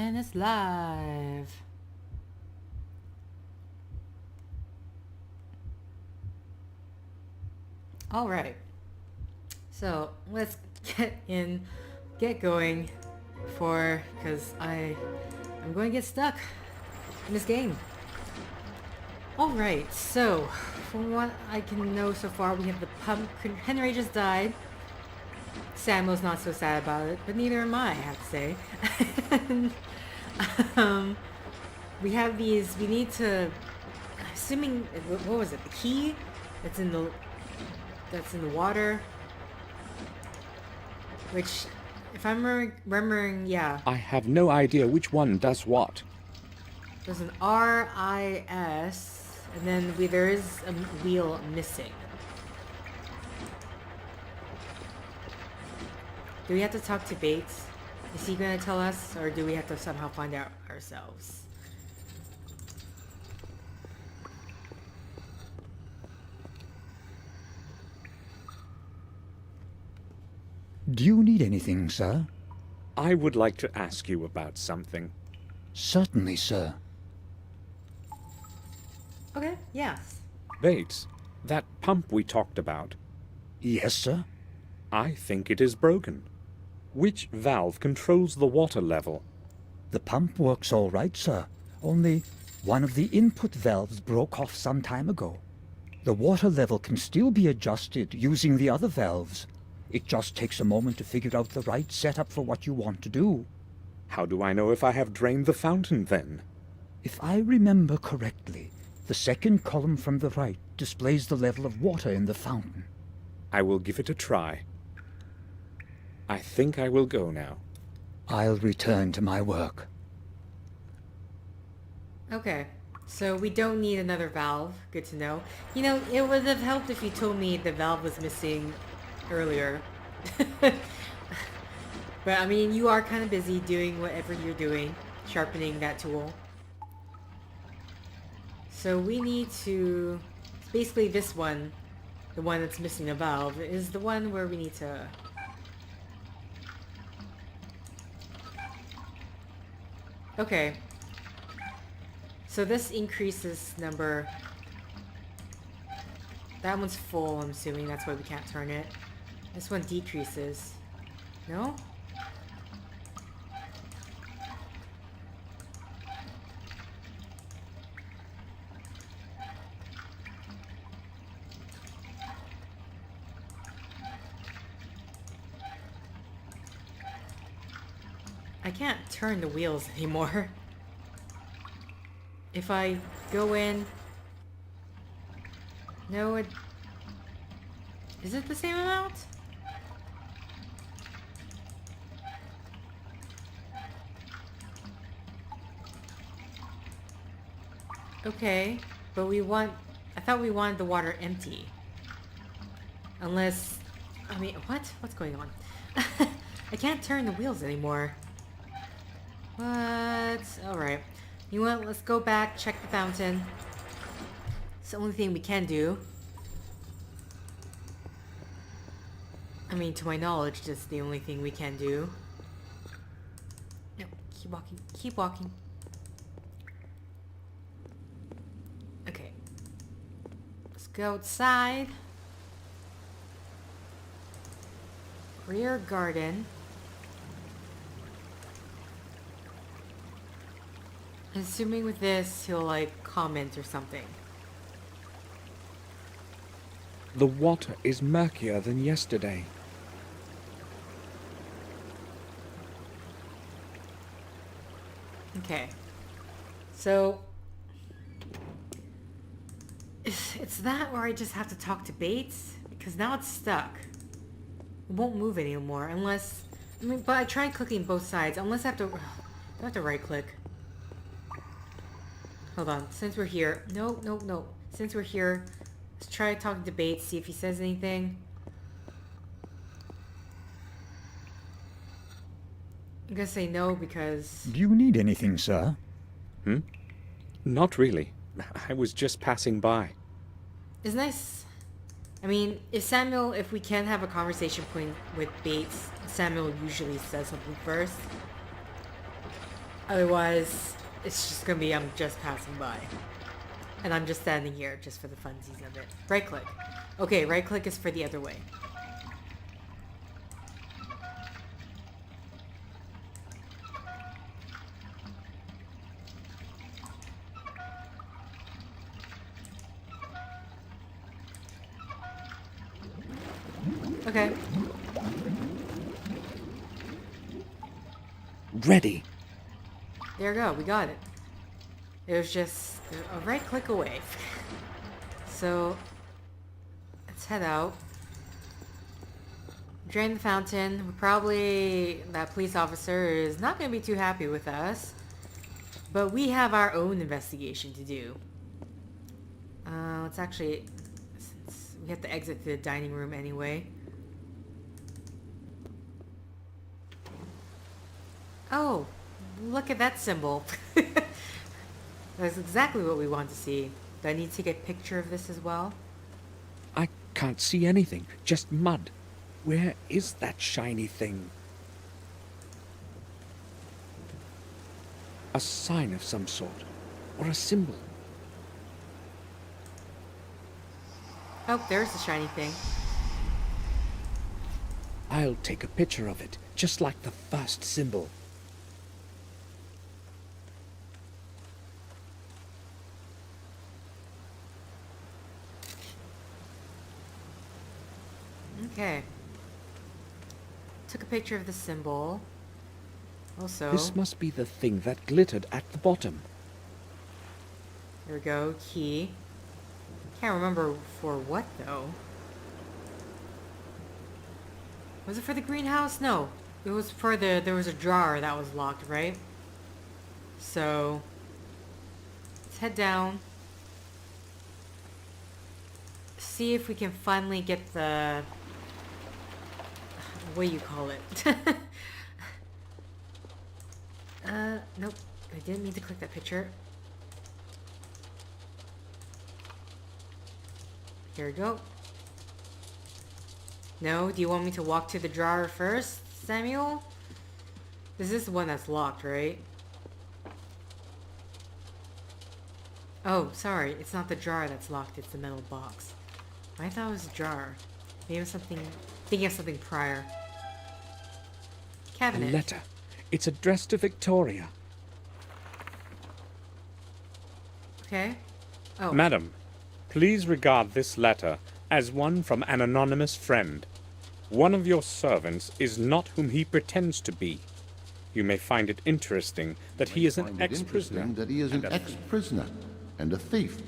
And it's live. Alright. So, let's get going because I'm going to get stuck in this game. Alright, so, from what I can know so far, we have the pump. Henry just died. Samuel's not so sad about it, but neither am I have to say. We have these, we need to, assuming, what was it, the key that's in the water, which, if I'm remembering, yeah. I have no idea which one does what. There's an R-I-S, and then there is a wheel missing. Do we have to talk to Bates? Is he gonna tell us, or do we have to somehow find out ourselves? Do you need anything, sir? I would like to ask you about something. Certainly, sir. Okay, yes. Bates, that pump we talked about, Yes, sir? I think it is broken. Which valve controls the water level? The pump works all right, sir. Only one of the input valves broke off some time ago. The water level can still be adjusted using the other valves. It just takes a moment to figure out the right setup for what you want to do. How do I know if I have drained the fountain then? If I remember correctly, the second column from the right displays the level of water in the fountain. I will give it a try. I think I will go now. I'll return to my work. Okay, so we don't need another valve. Good to know. You know, it would have helped if you told me the valve was missing earlier. But I mean, you are kind of busy doing whatever you're doing, sharpening that tool. So we need to, basically this one, the one that's missing a valve, is the one where we need to... Okay. So this increases number... That one's full, I'm assuming. That's why we can't turn it. This one decreases. No? I can't turn the wheels anymore. If I go in... No, it... Is it the same amount? Okay, but we want... I thought we wanted the water empty. Unless... I mean, what? What's going on? I can't turn the wheels anymore. What? Alright. You know what? Let's go back, check the fountain. It's the only thing we can do. I mean, to my knowledge, that's the only thing we can do. No, keep walking. Keep walking. Okay. Let's go outside. Rear garden. Assuming with this, he'll like comment or something. The water is murkier than yesterday. Okay. So... It's that or I just have to talk to Bates? Because now it's stuck. It won't move anymore unless... I mean, but I tried clicking both sides. Unless I have to... Do I have to right click? Hold on. Since we're here... No. Since we're here, let's try talking to Bates, see if he says anything. I'm gonna say no because... Do you need anything, sir? Not really. I was just passing by. It's nice. I mean, if we can have a conversation point with Bates, Samuel usually says something first. Otherwise, it's just gonna be I'm just passing by. And I'm just standing here just for the funsies of it. Right click. Okay, right click is for the other way. Okay. Ready. There we go. We got it. It was just a right click away. So, let's head out. Drain the fountain. That police officer is not going to be too happy with us. But we have our own investigation to do. Let's actually... Since we have to exit the dining room anyway. Oh, look at that symbol. That's exactly what we want to see. Do I need to take a picture of this as well? I can't see anything, just mud. Where is that shiny thing? A sign of some sort, or a symbol. Oh, there's the shiny thing. I'll take a picture of it, just like the first symbol. Okay. Took a picture of the symbol. Also, This must be the thing that glittered at the bottom. there we go, key. Can't remember for what though. Was it for the greenhouse? No. It was for there was a drawer that was locked, right? So, let's head down. See if we can finally get the... What do you call it? Nope. I didn't mean to click that picture. Here we go. No? Do you want me to walk to the drawer first, Samuel? This is the one that's locked, right? Oh, sorry. It's not the drawer that's locked. It's the metal box. I thought it was a jar. Maybe thinking of something prior. A Cabinet. letter. It's addressed to Victoria. Okay. Oh. Madam, please regard this letter as one from an anonymous friend. One of your servants is not whom he pretends to be. You may find it interesting that he is an ex-prisoner. That he is an ex-prisoner and a thief.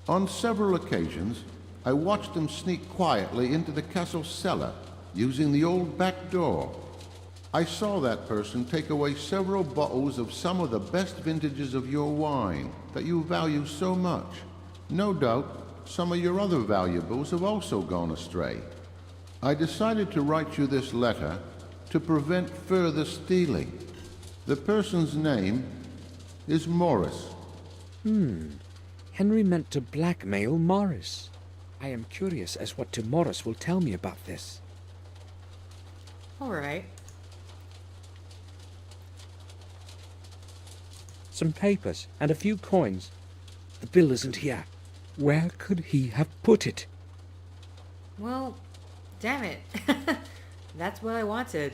On several occasions, I watched him sneak quietly into the castle cellar using the old back door. I saw that person take away several bottles of some of the best vintages of your wine that you value so much. No doubt, some of your other valuables have also gone astray. I decided to write you this letter to prevent further stealing. The person's name is Morris. Henry meant to blackmail Morris. I am curious as what Morris will tell me about this. Alright. Some papers and a few coins. The bill isn't here. Where could he have put it? Well, damn it. That's what I wanted.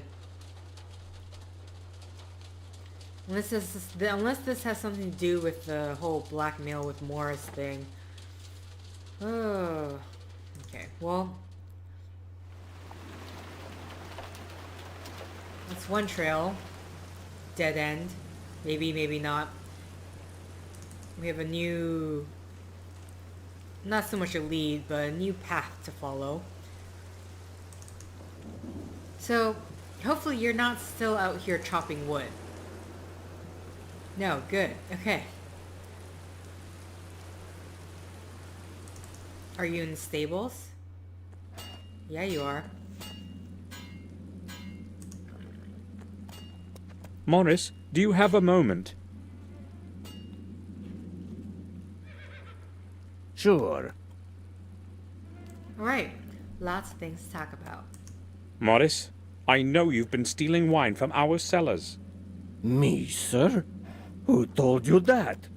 Unless this has something to do with the whole blackmail with Morris thing. Oh. Okay, well. That's one trail. Dead end. Maybe, maybe not. We have a new... Not so much a lead, but a new path to follow. So, hopefully you're not still out here chopping wood. No, good. Okay. Are you in the stables? Yeah, you are. Morris, do you have a moment? Sure. Alright. Lots of things to talk about. Morris, I know you've been stealing wine from our cellars. Me, sir? Who told you that?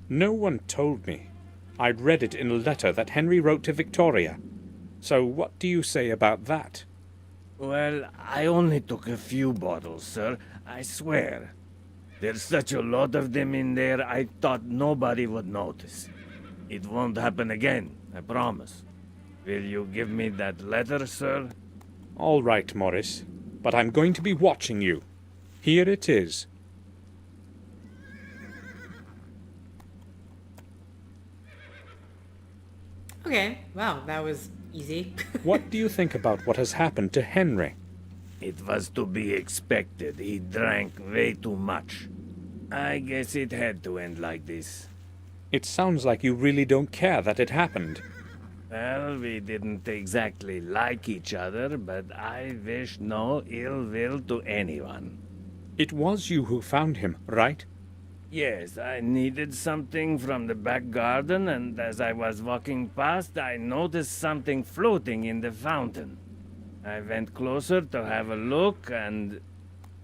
No one told me. I'd read it in a letter that Henry wrote to Victoria. So what do you say about that? Well, I only took a few bottles, sir. I swear. There's such a lot of them in there, I thought nobody would notice. It won't happen again, I promise. Will you give me that letter, sir? All right, Morris. But I'm going to be watching you. Here it is. Okay, wow, that was easy. What do you think about what has happened to Henry? It was to be expected. He drank way too much. I guess it had to end like this. It sounds like you really don't care that it happened. Well, we didn't exactly like each other, but I wish no ill will to anyone. It was you who found him, right? Yes, I needed something from the back garden, and as I was walking past, I noticed something floating in the fountain. I went closer to have a look, and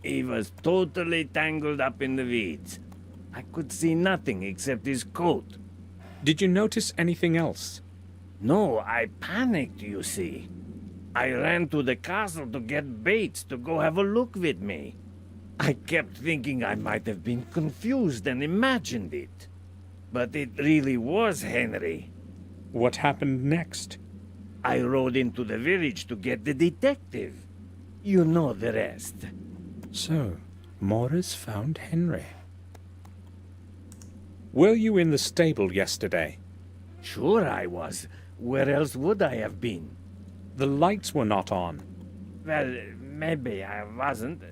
he was totally tangled up in the weeds. I could see nothing except his coat. Did you notice anything else? No, I panicked, you see. I ran to the castle to get Bates to go have a look with me. I kept thinking I might have been confused and imagined it. But it really was Henry. What happened next? I rode into the village to get the detective. You know the rest. So, Morris found Henry. Were you in the stable yesterday? Sure I was. Where else would I have been? The lights were not on. Well, maybe I wasn't.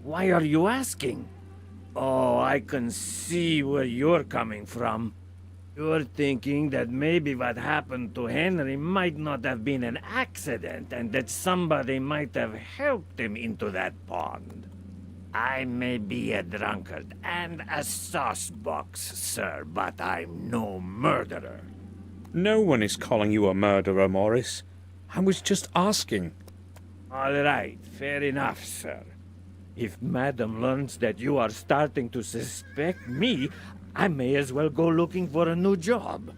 Why are you asking? Oh, I can see where you're coming from. You're thinking that maybe what happened to Henry might not have been an accident and that somebody might have helped him into that pond. I may be a drunkard and a saucebox, sir, but I'm no murderer. No one is calling you a murderer, Morris. I was just asking. All right, fair enough, sir. If Madam learns that you are starting to suspect me, I may as well go looking for a new job.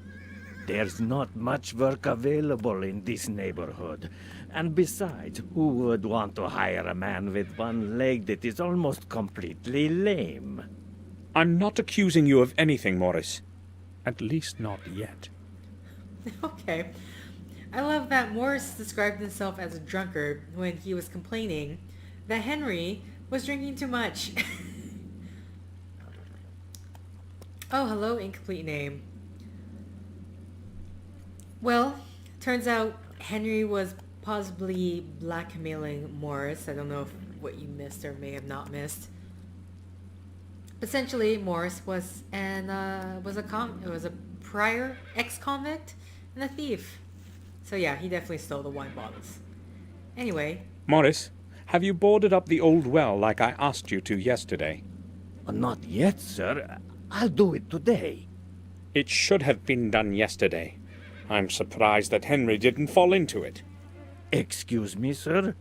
There's not much work available in this neighborhood. And besides, who would want to hire a man with one leg that is almost completely lame? I'm not accusing you of anything, Morris. At least not yet. Okay. I love that Morris described himself as a drunkard when he was complaining that Henry was drinking too much. Oh, hello, incomplete name. Well, turns out Henry was possibly blackmailing Morris. I don't know what you missed or may have not missed. Essentially, Morris was a prior ex-convict and a thief. So yeah, he definitely stole the wine bottles. Anyway. Morris, have you boarded up the old well like I asked you to yesterday? Not yet, sir. I'll do it today. It should have been done yesterday. I'm surprised that Henry didn't fall into it. Excuse me, sir?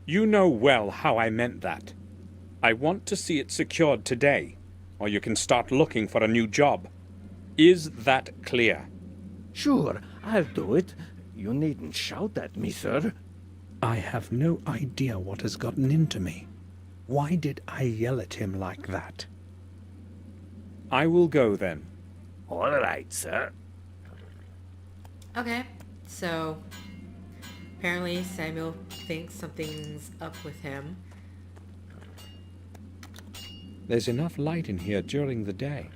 You know well how I meant that. I want to see it secured today, or you can start looking for a new job. Is that clear? Sure, I'll do it. You needn't shout at me, sir. I have no idea what has gotten into me. Why did I yell at him like that? I will go then. All right, sir. Okay, so apparently Samuel thinks something's up with him. There's enough light in here during the day.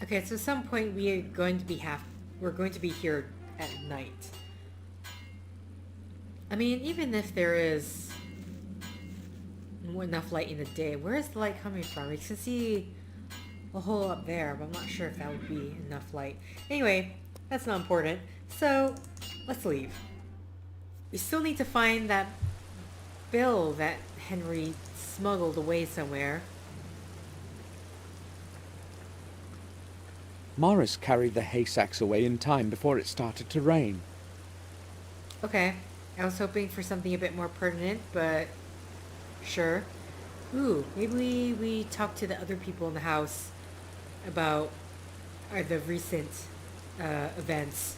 Okay, so at some point we're going to be here at night. I mean, even if there is enough light in the day, where is the light coming from? You can see a hole up there, but I'm not sure if that would be enough light. Anyway, that's not important. So, let's leave. We still need to find that bill that Henry smuggled away somewhere. Morris carried the hay sacks away in time before it started to rain. Okay, I was hoping for something a bit more pertinent, but sure. Ooh, maybe we talk to the other people in the house about the recent events.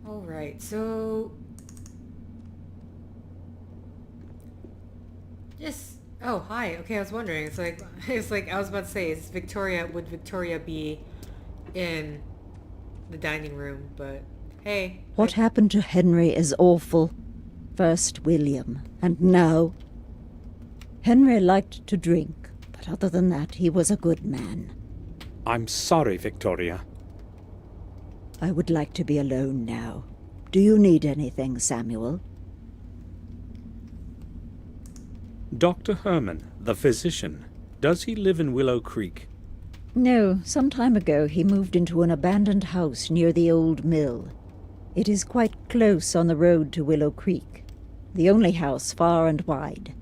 Alright, so... Just... Oh, hi. Okay, I was wondering. It's like... It's like, I was about to say, would Victoria be in the dining room? But, hey. What happened to Henry is awful. First William, and now... Henry liked to drink, but other than that, he was a good man. I'm sorry, Victoria. I would like to be alone now. Do you need anything, Samuel? Dr. Herman, the physician, does he live in Willow Creek? No, some time ago he moved into an abandoned house near the old mill. It is quite close on the road to Willow Creek. The only house far and wide.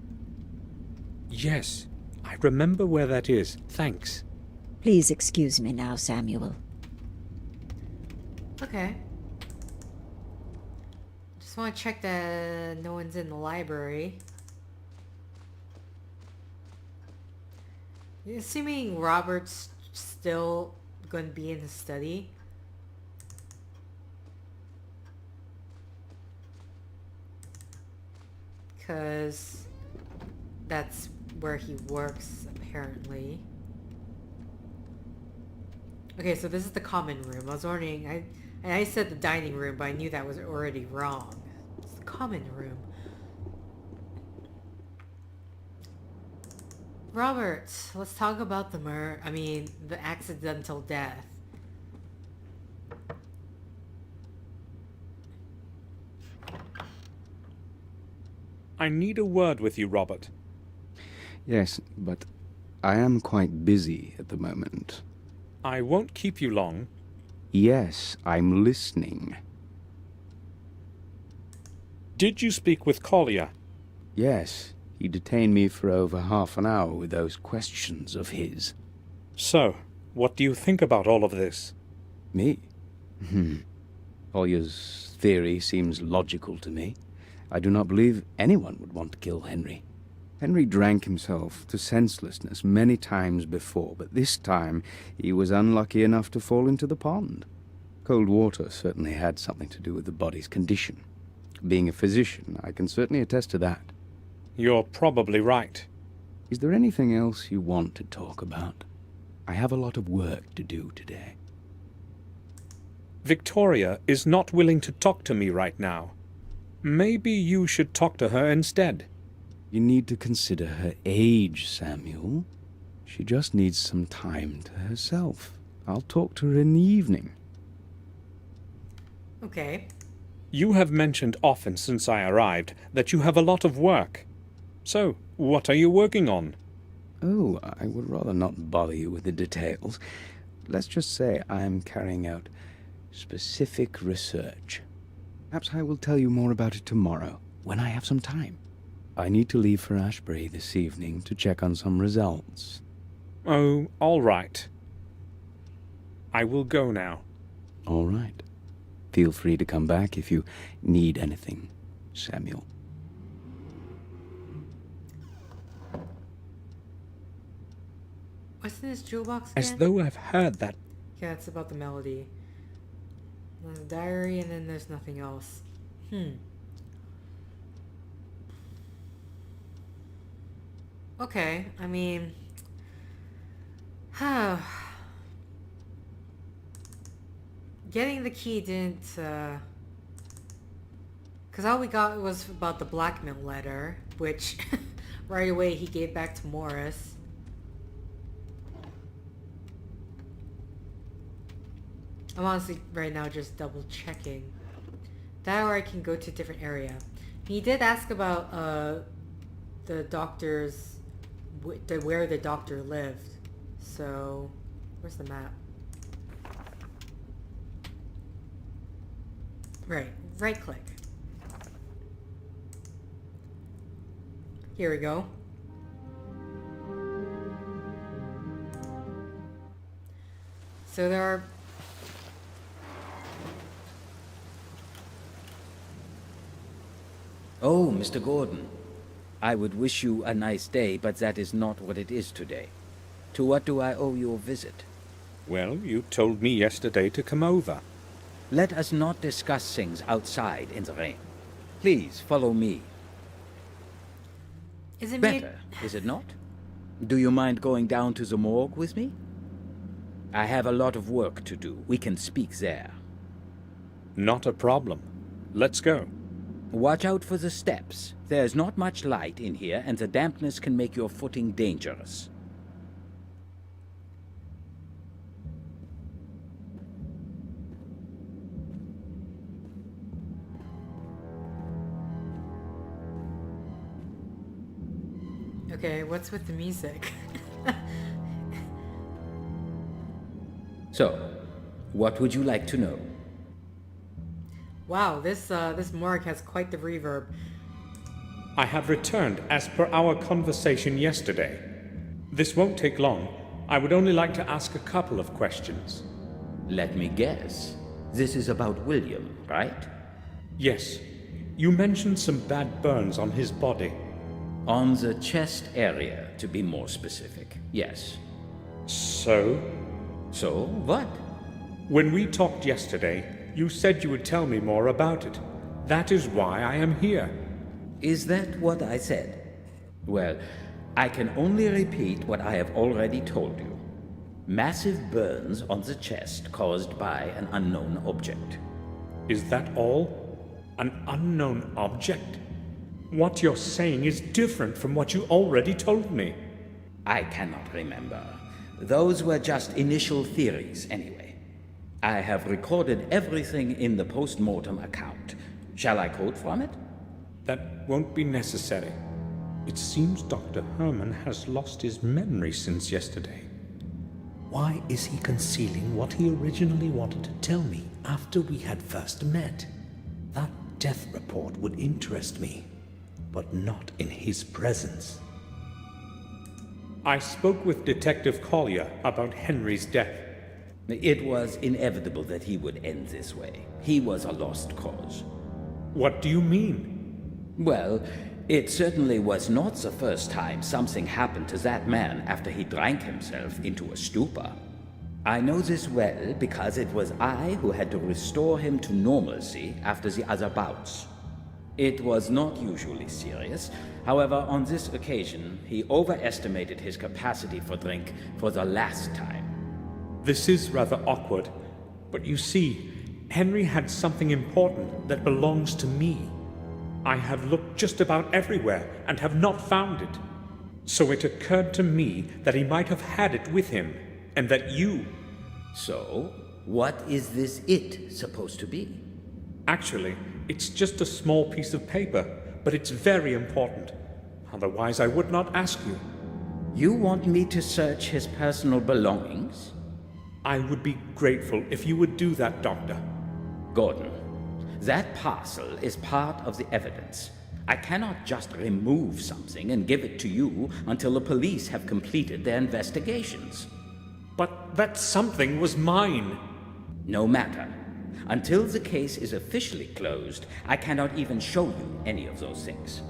Yes, I remember where that is. Thanks. Please excuse me now, Samuel. Okay. Just want to check that no one's in the library. Assuming Robert's still going to be in his study. Because that's where he works, apparently. Okay, so this is the common room. I was wondering, I said the dining room, but I knew that was already wrong. It's the common room. Robert, let's talk about the accidental death. I need a word with you, Robert. Yes, but I am quite busy at the moment. I won't keep you long. Yes, I'm listening. Did you speak with Collier? Yes, he detained me for over half an hour with those questions of his. So, what do you think about all of this? Me? Collier's theory seems logical to me. I do not believe anyone would want to kill Henry. Henry drank himself to senselessness many times before, but this time he was unlucky enough to fall into the pond. Cold water certainly had something to do with the body's condition. Being a physician, I can certainly attest to that. You're probably right. Is there anything else you want to talk about? I have a lot of work to do today. Victoria is not willing to talk to me right now. Maybe you should talk to her instead. You need to consider her age, Samuel. She just needs some time to herself. I'll talk to her in the evening. Okay. You have mentioned often since I arrived that you have a lot of work. So, what are you working on? Oh, I would rather not bother you with the details. Let's just say I am carrying out specific research. Perhaps I will tell you more about it tomorrow, when I have some time. I need to leave for Ashbury this evening to check on some results. Oh, all right. I will go now. All right. Feel free to come back if you need anything, Samuel. What's in this jewel box As again? though I've heard that. Yeah, it's about the melody. The diary, and then there's nothing else. Okay, I mean... Getting the key didn't, because all we got was about the blackmail letter, which right away he gave back to Morris. I'm honestly right now just double checking. That or I can go to a different area. He did ask about the doctor's, where the doctor lived. So, where's the map? Right click. Here we go. So there are... Oh, Mr. Gordon. I would wish you a nice day, but that is not what it is today. To what do I owe your visit? Well, you told me yesterday to come over. Let us not discuss things outside in the rain. Please follow me. Is it me? Better, is it not? Do you mind going down to the morgue with me? I have a lot of work to do. We can speak there. Not a problem. Let's go. Watch out for the steps. There's not much light in here, and the dampness can make your footing dangerous. Okay, what's with the music? So, what would you like to know? Wow, this morgue has quite the reverb. I have returned as per our conversation yesterday. This won't take long. I would only like to ask a couple of questions. Let me guess. This is about William, right? Yes. You mentioned some bad burns on his body. On the chest area, to be more specific. Yes. So? So, what? When we talked yesterday, you said you would tell me more about it. That is why I am here. Is that what I said? Well, I can only repeat what I have already told you. Massive burns on the chest caused by an unknown object. Is that all? An unknown object? What you're saying is different from what you already told me. I cannot remember. Those were just initial theories, anyway. I have recorded everything in the post-mortem account. Shall I quote from it? That won't be necessary. It seems Dr. Herman has lost his memory since yesterday. Why is he concealing what he originally wanted to tell me after we had first met? That death report would interest me, but not in his presence. I spoke with Detective Collier about Henry's death. It was inevitable that he would end this way. He was a lost cause. What do you mean? Well, it certainly was not the first time something happened to that man after he drank himself into a stupor. I know this well because it was I who had to restore him to normalcy after the other bouts. It was not usually serious. However, on this occasion, he overestimated his capacity for drink for the last time. This is rather awkward, but you see, Henry had something important that belongs to me. I have looked just about everywhere and have not found it. So it occurred to me that he might have had it with him, and that you... So, what is this it supposed to be? Actually, it's just a small piece of paper, but it's very important. Otherwise, I would not ask you. You want me to search his personal belongings? I would be grateful if you would do that, Doctor. Gordon, that parcel is part of the evidence. I cannot just remove something and give it to you until the police have completed their investigations. But that something was mine. No matter. Until the case is officially closed, I cannot even show you any of those things.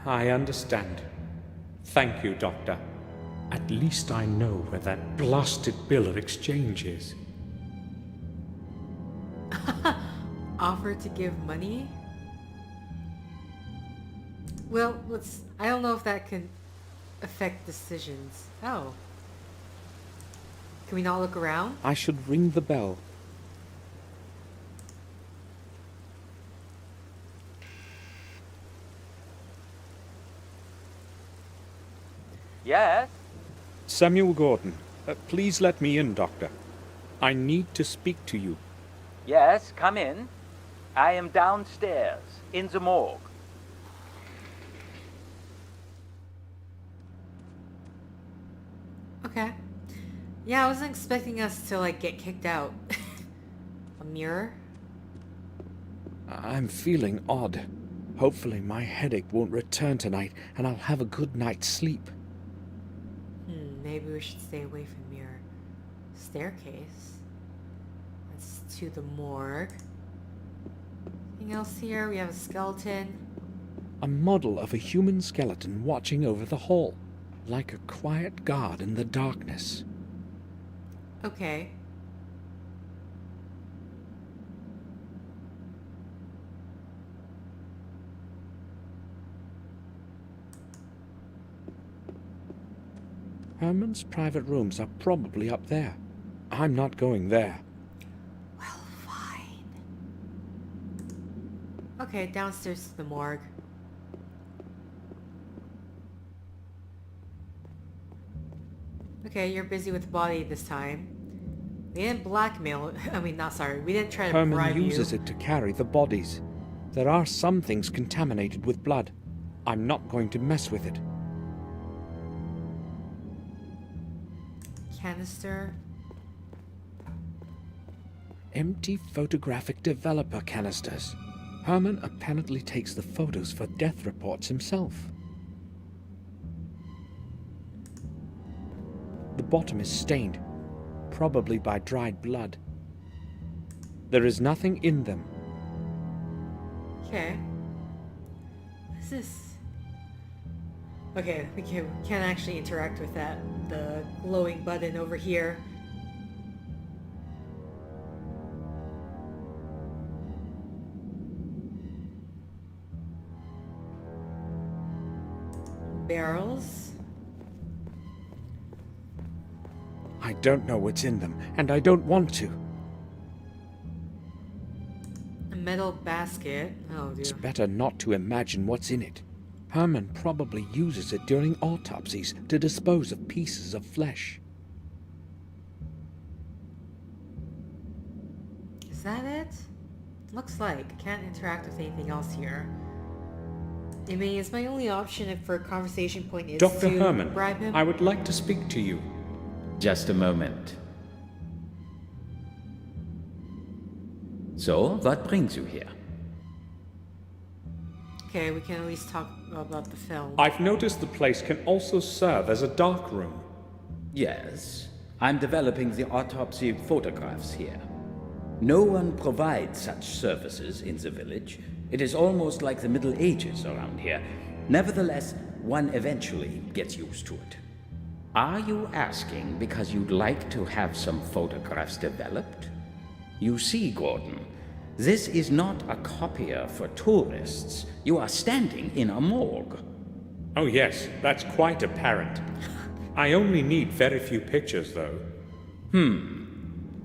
I understand. Thank you, Doctor. At least I know where that blasted bill of exchange is. Offer to give money? Well, I don't know if that can affect decisions. Oh. Can we not look around? I should ring the bell. Yes? Samuel Gordon, please let me in, Doctor. I need to speak to you. Yes, come in. I am downstairs, in the morgue. Okay. Yeah, I wasn't expecting us to, like, get kicked out. A mirror? I'm feeling odd. Hopefully my headache won't return tonight, and I'll have a good night's sleep. Maybe we should stay away from mirror. Staircase. Let's to the morgue. Anything else here? We have a skeleton. A model of a human skeleton watching over the hall, like a quiet guard in the darkness. Okay. Herman's private rooms are probably up there. I'm not going there. Well, fine. Okay, downstairs to the morgue. Okay, you're busy with the body this time. We didn't blackmail... I mean, not sorry. We didn't try to Herman bribe uses you. it to carry the bodies. There are some things contaminated with blood. I'm not going to mess with it. Canister. Empty photographic developer canisters. Herman apparently takes the photos for death reports himself. The bottom is stained, probably by dried blood. There is nothing in them. Okay. What is this? Okay, we can't actually interact with that. The glowing button over here. Barrels. I don't know what's in them, and I don't want to. A metal basket. Oh, dude. It's better not to imagine what's in it. Herman probably uses it during autopsies to dispose of pieces of flesh. Is that it? Looks like. Can't interact with anything else here. I mean, it's my only option if for a conversation point is Dr. to Herman, bribe him. I would like to speak to you. Just a moment. So, what brings you here? Okay, we can at least talk about the film. I've noticed the place can also serve as a dark room. Yes, I'm developing the autopsy photographs here. No one provides such services in the village. It is almost like the Middle Ages around here. Nevertheless, one eventually gets used to it. Are you asking because you'd like to have some photographs developed? You see, Gordon, this is not a copier for tourists. You are standing in a morgue. Oh yes, that's quite apparent. I only need very few pictures, though.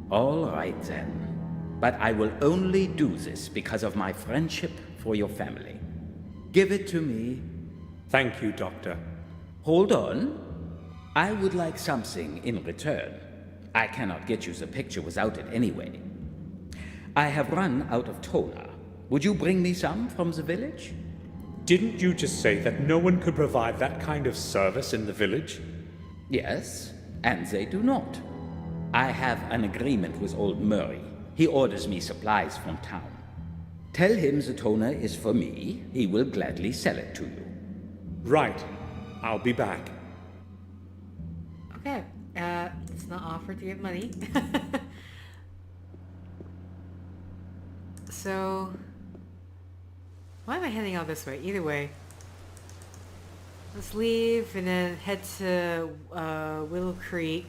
All right then. But I will only do this because of my friendship for your family. Give it to me. Thank you, Doctor. Hold on. I would like something in return. I cannot get you the picture without it anyway. I have run out of toner. Would you bring me some from the village? Didn't you just say that no one could provide that kind of service in the village? Yes, and they do not. I have an agreement with old Murray. He orders me supplies from town. Tell him the toner is for me. He will gladly sell it to you. Right. I'll be back. Okay, it's not offered to get money. So, why am I heading out this way? Either way. Let's leave and then head to Willow Creek.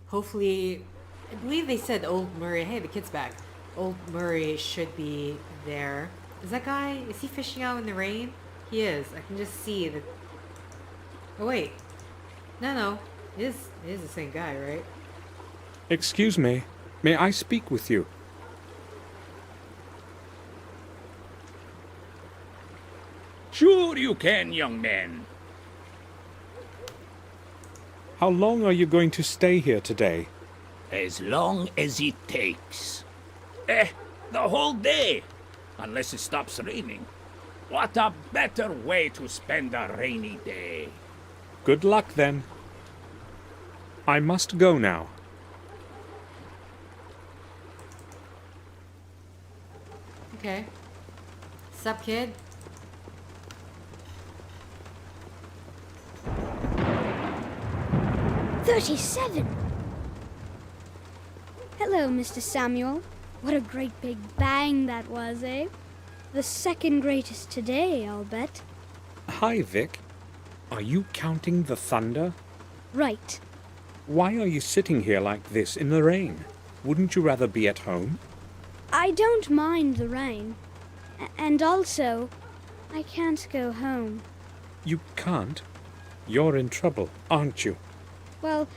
Hopefully, I believe they said Old Murray. Hey, the kid's back. Old Murray should be there. Is that guy, is he fishing out in the rain? He is. I can just see the... Oh, wait. No. It is the same guy, right? Excuse me. May I speak with you? Sure you can, young man. How long are you going to stay here today? As long as it takes. The whole day. Unless it stops raining. What a better way to spend a rainy day. Good luck, then. I must go now. Okay. Sup, kid? "37. Hello, Mr. Samuel. What a great big bang that was, eh? The second greatest today, I'll bet. Hi, Vic. Are you counting the thunder? Right. Why are you sitting here like this in the rain? Wouldn't you rather be at home? I don't mind the rain. And also, I can't go home. You can't? You're in trouble, aren't you? Well,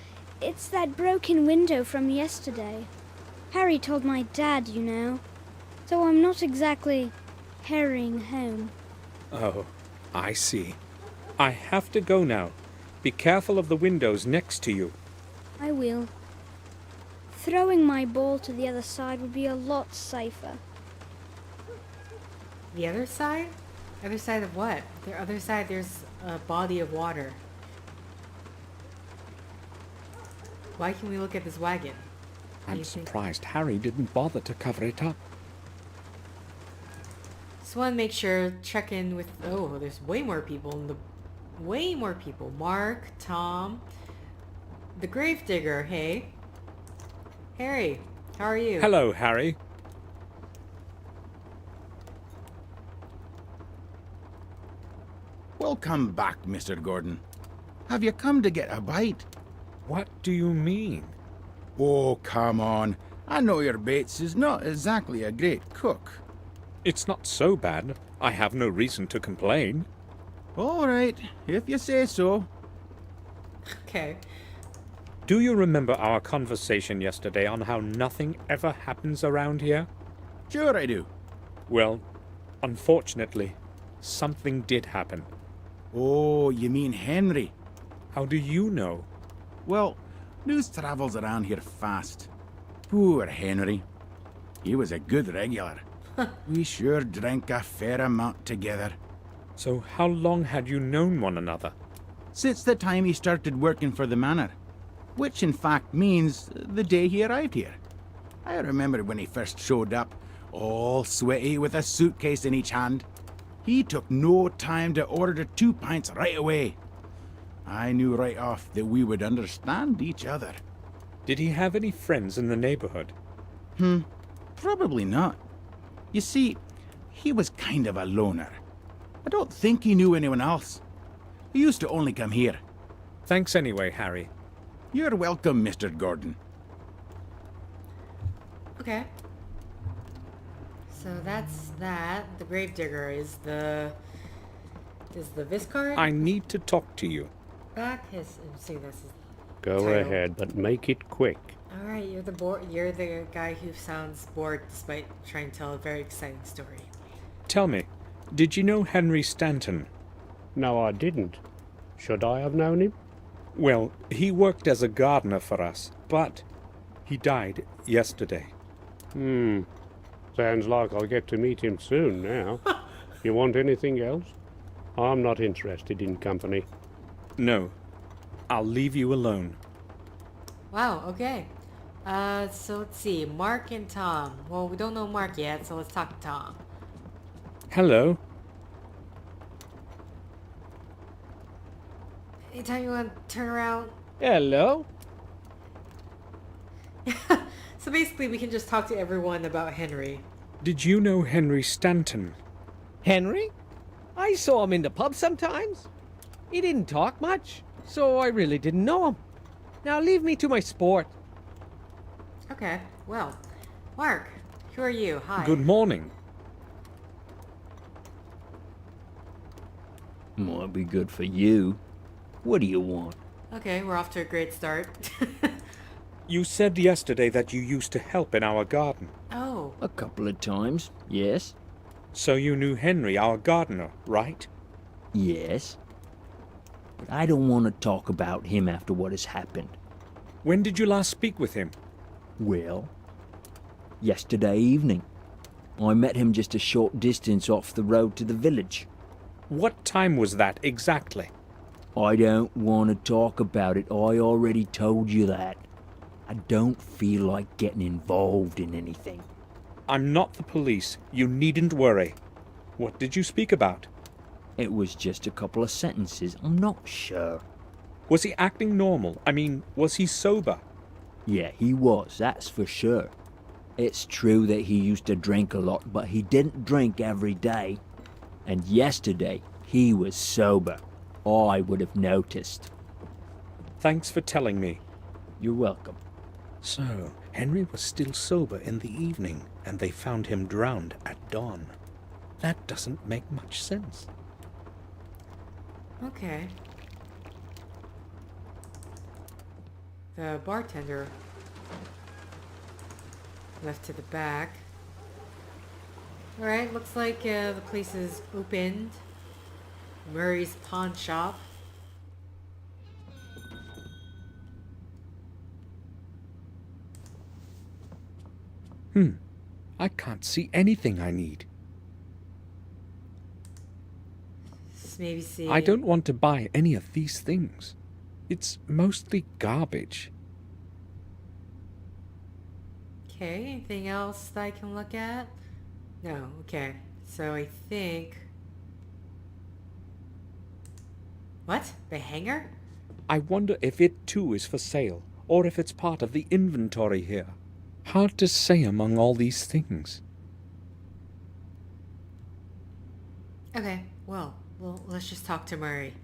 it's that broken window from yesterday. Harry told my dad, you know. So I'm not exactly hurrying home. Oh, I see. I have to go now. Be careful of the windows next to you. I will. Throwing my ball to the other side would be a lot safer. The other side? Other side of what? The other side, there's a body of water. Why can we look at this wagon? I'm surprised Harry didn't bother to cover it up. Just want to make sure, check in with... Oh, there's way more people in the... Way more people. Mark, Tom, the gravedigger, hey. Harry, how are you? Hello, Harry. Welcome back, Mr. Gordon. Have you come to get a bite? What do you mean? Oh, come on. I know your Bates is not exactly a great cook. It's not so bad. I have no reason to complain. All right, if you say so. Okay. Do you remember our conversation yesterday on how nothing ever happens around here? Sure I do. Well, unfortunately, something did happen. Oh, you mean Henry? How do you know? Well, news travels around here fast. Poor Henry. He was a good regular. We sure drank a fair amount together. So how long had you known one another? Since the time he started working for the manor. Which in fact means the day he arrived here. I remember when he first showed up, all sweaty with a suitcase in each hand. He took no time to order 2 pints right away. I knew right off that we would understand each other. Did he have any friends in the neighborhood? Probably not. You see, he was kind of a loner. I don't think he knew anyone else. He used to only come here. Thanks anyway, Harry. You're welcome, Mr. Gordon. Okay. So that's that. The gravedigger is the... Is the Viscard? I need to talk to you. Back his... See, this is... Go title. ahead, but make it quick. Alright, you're the guy who sounds bored despite trying to tell a very exciting story. Tell me, did you know Henry Stanton? No, I didn't. Should I have known him? Well, he worked as a gardener for us, but he died yesterday. Sounds like I'll get to meet him soon now. You want anything else? I'm not interested in company. No, I'll leave you alone. Wow, okay. So let's see. Mark and Tom. Well, we don't know Mark yet, so let's talk to Tom. Hello. Anytime you want to turn around. Hello? So basically, we can just talk to everyone about Henry. Did you know Henry Stanton? Henry? I saw him in the pub sometimes. He didn't talk much, so I really didn't know him. Now leave me to my sport. Okay, well. Mark, who are you? Hi. Good morning. Might be good for you. What do you want? Okay, we're off to a great start. You said yesterday that you used to help in our garden. Oh. A couple of times, yes. So you knew Henry, our gardener, right? Yes. But I don't want to talk about him after what has happened. When did you last speak with him? Well, yesterday evening. I met him just a short distance off the road to the village. What time was that exactly? I don't want to talk about it. I already told you that. I don't feel like getting involved in anything. I'm not the police. You needn't worry. What did you speak about? It was just a couple of sentences. I'm not sure. Was he acting normal? I mean, was he sober? Yeah, he was, that's for sure. It's true that he used to drink a lot, but he didn't drink every day. And yesterday, he was sober. I would have noticed. Thanks for telling me. You're welcome. So, Henry was still sober in the evening, and they found him drowned at dawn. That doesn't make much sense. Okay. The bartender left to the back. Alright, looks like the place is opened. Murray's pawn shop. I can't see anything I need. Let's maybe see. I don't want to buy any of these things. It's mostly garbage. Okay, anything else that I can look at? No, okay. So I think... What? The hanger? I wonder if it too is for sale, or if it's part of the inventory here. Hard to say among all these things. Okay, well, let's just talk to Murray.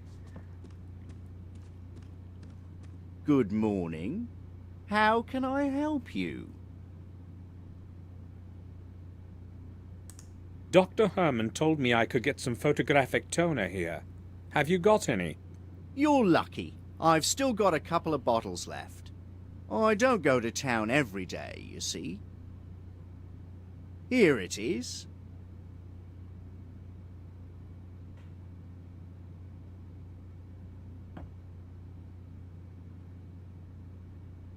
Good morning. How can I help you? Dr. Herman told me I could get some photographic toner here. Have you got any? You're lucky. I've still got a couple of bottles left. I don't go to town every day, you see. Here it is.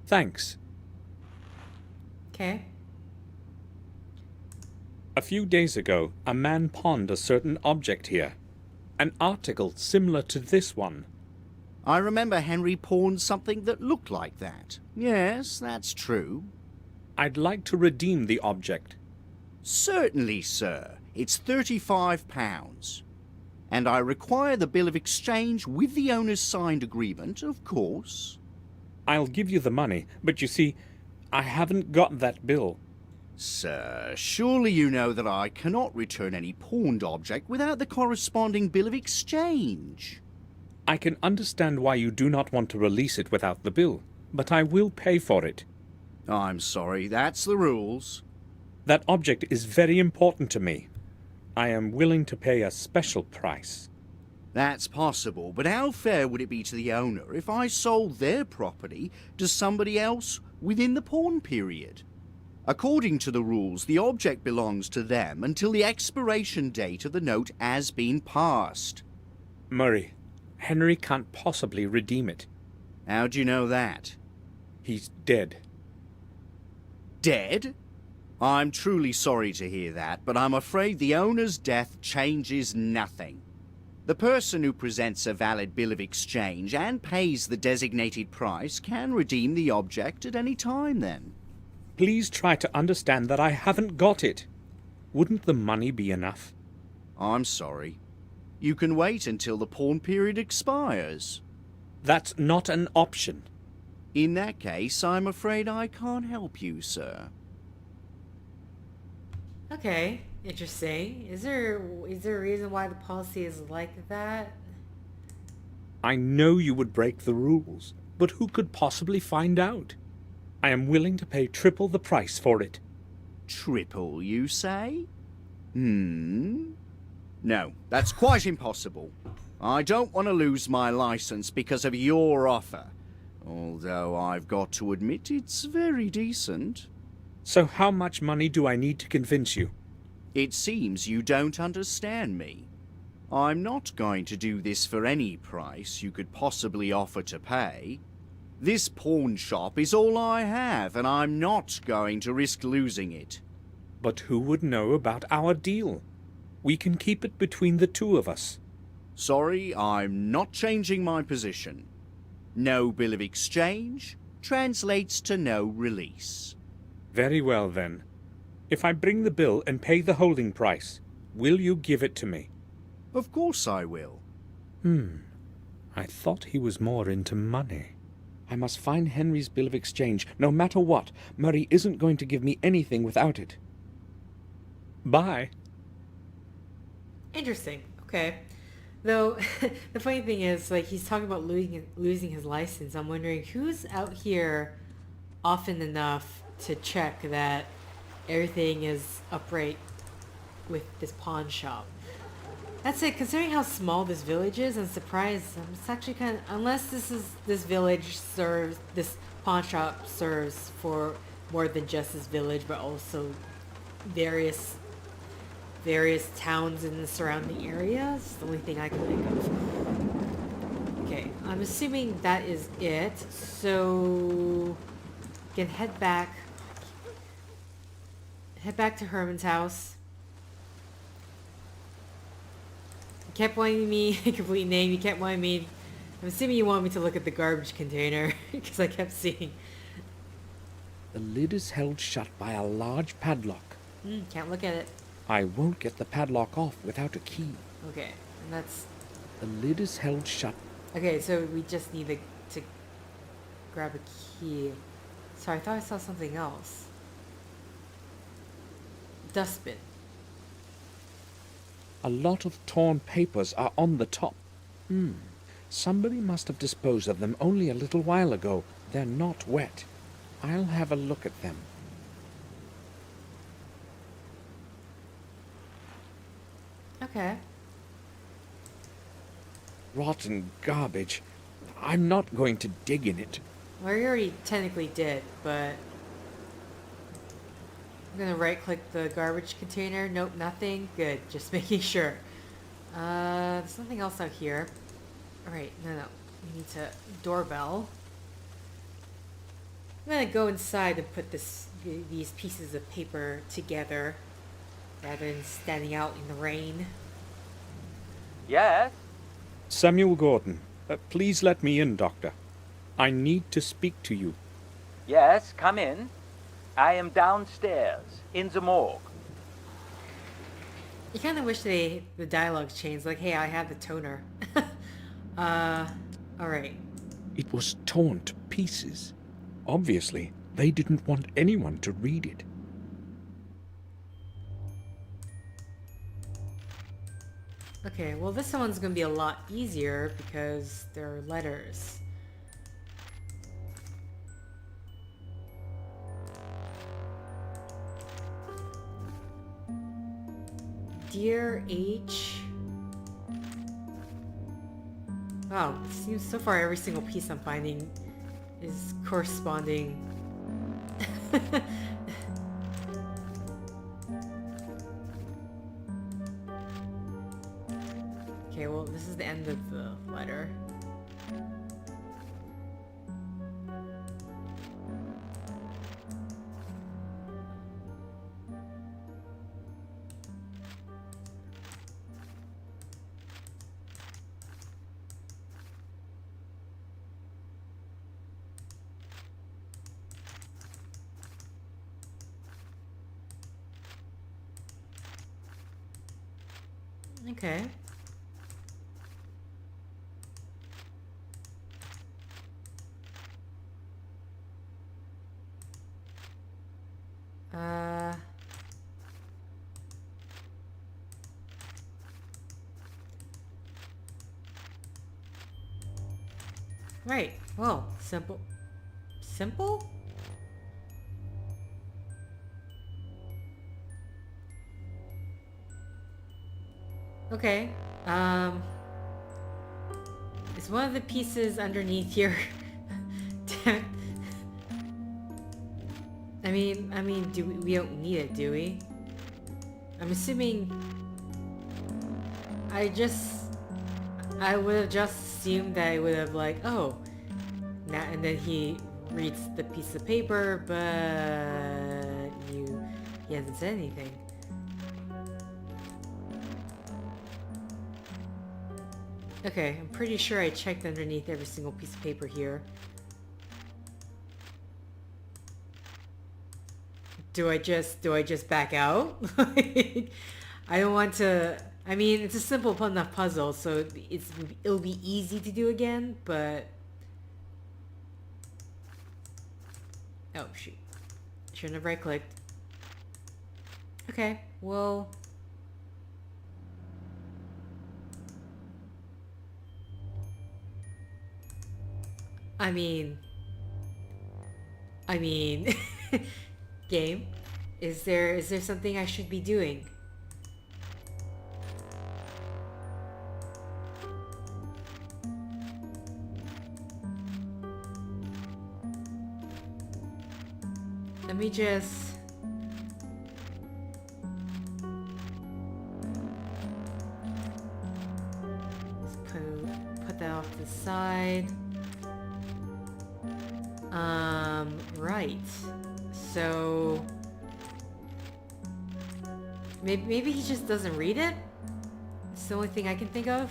Thanks. Okay. A few days ago, a man pawned a certain object here. An article similar to this one. I remember Henry pawned something that looked like that. Yes, that's true. I'd like to redeem the object. Certainly, sir. It's £35. And I require the bill of exchange with the owner's signed agreement, of course. I'll give you the money, but you see, I haven't got that bill. Sir, surely you know that I cannot return any pawned object without the corresponding bill of exchange. I can understand why you do not want to release it without the bill, but I will pay for it. I'm sorry, that's the rules. That object is very important to me. I am willing to pay a special price. That's possible, but how fair would it be to the owner if I sold their property to somebody else within the pawn period? According to the rules, the object belongs to them until the expiration date of the note has been passed. Murray, Henry can't possibly redeem it. How do you know that? He's dead. Dead? I'm truly sorry to hear that, but I'm afraid the owner's death changes nothing. The person who presents a valid bill of exchange and pays the designated price can redeem the object at any time then. Please try to understand that I haven't got it. Wouldn't the money be enough? I'm sorry. You can wait until the pawn period expires. That's not an option. In that case, I'm afraid I can't help you, sir. Okay, interesting. Is there a reason why the policy is like that? I know you would break the rules, but who could possibly find out? I am willing to pay triple the price for it. Triple, you say? No, that's quite impossible. I don't want to lose my license because of your offer. Although I've got to admit it's very decent. So how much money do I need to convince you? It seems you don't understand me. I'm not going to do this for any price you could possibly offer to pay. This pawn shop is all I have, and I'm not going to risk losing it. But who would know about our deal? We can keep it between the two of us. Sorry, I'm not changing my position. No bill of exchange translates to no release. Very well, then. If I bring the bill and pay the holding price, will you give it to me? Of course I will. I thought he was more into money. I must find Henry's bill of exchange, no matter what. Murray isn't going to give me anything without it. Bye. Interesting. Okay. Though, the funny thing is, like, he's talking about losing his license. I'm wondering who's out here often enough to check that everything is upright with this pawn shop. That's it. Considering how small this village is, I'm surprised. It's actually kind of, unless this village serves, this pawn shop serves for more than just this village, but also various towns in the surrounding areas. It's the only thing I can think of. Okay, I'm assuming that is it. So, can head back to Herman's house. You kept wanting me complete name. You kept wanting me. I'm assuming you want me to look at the garbage container because I kept seeing. The lid is held shut by a large padlock. Can't look at it. I won't get the padlock off without a key. Okay, and that's. The lid is held shut. Okay, so we just need to grab a key. Sorry, I thought I saw something else. Dustbin. A lot of torn papers are on the top. Somebody must have disposed of them only a little while ago. They're not wet. I'll have a look at them. Okay. Rotten garbage. I'm not going to dig in it. Well, you already technically did, but... I'm gonna right-click the garbage container. Nope, nothing. Good, just making sure. There's nothing else out here. Alright, no. We need to... Doorbell. I'm gonna go inside and put these pieces of paper together rather than standing out in the rain. Yes? Samuel Gordon, please let me in, Doctor. I need to speak to you. Yes, come in. I am downstairs, in the morgue. You kind of wish the dialogue changed, like, hey, I have the toner. Alright. It was torn to pieces. Obviously, they didn't want anyone to read it. Okay, well this one's gonna be a lot easier because there are letters. Dear H. Wow, it seems so far every single piece I'm finding is corresponding. Okay, well, this is the end of the letter. Okay. Right. Well, simple. Simple? Okay. Is one of the pieces underneath here? Damn. I mean, we don't need it, do we? I'm assuming. I would have just assumed that I would have like, oh, now and then he reads the piece of paper, but he hasn't said anything. Okay, I'm pretty sure I checked underneath every single piece of paper here. Do I just back out? I don't want to. I mean, it's a simple enough puzzle, so it'll be easy to do again, but Oh, shoot. Shouldn't have right-clicked. Okay, well... I mean... game? Is there something I should be doing? Let me just... put that off to the side. Right. So... Maybe he just doesn't read it? It's the only thing I can think of.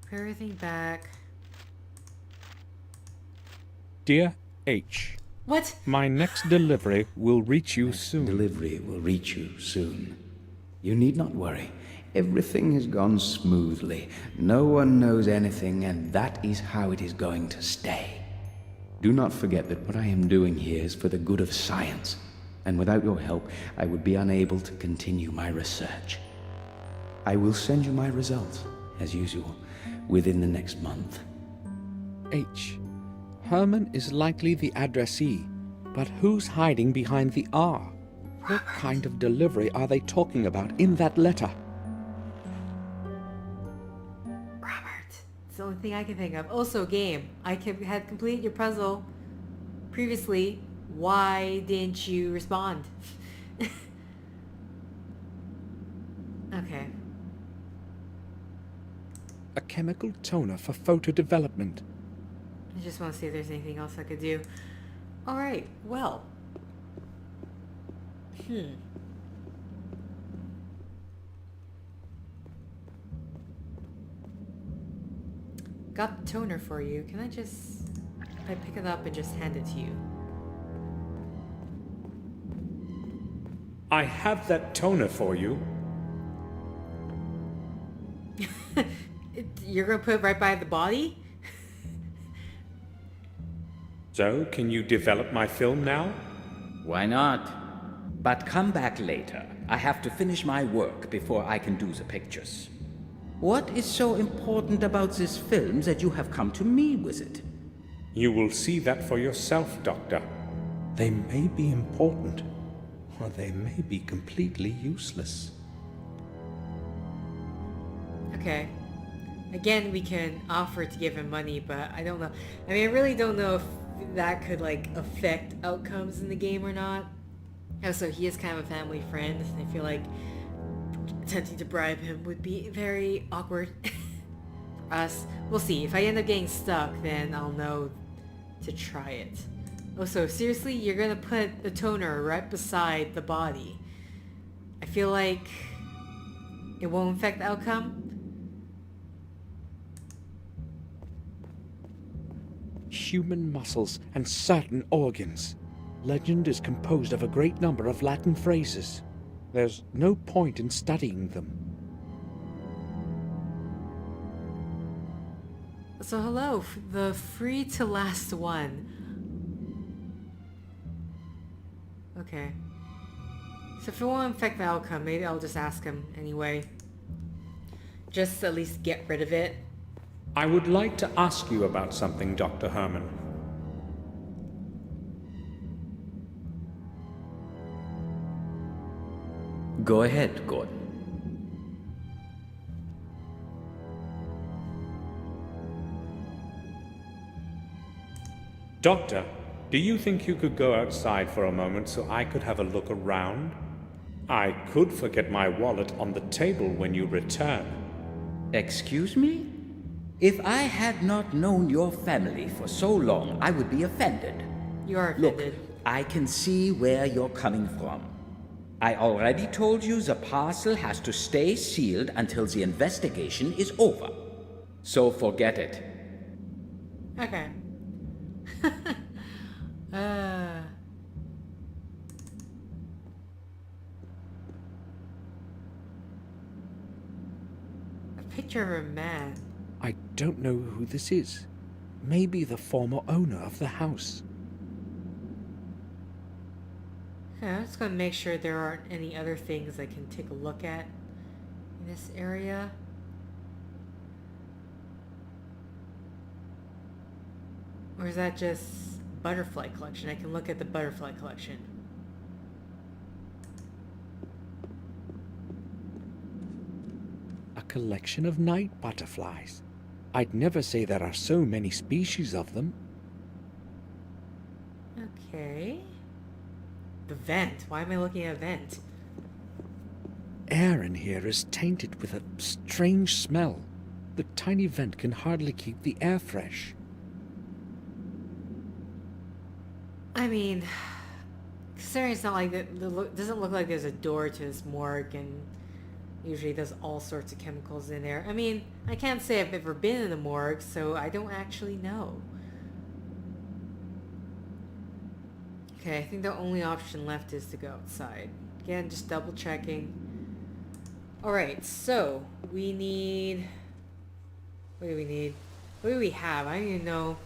Put everything back. Dear H. What? My next delivery will reach you soon. Delivery will reach you soon. You need not worry. Everything has gone smoothly. No one knows anything, and that is how it is going to stay. Do not forget that what I am doing here is for the good of science, and without your help, I would be unable to continue my research. I will send you my results, as usual, within the next month. H. Herman is likely the addressee, but who's hiding behind the R? What kind of delivery are they talking about in that letter? Robert. It's the only thing I can think of. Also, game. I had completed your puzzle previously. Why didn't you respond? Okay. A chemical toner for photo development. I just want to see if there's anything else I could do. Alright, well. Got the toner for you. Can I pick it up and just hand it to you? I have that toner for you. You're gonna put it right by the body? So, can you develop my film now? Why not? But come back later. I have to finish my work before I can do the pictures. What is so important about this film that you have come to me with it? You will see that for yourself, Doctor. They may be important, or they may be completely useless. Okay. Again, we can offer to give him money, but I don't know. I mean, I really don't know if that could, like, affect outcomes in the game or not. Also, he is kind of a family friend, and I feel like attempting to bribe him would be very awkward for us. We'll see. If I end up getting stuck, then I'll know to try it. Also, seriously, you're gonna put the toner right beside the body. I feel like it won't affect the outcome. Human muscles and certain organs. Legend is composed of a great number of Latin phrases. There's no point in studying them. So hello, the free to last one. Okay. So if it won't affect the outcome, maybe I'll just ask him anyway. Just to at least get rid of it. I would like to ask you about something, Dr. Herman. Go ahead, Gordon. Doctor, do you think you could go outside for a moment so I could have a look around? I could forget my wallet on the table when you return. Excuse me? If I had not known your family for so long, I would be offended. You are offended. Look, I can see where you're coming from. I already told you the parcel has to stay sealed until the investigation is over. So forget it. Okay. uh... A picture of a man. I don't know who this is. Maybe the former owner of the house. Okay, I'm just gonna make sure there aren't any other things I can take a look at in this area. Or is that just butterfly collection? I can look at the butterfly collection. A collection of night butterflies. I'd never say there are so many species of them. Okay. The vent. Why am I looking at a vent? Air in here is tainted with a strange smell. The tiny vent can hardly keep the air fresh. I mean, considering it's not like it doesn't look like there's a door to this morgue, and usually there's all sorts of chemicals in there. I mean, I can't say I've ever been in the morgue, so I don't actually know. Okay, I think the only option left is to go outside. Again, just double checking. Alright, so we need... What do we need? What do we have? I don't even know.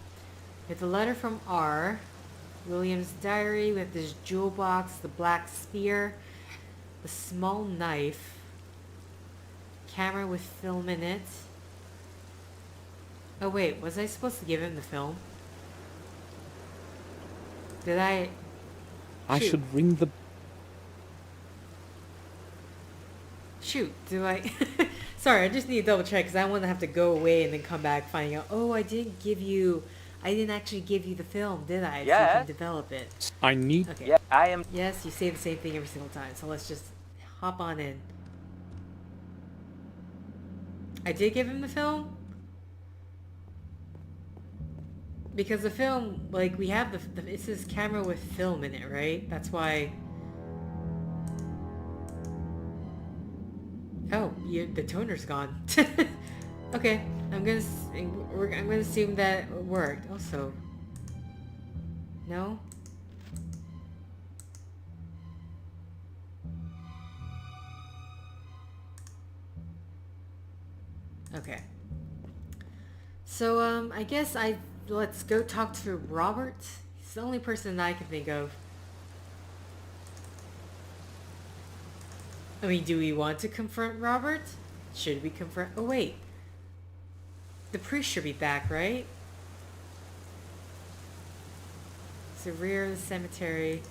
We have the letter from R. William's diary with this jewel box, the black spear, the small knife, camera with film in it. Oh wait, was I supposed to give him the film? Did I? I Shoot. should ring the... Shoot, do I? Sorry, I just need to double check because I don't want to have to go away and then come back finding out, oh, I didn't actually give you the film, did I? So you can develop it. I need... Okay. Yeah, I am. Yes, you say the same thing every single time, so let's just hop on in. I did give him the film? Because the film, like, we have it says camera with film in it, right? That's why... Oh, the toner's gone. Okay, I'm gonna assume that it worked. Also, no. Okay. So I guess let's go talk to Robert. He's the only person that I can think of. I mean, do we want to confront Robert? Should we confront... Oh, wait. The priest should be back, right? It's the rear of the cemetery.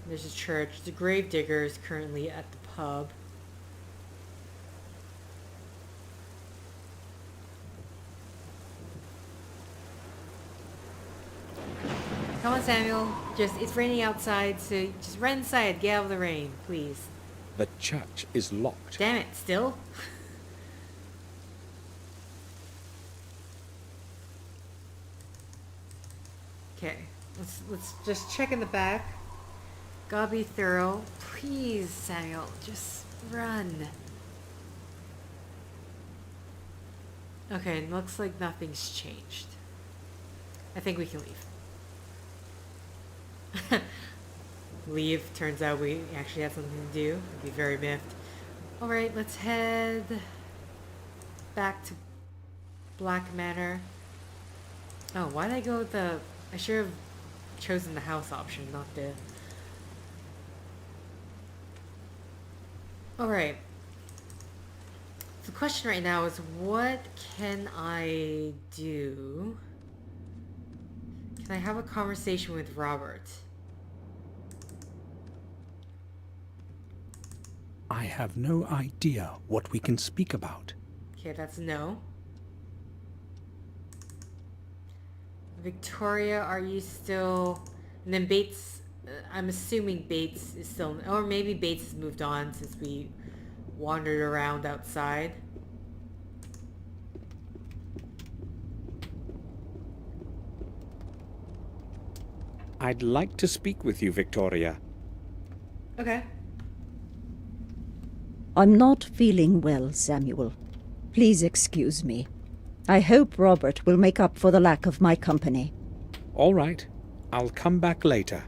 There's a church. The gravedigger is currently at the pub. Come on, Samuel. It's raining outside, so just run inside. Get out of the rain, please. The church is locked. Damn it, still? Okay, let's just check in the back. Gotta be thorough. Please, Samuel, just run. Okay, looks like nothing's changed. I think we can leave. Leave. Turns out we actually had something to do. I'd be very miffed. Alright, let's head back to Black Manor. Oh, why did I go with the... I should have chosen the house option, not the... Alright. The question right now is, what can I do? Can I have a conversation with Robert? I have no idea what we can speak about. Okay, that's no. Victoria, are you still... And then Bates... I'm assuming Bates is still... Or maybe Bates has moved on since we wandered around outside. I'd like to speak with you, Victoria. Okay. I'm not feeling well, Samuel. Please excuse me. I hope Robert will make up for the lack of my company. All right. I'll come back later.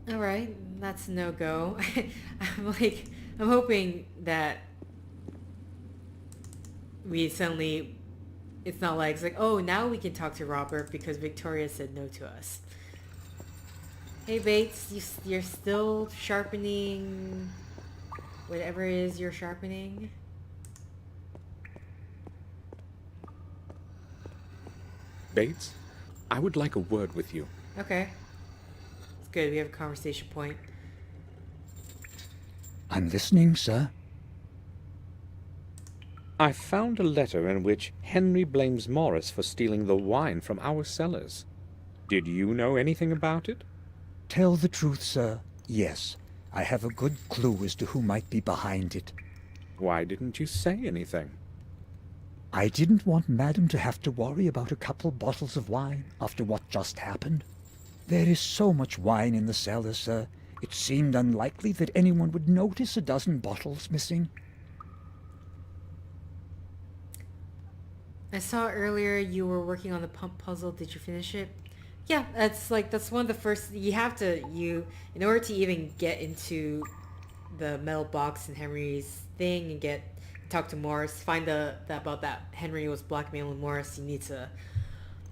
All right, that's no go. I'm hoping that it's not like, oh, now we can talk to Robert because Victoria said no to us. Hey Bates, you're still sharpening whatever it is you're sharpening? Bates, I would like a word with you. Okay. It's good, we have a conversation point. I'm listening, sir. I found a letter in which Henry blames Morris for stealing the wine from our cellars. Did you know anything about it? Tell the truth, sir. Yes, I have a good clue as to who might be behind it. Why didn't you say anything? I didn't want Madam to have to worry about a couple bottles of wine after what just happened. There is so much wine in the cellar, sir. It seemed unlikely that anyone would notice a dozen bottles missing. I saw earlier you were working on the pump puzzle. Did you finish it? Yeah, that's one of the first, in order to even get into the metal box in Henry's thing and talk to Morris, find about that Henry was blackmailing Morris, you need to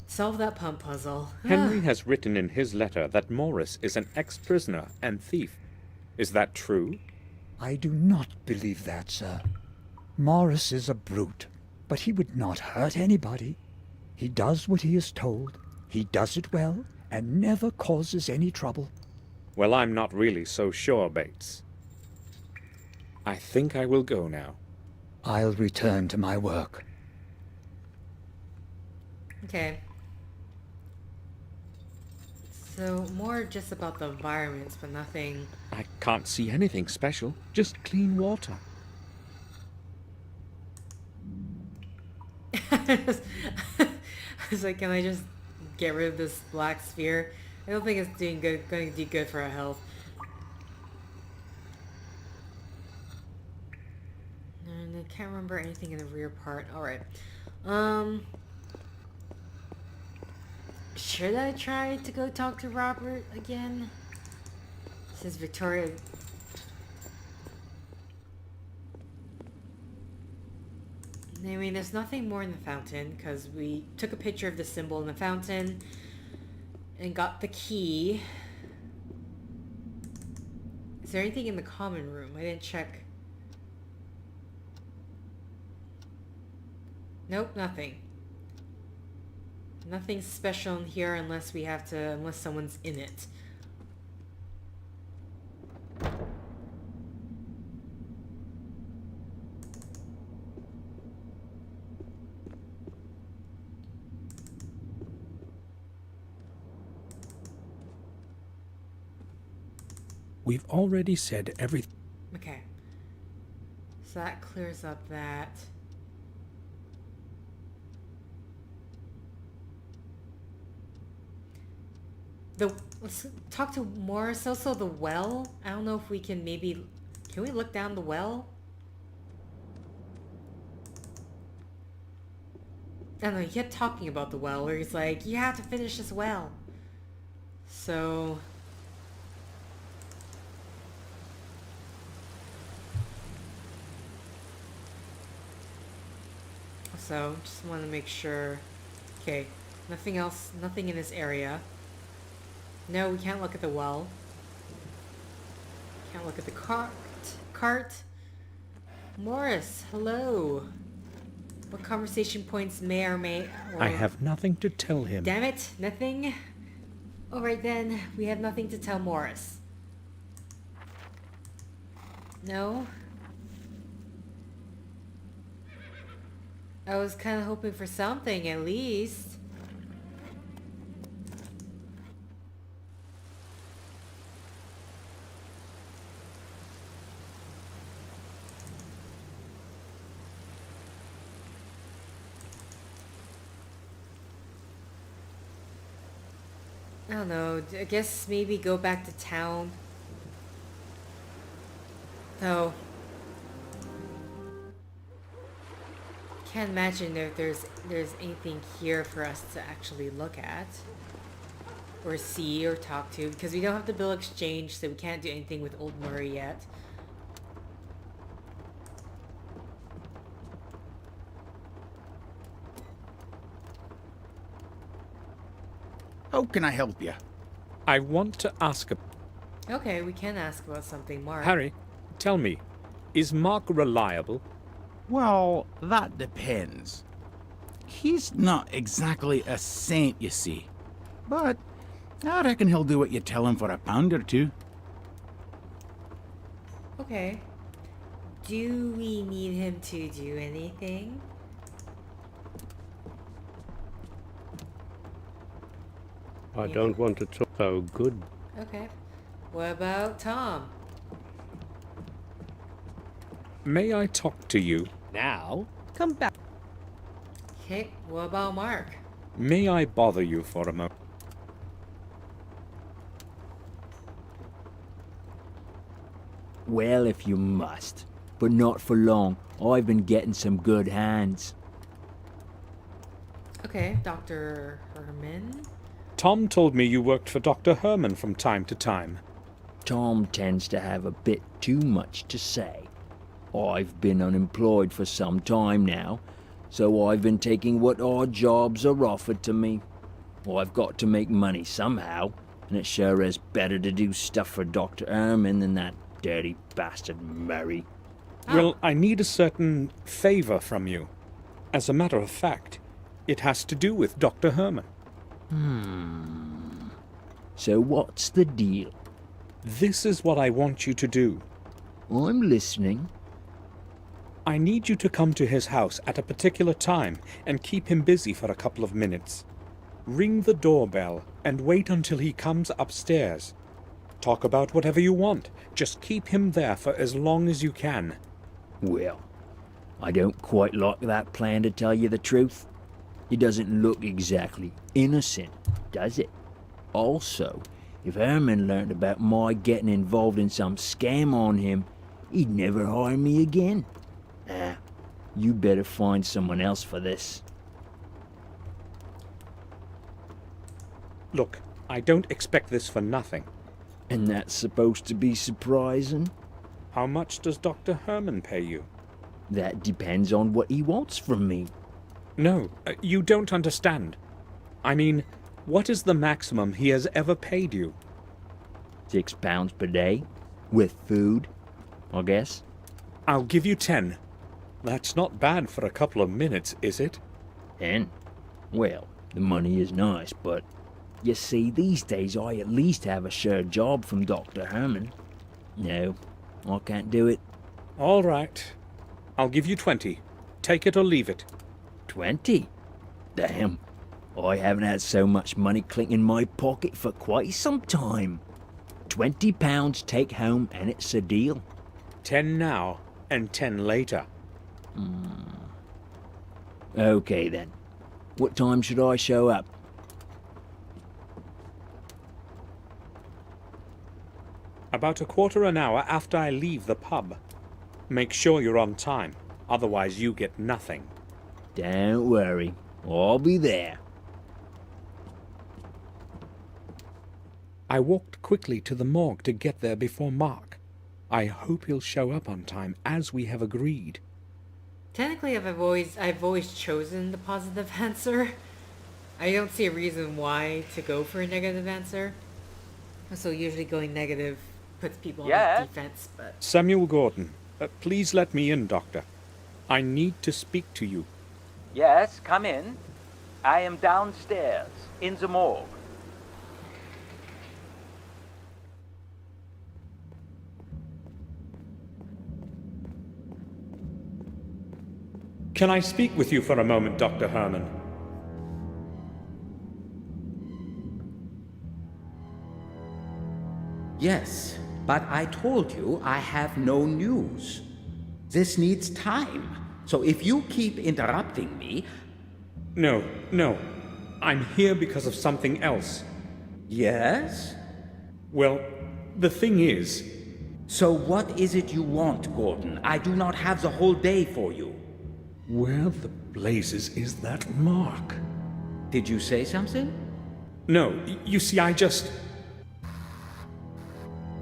solve that pump puzzle. Henry has written in his letter that Morris is an ex-prisoner and thief. Is that true? I do not believe that, sir. Morris is a brute, but he would not hurt anybody. He does what he is told. He does it well and never causes any trouble. Well, I'm not really so sure, Bates. I think I will go now. I'll return to my work. Okay. So, more just about the environments, but nothing... I can't see anything special, just clean water. I was like, can I just get rid of this black sphere? I don't think it's going to do good for our health. And I can't remember anything in the rear part. Alright. Should I try to go talk to Robert again? Says Victoria... I mean, there's nothing more in the fountain, because we took a picture of the symbol in the fountain and got the key. Is there anything in the common room? I didn't check. Nope, nothing. Nothing special in here unless someone's in it. We've already said everything. Okay. So that clears up that. Let's talk to Morris. Also the well. I don't know if we can can we look down the well? I don't know, he kept talking about the well where he's like, you have to finish this well. So... So, just want to make sure. Okay, nothing else, nothing in this area. No, we can't look at the well. Can't look at the cart. Morris, hello. What conversation points may or may... I have nothing to tell him. Damn it, nothing? Alright then, we have nothing to tell Morris. No? I was kind of hoping for something, at least. I don't know. I guess maybe go back to town. Though, can't imagine if there's anything here for us to actually look at, or see, or talk to, because we don't have the bill exchange, so we can't do anything with Old Murray yet. How can I help you? I want to ask a... Okay, we can ask about something, Mark. Harry, tell me, is Mark reliable? Well, that depends. He's not exactly a saint, you see. But I reckon he'll do what you tell him for a pound or two. Okay. Do we need him to do anything? I don't want to talk so good. Okay. What about Tom? May I talk to you? Now, come back. Okay, what about Mark? May I bother you for a moment? Well, if you must. But not for long. I've been getting some good hands. Okay, Dr. Herman? Tom told me you worked for Dr. Herman from time to time. Tom tends to have a bit too much to say. I've been unemployed for some time now, so I've been taking what odd jobs are offered to me. I've got to make money somehow, and it sure is better to do stuff for Dr. Herman than that dirty bastard Murray. Well, I need a certain favor from you. As a matter of fact, it has to do with Dr. Herman. So what's the deal? This is what I want you to do. I'm listening. I need you to come to his house at a particular time and keep him busy for a couple of minutes. Ring the doorbell and wait until he comes upstairs. Talk about whatever you want. Just keep him there for as long as you can. Well, I don't quite like that plan, to tell you the truth. It doesn't look exactly innocent, does it? Also, if Herman learned about my getting involved in some scam on him, he'd never hire me again. You better find someone else for this. Look, I don't expect this for nothing. And that's supposed to be surprising? How much does Dr. Herman pay you? That depends on what he wants from me. No, you don't understand. I mean, what is the maximum he has ever paid you? £6 per day? With food, I guess? I'll give you 10. That's not bad for a couple of minutes, is it? 10? Well, the money is nice, but you see, these days I at least have a sure job from Dr. Herman. No, I can't do it. All right. I'll give you 20. Take it or leave it. 20? Damn, I haven't had so much money clink in my pocket for quite some time. £20 take home and it's a deal. 10 now and 10 later. Okay then. What time should I show up? About a quarter an hour after I leave the pub. Make sure you're on time, otherwise you get nothing. Don't worry, I'll be there. I walked quickly to the morgue to get there before Mark. I hope he'll show up on time, as we have agreed. Technically, I've always chosen the positive answer. I don't see a reason why to go for a negative answer. So usually going negative puts people on the defense, but... Samuel Gordon, please let me in, Doctor. I need to speak to you. Yes, come in. I am downstairs, in the morgue. Can I speak with you for a moment, Dr. Herman? Yes, but I told you I have no news. This needs time. So if you keep interrupting me... No. I'm here because of something else. Yes? Well, the thing is... So what is it you want, Gordon? I do not have the whole day for you. Where the blazes is that mark? Did you say something? No, you see, I just...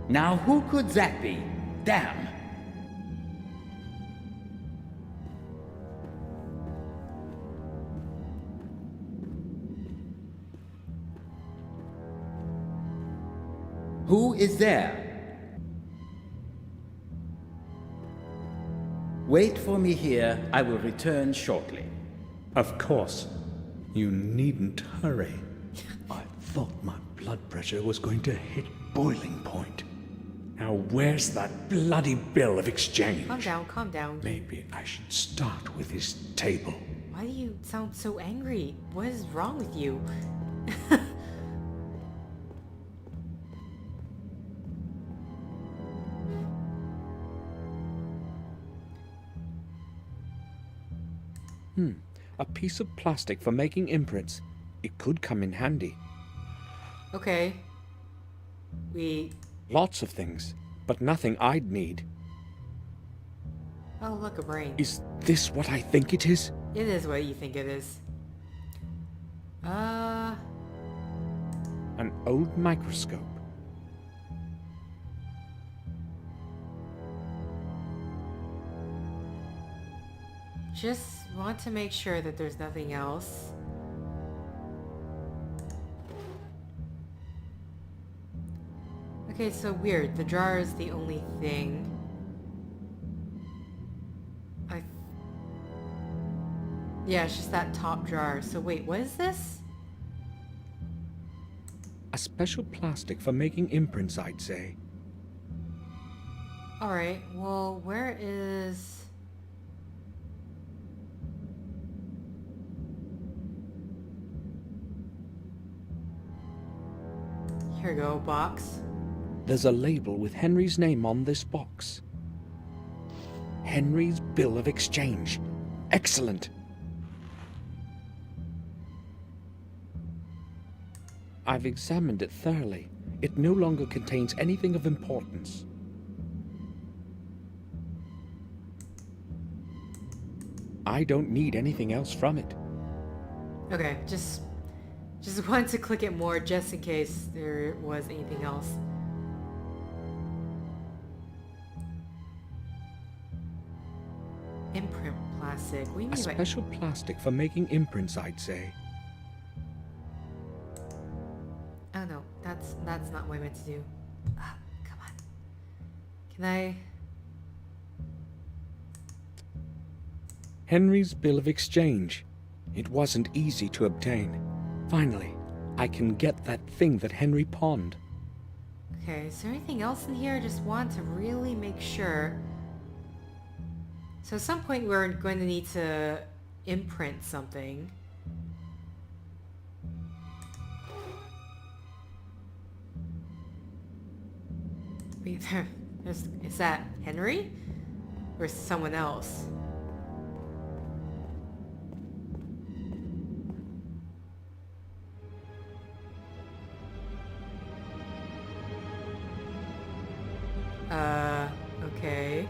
Now who could that be? Damn. Who is there? Wait for me here. I will return shortly. Of course. You needn't hurry. I thought my blood pressure was going to hit boiling point. Now where's that bloody bill of exchange? Calm down, calm down. Maybe I should start with his table. Why do you sound so angry? What is wrong with you? A piece of plastic for making imprints. It could come in handy. Okay. Lots of things, but nothing I'd need. Oh, look, a brain. Is this what I think it is? It is what you think it is. An old microscope. Just want to make sure that there's nothing else. Okay, so weird. The jar is the only thing. Yeah, it's just that top jar. So wait, what is this? A special plastic for making imprints, I'd say. Alright, well, where is... Here we go, box. There's a label with Henry's name on this box. Henry's bill of exchange. Excellent. I've examined it thoroughly. It no longer contains anything of importance. I don't need anything else from it. Okay, just wanted to click it more just in case there was anything else. Imprint plastic. What do you mean A by... special plastic for making imprints, I'd say. Oh no, that's not what I meant to do. Ah, come on. Can I... Henry's bill of exchange. It wasn't easy to obtain. Finally, I can get that thing that Henry pawned. Okay, is there anything else in here? I just want to really make sure. So at some point we're going to need to imprint something. Wait, is that Henry? Or someone else? Okay.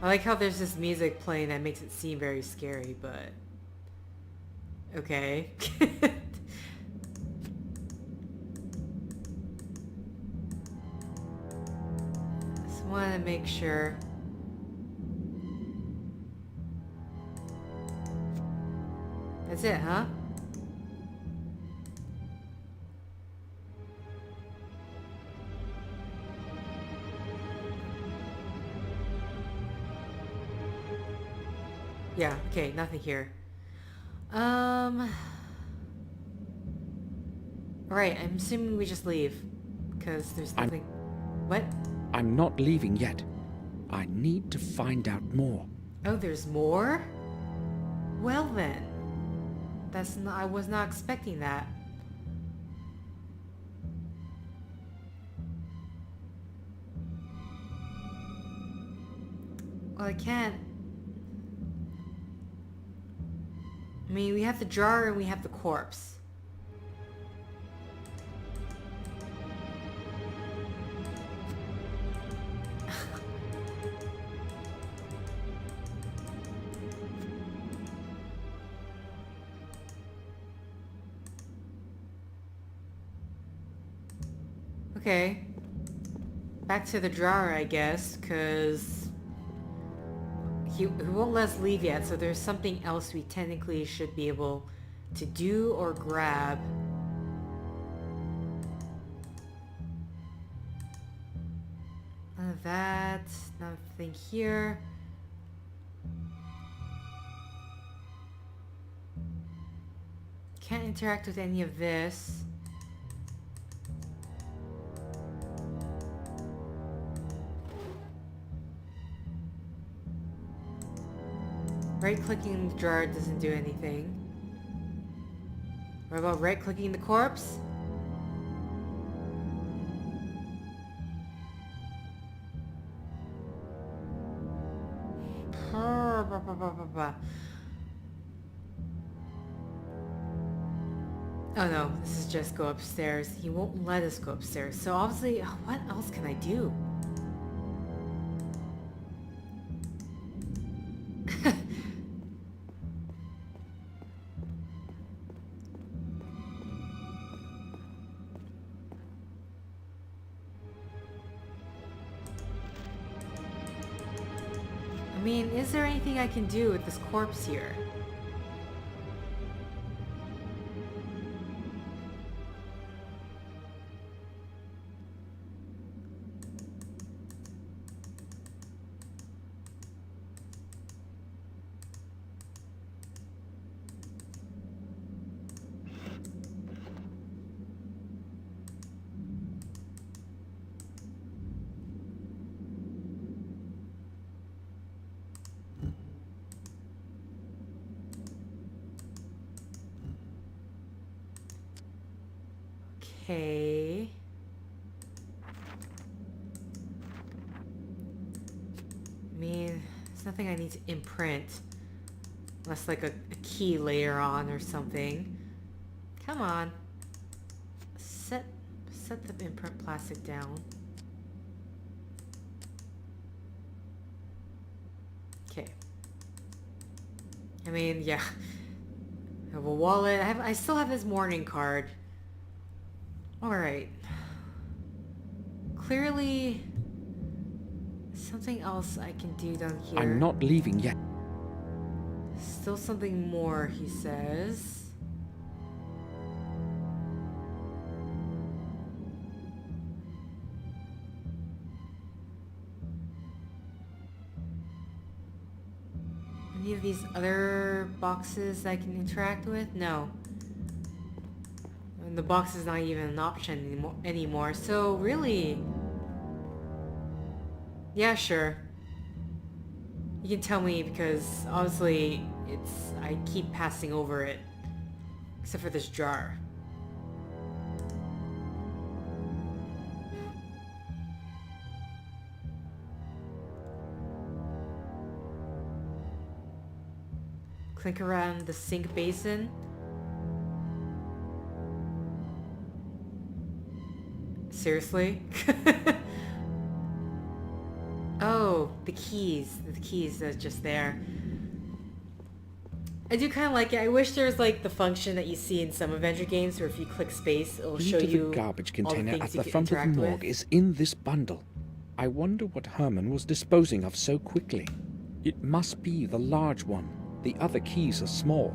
I like how there's this music playing that makes it seem very scary, but... Okay. Just want to make sure... That's it, huh? Yeah, okay, nothing here. Alright, I'm assuming we just leave. Because there's nothing... What? I'm not leaving yet. I need to find out more. Oh, there's more? Well then. That's not... I was not expecting that. Well, I can't... I mean, we have the jar and we have the corpse. Okay. Back to the drawer, I guess, because he won't let us leave yet, so there's something else we technically should be able to do or grab. None of that. Nothing here. Can't interact with any of this. Right-clicking the jar doesn't do anything. What about right-clicking the corpse? Oh no, this is just go upstairs. He won't let us go upstairs. So obviously, what else can I do? I mean, is there anything I can do with this corpse here? Okay. I mean, there's nothing I need to imprint. Unless like a key later on or something. Come on. Set the imprint plastic down. Okay. I mean, yeah. I have a wallet. I still have his mourning card. Alright. Clearly, something else I can do down here. I'm not leaving yet. Still something more, he says. Any of these other boxes I can interact with? No. And the box is not even an option anymore. So really, yeah, sure. You can tell me because obviously I keep passing over it, except for this jar. Clink around the sink basin. Seriously? Oh, the keys. The keys that's just there. I do kind of like it. I wish there was like the function that you see in some adventure games where if you click space, it'll show you the garbage all the container things at you the can front of the interact morgue with. is in this bundle. I wonder what Herman was disposing of so quickly. It must be the large one. The other keys are small.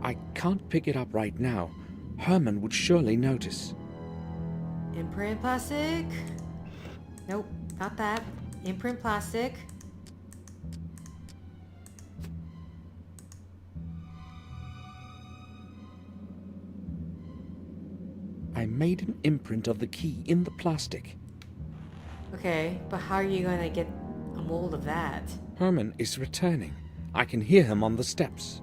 I can't pick it up right now. Herman would surely notice. Imprint plastic? Nope, not that. Imprint plastic. I made an imprint of the key in the plastic. Okay, but how are you going to get a mold of that? Herman is returning. I can hear him on the steps.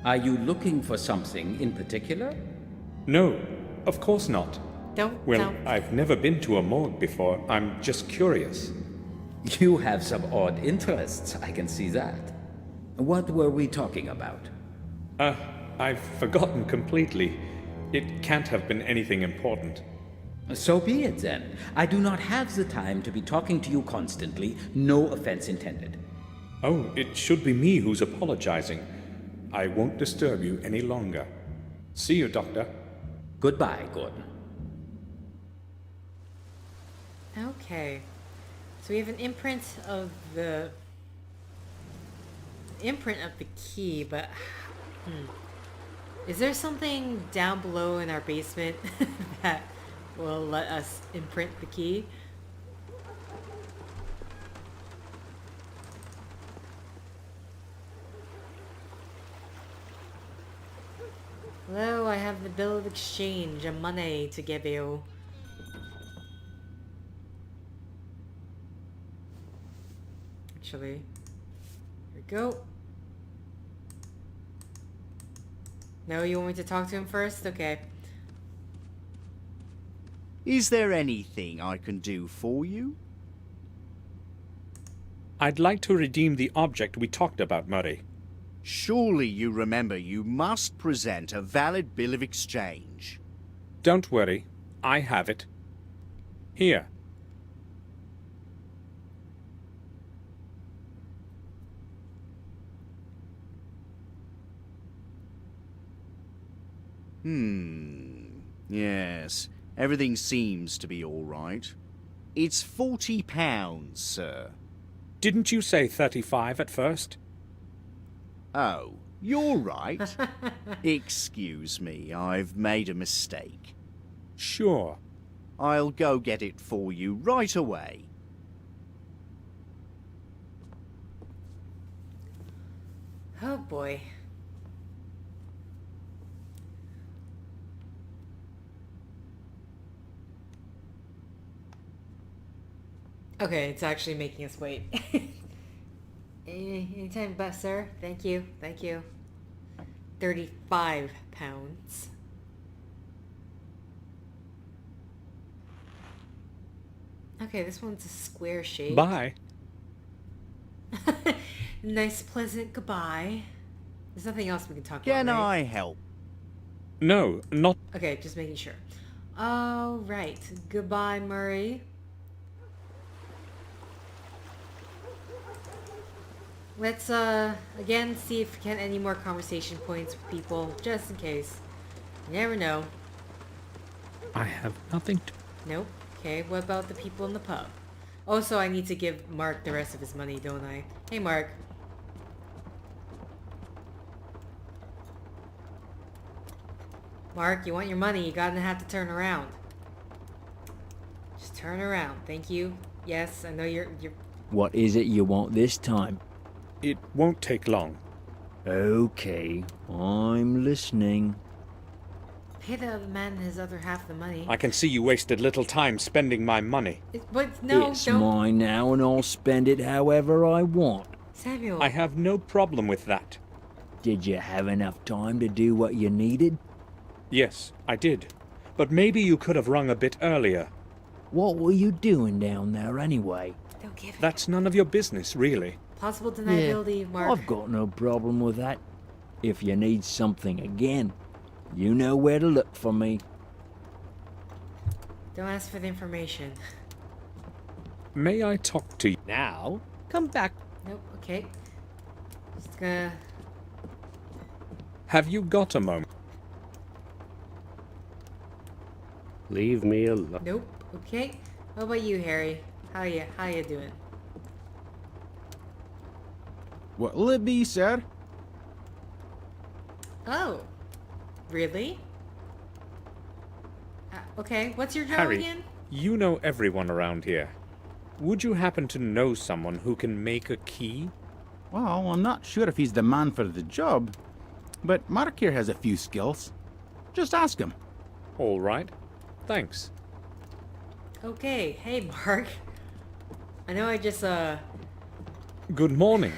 Are you looking for something in particular? No, of course not. Well, I've never been to a morgue before. I'm just curious. You have some odd interests, I can see that. What were we talking about? I've forgotten completely. It can't have been anything important. So be it then. I do not have the time to be talking to you constantly. No offense intended. Oh, it should be me who's apologizing. I won't disturb you any longer. See you, Doctor. Goodbye, Gordon. Okay. So we have an imprint of the key, but is there something down below in our basement that will let us imprint the key? Hello, I have the bill of exchange and money to give you. Actually, here we go. No, you want me to talk to him first? Okay. Is there anything I can do for you? I'd like to redeem the object we talked about, Murray. Surely you remember you must present a valid bill of exchange. Don't worry. I have it. Here. Yes. Everything seems to be all right. It's £40, sir. Didn't you say 35 at first? Oh, you're right. Excuse me, I've made a mistake. Sure. I'll go get it for you right away. Oh boy. Okay, it's actually making us wait. Anytime, but sir. Thank you. Thank you. 35 pounds. Okay, this one's a square shape. Bye. Nice, pleasant goodbye. There's nothing else we can talk about, Can right? I help? No, not... Okay, just making sure. All right. Goodbye, Murray. Let's, again, see if we get any more conversation points with people, just in case. You never know. I have nothing to... Nope. Okay, what about the people in the pub? Also, I need to give Mark the rest of his money, don't I? Hey, Mark. Mark, you want your money, you're gonna have to turn around. Just turn around, thank you. Yes, I know you're... What is it you want this time? It won't take long. Okay, I'm listening. Pay the other man his other half of the money. I can see you wasted little time spending my money. But no, it's don't... mine now and I'll spend it however I want. Samuel. I have no problem with that. Did you have enough time to do what you needed? Yes, I did. But maybe you could have rung a bit earlier. What were you doing down there anyway? Don't give it. That's none of your business, really. Possible deniability, Mark. I've got no problem with that. If you need something again, you know where to look for me. Don't ask for the information. May I talk to you? Now, come back. Nope, okay. Just gonna... Have you got a moment? Leave me alone. Nope, okay. What about you, Harry? How you doing? What'll it be, sir? Oh. Really? Okay, what's your job Harry, again? you know everyone around here. Would you happen to know someone who can make a key? Well, I'm not sure if he's the man for the job, but Mark here has a few skills. Just ask him. All right. Thanks. Okay, hey Mark. I know I just, Good morning.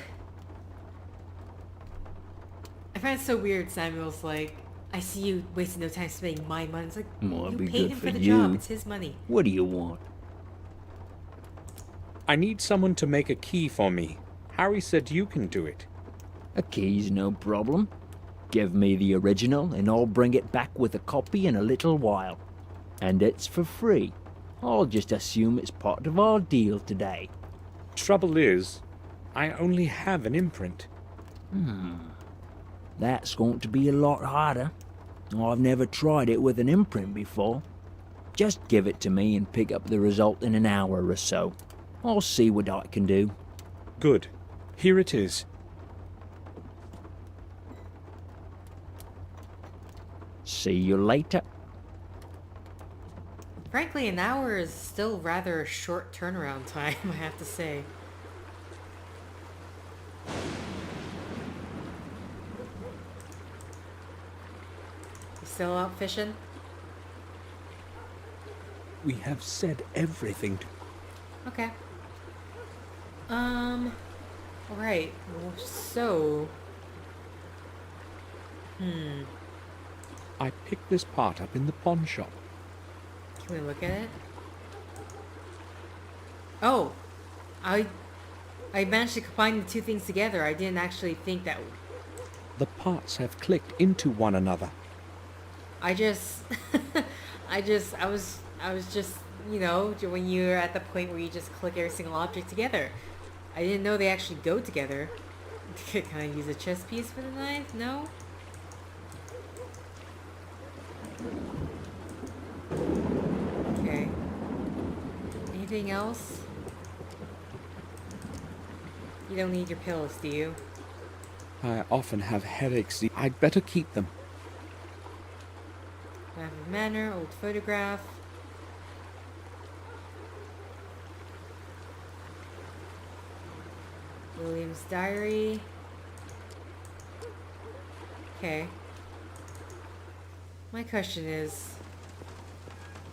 I find it so weird Samuel's like, I see you wasting no time spending my money. It's like, Well, you it'd be paid good him for for the you. job. It's his money. What do you want? I need someone to make a key for me. Harry said you can do it. A key's no problem. Give me the original and I'll bring it back with a copy in a little while. And it's for free. I'll just assume it's part of our deal today. Trouble is, I only have an imprint. That's going to be a lot harder. I've never tried it with an imprint before. Just give it to me and pick up the result in an hour or so. I'll see what I can do. Good. Here it is. See you later. Frankly, an hour is still rather a short turnaround time, I have to say. You still out fishing? We have said everything to... Okay. Alright. Well, so... I picked this part up in the pawn shop. Can we look at it? Oh! I managed to combine the two things together. I didn't actually think that... The parts have clicked into one another. I was just, you know, when you're at the point where you just click every single object together. I didn't know they actually go together. Can I use a chess piece for the knife? No? Okay. Anything else? You don't need your pills, do you? I often have headaches. I'd better keep them. Map of Manor, old photograph. William's diary. Okay. My question is,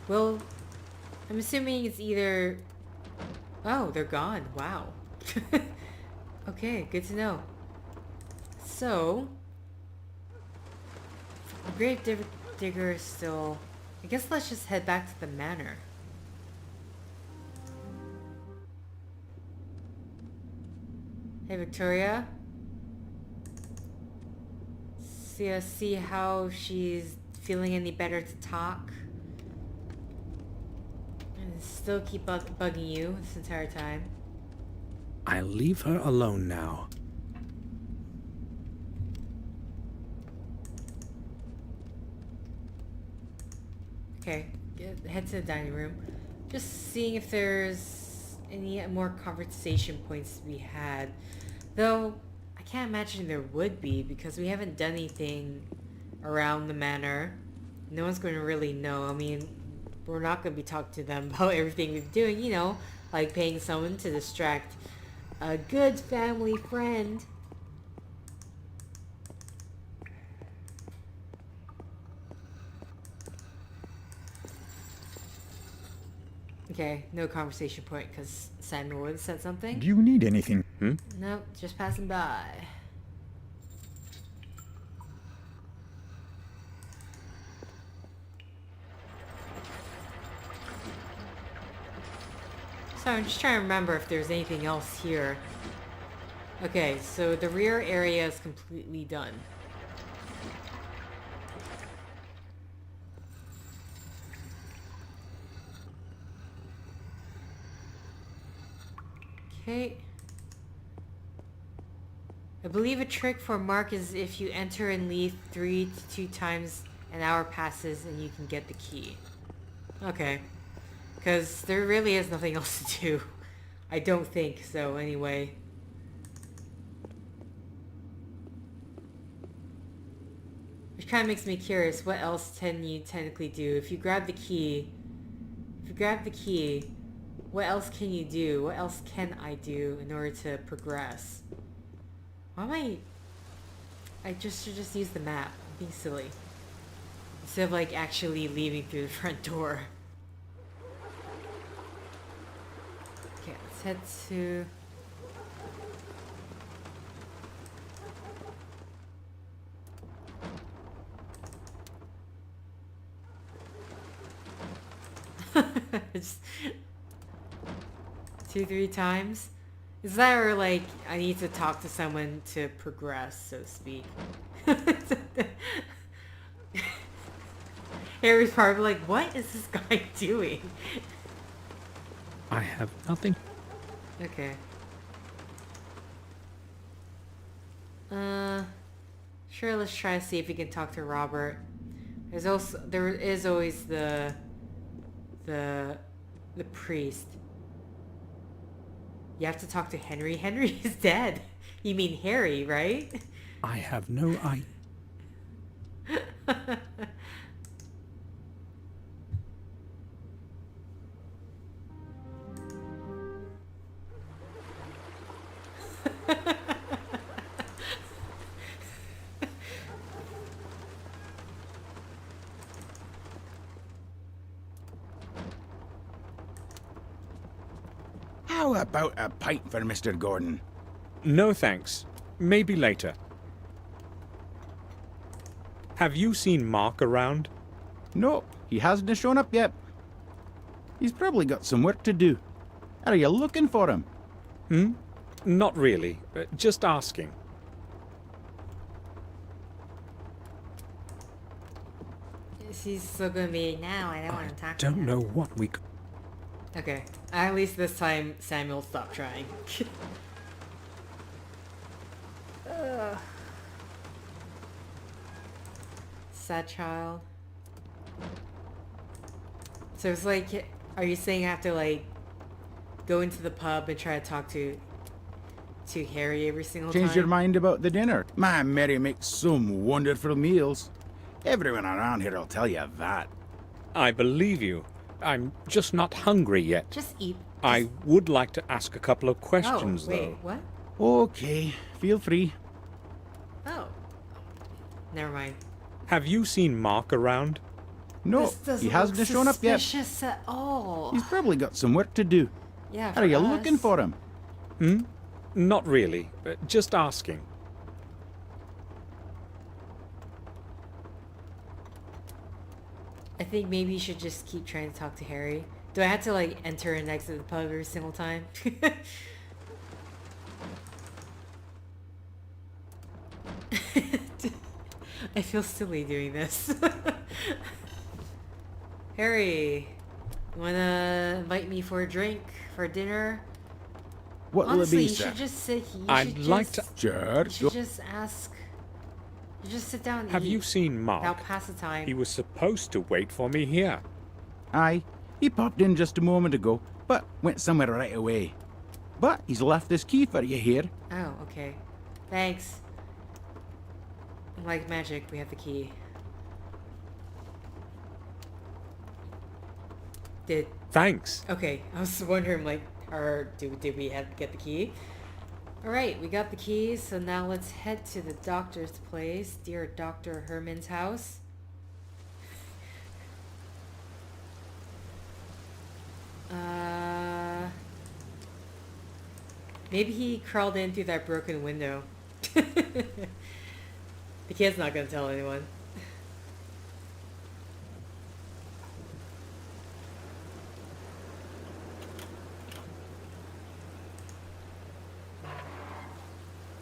I'm assuming it's either... Oh, they're gone. Wow. Okay, good to know. So, the grave digger is still... I guess let's just head back to the manor. Hey, Victoria. See how she's feeling any better to talk? And still keep bugging you this entire time. I'll leave her alone now. Okay, head to the dining room. Just seeing if there's any more conversation points to be had. Though, I can't imagine there would be because we haven't done anything around the manor. No one's going to really know. I mean, we're not going to be talking to them about everything we're doing, you know, like paying someone to distract a good family friend. Okay, no conversation point because Samuel would have said something. Do you need anything? Nope, just passing by. So I'm just trying to remember if there's anything else here. Okay, so the rear area is completely done. Okay. I believe a trick for Mark is if you enter and leave 3 to 2 times an hour passes and you can get the key. Okay. Because there really is nothing else to do. I don't think so, anyway. Which kind of makes me curious, what else can you technically do? If you grab the key, what else can you do? What else can I do in order to progress? Why am I should just use the map. I'm being silly. Instead of like actually leaving through the front door. Okay, let's head to... Just 2-3 times. Is that, or like I need to talk to someone to progress, so to speak? Harry's probably like, what is this guy doing? I have nothing. Okay. Sure, let's try to see if we can talk to Robert. There is always the priest. You have to talk to Henry. Henry is dead. You mean Harry, right? I have no idea. How about a pint for Mr. Gordon? No thanks. Maybe later. Have you seen Mark around? Nope, he hasn't shown up yet. He's probably got some work to do. Are you looking for him? Not really. Just asking. She's still gonna be now. I don't want to talk to Don't him. know what we could... Okay. At least this time Samuel stopped trying. Sad child. So it's like, are you saying I have to like go into the pub and try to talk to Harry every single time? Change your mind about the dinner. My Mary makes some wonderful meals. Everyone around here will tell you that. I believe you. I'm just not hungry yet. Just eat. I would like to ask a couple of questions, Oh, wait, though. what? Okay, feel free. Oh. Never mind. Have you seen Mark around? No, This doesn't he hasn't look shown up yet. suspicious at all. He's probably got some work to do. Yeah, Are you for looking us. for him? Not really. Just asking. I think maybe you should just keep trying to talk to Harry. Do I have to like enter and exit the pub every single time? I feel silly doing this. Harry, you wanna invite me for a drink, for dinner? What Honestly, will it be, you sir? should just sit here. I'd like to... Sure. You should just ask. You just sit down and Have eat. you seen Mark? That'll pass the time. He was supposed to wait for me here. Aye, he popped in just a moment ago, but went somewhere right away. But he's left this key for you here. Oh, okay. Thanks. Like magic, we have the key. Thanks. Okay, I was wondering, like, did we have to get the key? Alright, we got the key, so now let's head to the doctor's place, dear Dr. Herman's house. Maybe he crawled in through that broken window. The kid's not gonna tell anyone.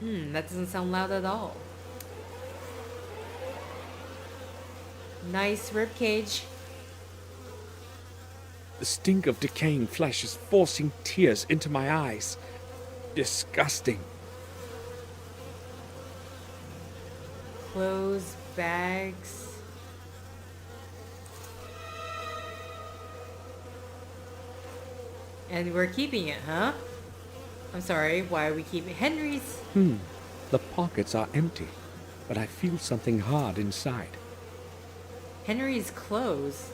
That doesn't sound loud at all. Nice ribcage. The stink of decaying flesh is forcing tears into my eyes. Disgusting. Clothes, bags. And we're keeping it, huh? I'm sorry, why are we keeping Henry's? The pockets are empty, but I feel something hard inside. Henry's clothes.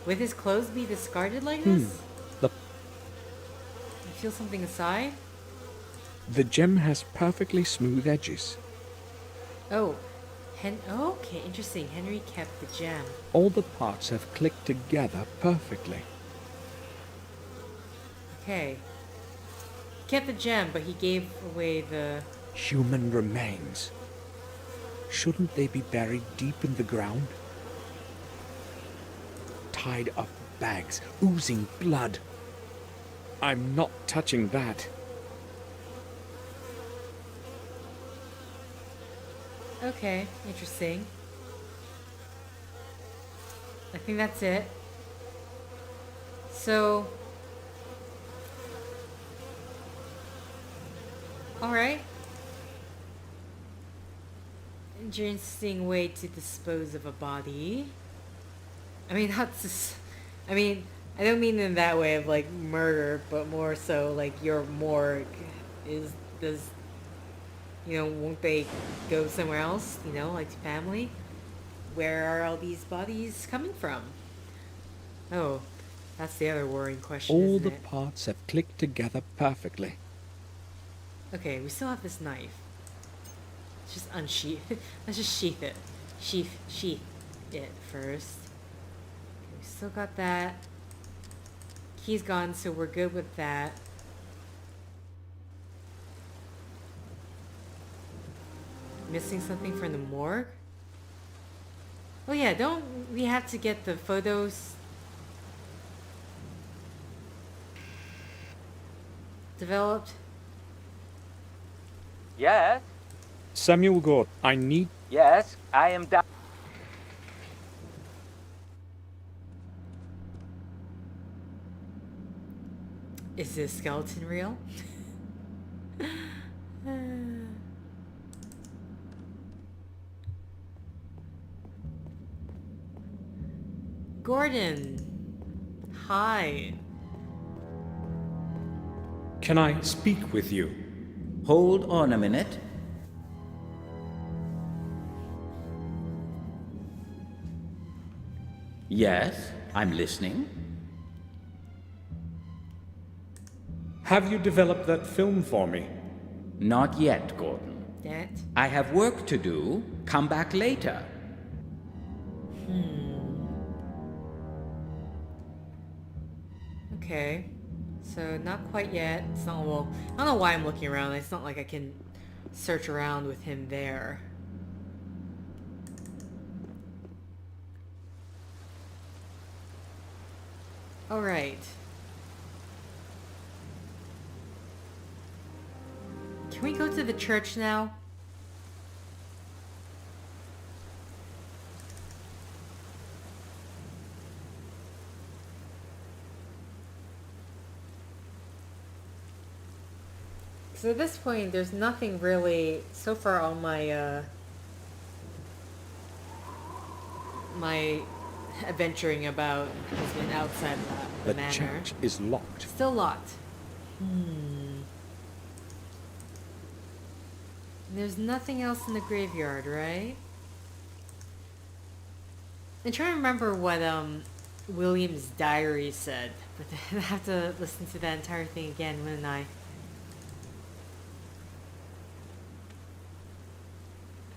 Would his clothes be discarded like this? The I feel something inside. The gem has perfectly smooth edges. Oh, okay, interesting. Henry kept the gem. All the parts have clicked together perfectly. Okay. He kept the gem, but he gave away the... Human remains. Shouldn't they be buried deep in the ground? Tied up bags, oozing blood. I'm not touching that. Okay, interesting. I think that's it. So... Alright. Interesting way to dispose of a body. I mean, that's just... I mean, I don't mean in that way of, like, murder, but more so, like, your morgue is... Does... You know, won't they go somewhere else? You know, like family? Where are all these bodies coming from? Oh, that's the other worrying question, All isn't the it? parts have clicked together perfectly. Okay, we still have this knife. Let's just unsheath. Let's just sheath it. Sheath it first. Okay, we still got that. Key's gone, so we're good with that. Missing something from the morgue? Oh yeah, don't we have to get the photos developed? Yes? Samuel Gordon, I need... Yes, I am down. Is this skeleton real? Gordon. Hi. Can I speak with you? Hold on a minute. Yes, I'm listening. Have you developed that film for me? Not yet, Gordon. That? I have work to do. Come back later. Okay. So, not quite yet. It's not, well, I don't know why I'm looking around. It's not like I can search around with him there. Alright. Can we go to the church now? So at this point, there's nothing really so far on my my adventuring about has been outside the manor. church is locked. Still locked. There's nothing else in the graveyard, right? I'm trying to remember what William's diary said, but I have to listen to that entire thing again, wouldn't I?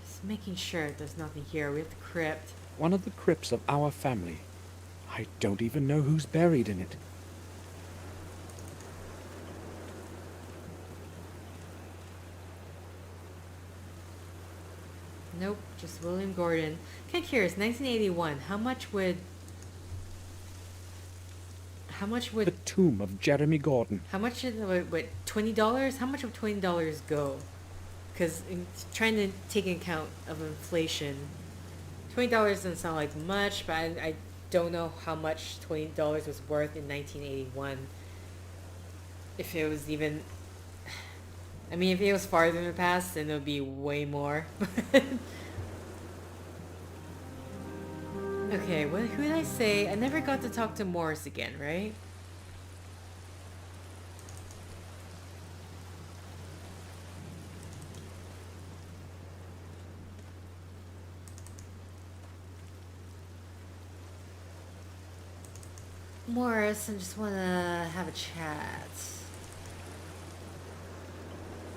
Just making sure there's nothing here. We have the crypt. One of the crypts of our family. I don't even know who's buried in it. Nope, just William Gordon. Kind of curious, 1981, how much would The tomb of Jeremy Gordon. how much did, what, $20? How much would $20 go? Because trying to take into account of inflation, $20 doesn't sound like much, but I don't know how much $20 was worth in 1981. If it was even, I mean, if it was farther in the past, then it would be way more. Okay, who did I say? I never got to talk to Morris again, right? Morris, I just want to have a chat.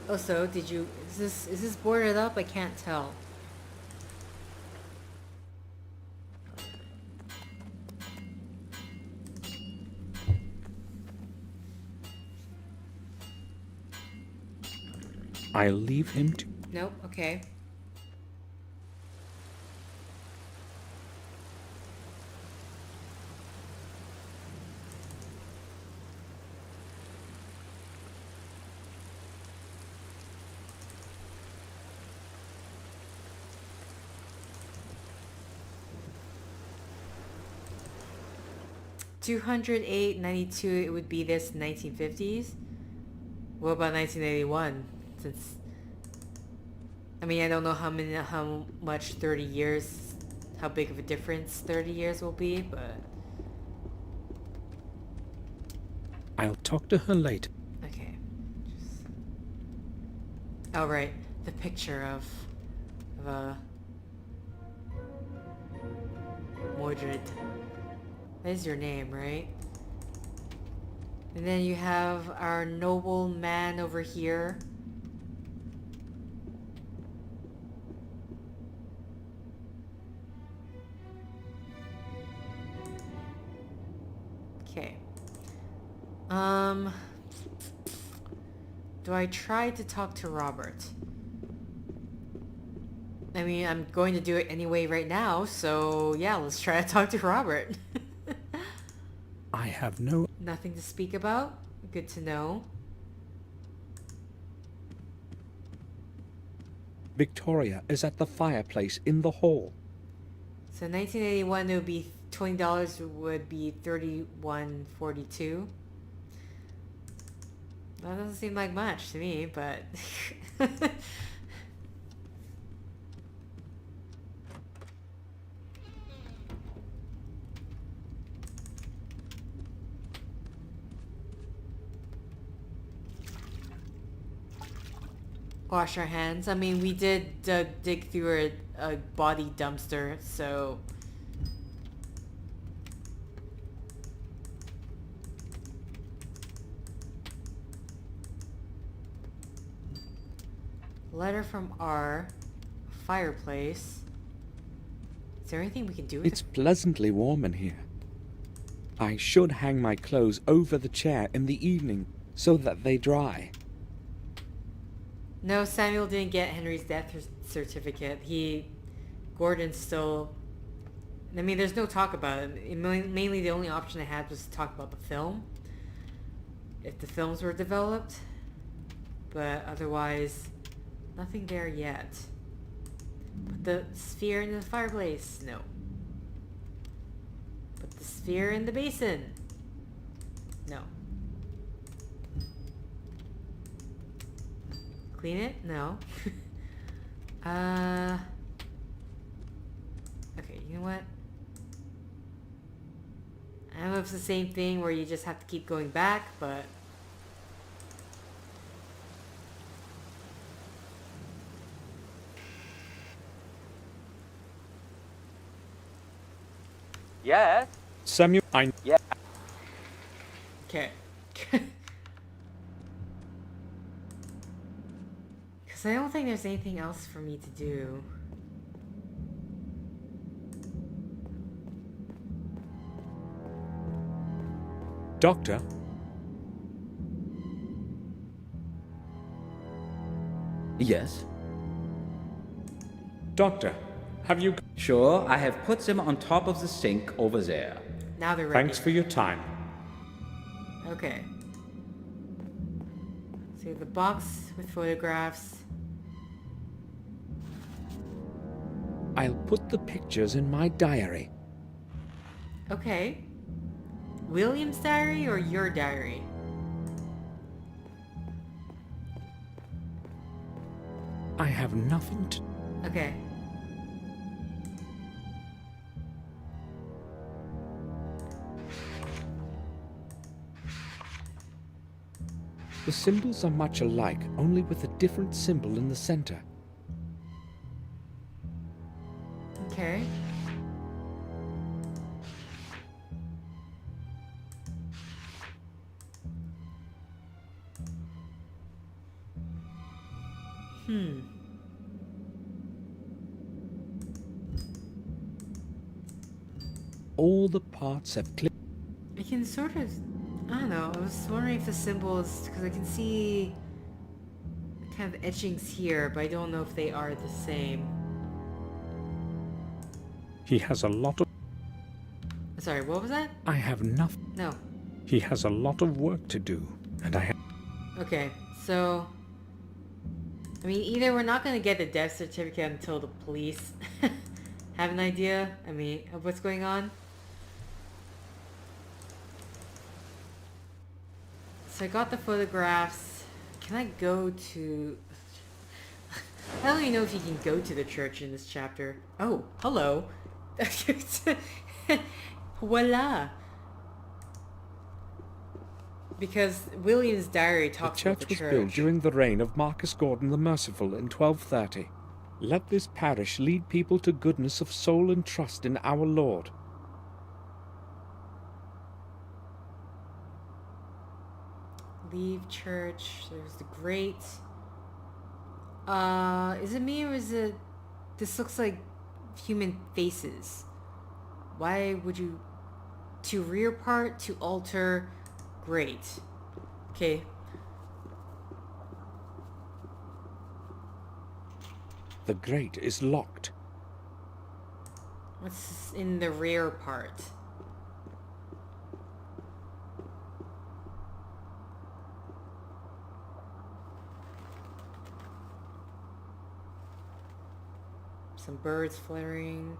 Also, is this boarded up? I can't tell. I'll leave him to... Nope, okay. 208.92, it would be this 1950s. What about 1981? Since, I mean, I don't know how much 30 years, how big of a difference 30 years will be, but... I'll talk to her later. Okay. Oh, right. The picture of Mordred. That is your name, right? And then you have our noble man over here. Okay. Do I try to talk to Robert? I mean, I'm going to do it anyway right now, so yeah, let's try to talk to Robert. I have no... Nothing to speak about? Good to know. Victoria is at the fireplace in the hall. So 1981 it would be $20 would be $31.42. That doesn't seem like much to me, but wash our hands. I mean, we did dig through a body dumpster, so letter from R. Fireplace. Is there anything we can do with It's pleasantly warm in here. I should hang my clothes over the chair in the evening so that they dry. No, Samuel didn't get Henry's death certificate. Gordon still... I mean, there's no talk about it. Mainly the only option I had was to talk about the film. If the films were developed. But otherwise... Nothing there yet. Put the sphere in the fireplace. No. Put the sphere in the basin. No. Clean it? No. Okay, you know what? I don't know if it's the same thing where you just have to keep going back, but... Yes? Samuel, Yeah. Okay. Because I don't think there's anything else for me to do. Doctor? Yes? Doctor, have you... Sure, I have put them on top of the sink over there. Now they're ready. Thanks for your time. Okay. So the box with photographs. I'll put the pictures in my diary. Okay. William's diary or your diary? I have nothing to... Okay. The symbols are much alike, only with a different symbol in the center. Okay. All the parts have clipped. I can sort of... I don't know. I was wondering if the symbols... Because I can see... kind of etchings here, but I don't know if they are the same. He has a lot of... Sorry, what was that? I have nothing. No. He has a lot of work to do, and I have... Okay, so... I mean, either we're not going to get the death certificate until the police have an idea, of what's going on. So I got the photographs. Can I go to... I don't even know if you can go to the church in this chapter. Oh, hello. Voila. Because William's diary talks about the church. The church was built during the reign of Marcus Gordon the Merciful in 1230. Let this parish lead people to goodness of soul and trust in our Lord. Leave church. There's the grate. Is it me or is it... This looks like human faces. Why would you... To rear part, to altar... Great. Okay. The grate is locked. What's in the rear part? Some birds fluttering.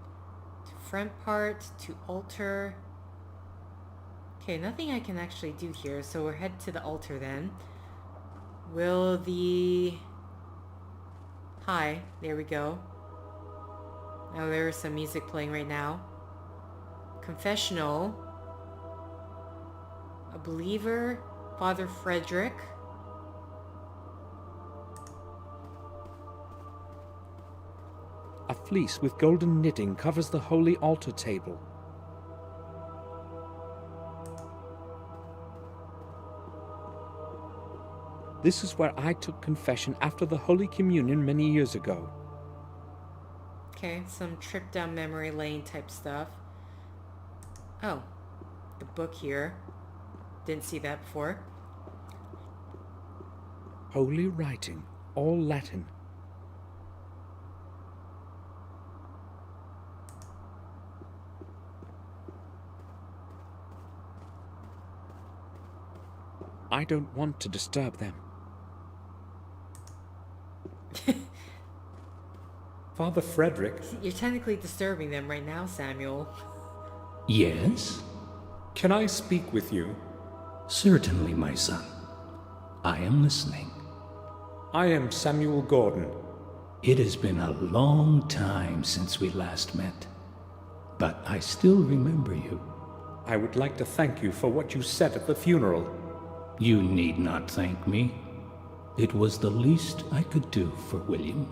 To front part, to altar. Okay, nothing I can actually do here, so we'll head to the altar then. Will the... Hi, there we go. Oh, there's some music playing right now. Confessional. A believer. Father Frederick. A fleece with golden knitting covers the holy altar table. This is where I took confession after the Holy Communion many years ago. Okay, some trip down memory lane type stuff. Oh, the book here. Didn't see that before. Holy writing, all Latin. I don't want to disturb them. Father Frederick. You're technically disturbing them right now, Samuel. Yes? Can I speak with you? Certainly, my son. I am listening. I am Samuel Gordon. It has been a long time since we last met, but I still remember you. I would like to thank you for what you said at the funeral. You need not thank me. It was the least I could do for William.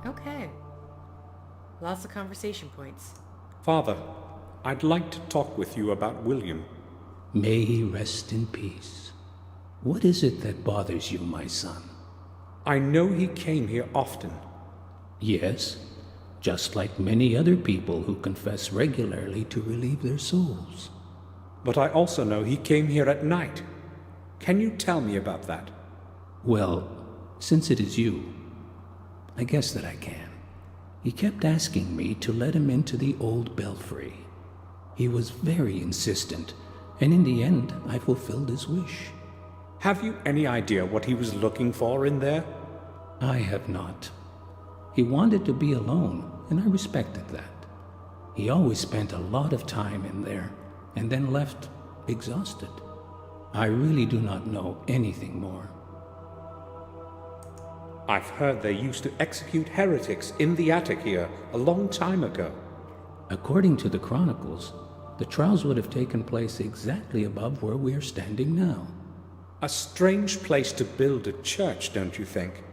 Okay. Lots of conversation points. Father, I'd like to talk with you about William. May he rest in peace. What is it that bothers you, my son? I know he came here often. Yes, just like many other people who confess regularly to relieve their souls. But I also know he came here at night. Can you tell me about that? Well, since it is you, I guess that I can. He kept asking me to let him into the old belfry. He was very insistent, and in the end, I fulfilled his wish. Have you any idea what he was looking for in there? I have not. He wanted to be alone, and I respected that. He always spent a lot of time in there, and then left exhausted. I really do not know anything more. I've heard they used to execute heretics in the attic here a long time ago. According to the chronicles, the trials would have taken place exactly above where we are standing now. A strange place to build a church, don't you think?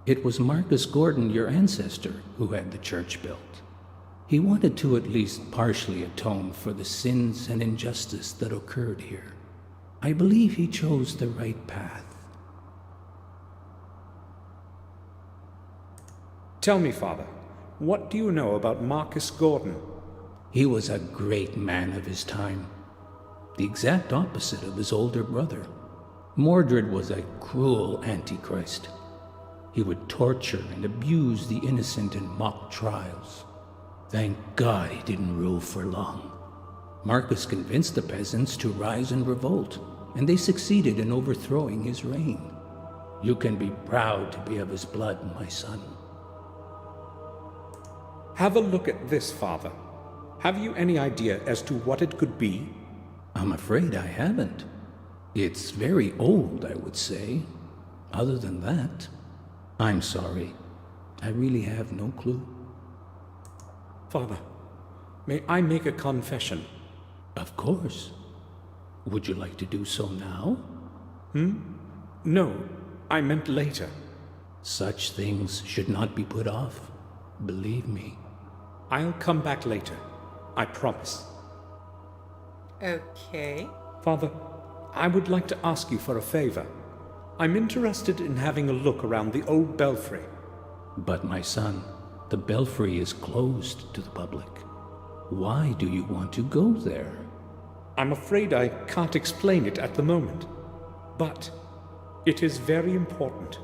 It was Marcus Gordon, your ancestor, who had the church built. He wanted to at least partially atone for the sins and injustice that occurred here. I believe he chose the right path. Tell me, Father, what do you know about Marcus Gordon? He was a great man of his time. The exact opposite of his older brother. Mordred was a cruel antichrist. He would torture and abuse the innocent in mock trials. Thank God he didn't rule for long. Marcus convinced the peasants to rise and revolt, and they succeeded in overthrowing his reign. You can be proud to be of his blood, my son. Have a look at this, Father. Have you any idea as to what it could be? I'm afraid I haven't. It's very old, I would say. Other than that, I'm sorry. I really have no clue. Father, may I make a confession? Of course. Would you like to do so now? No, I meant later. Such things should not be put off. Believe me. I'll come back later. I promise. Okay. Father, I would like to ask you for a favor. I'm interested in having a look around the old belfry. But my son, the belfry is closed to the public. Why do you want to go there? I'm afraid I can't explain it at the moment. But it is very important.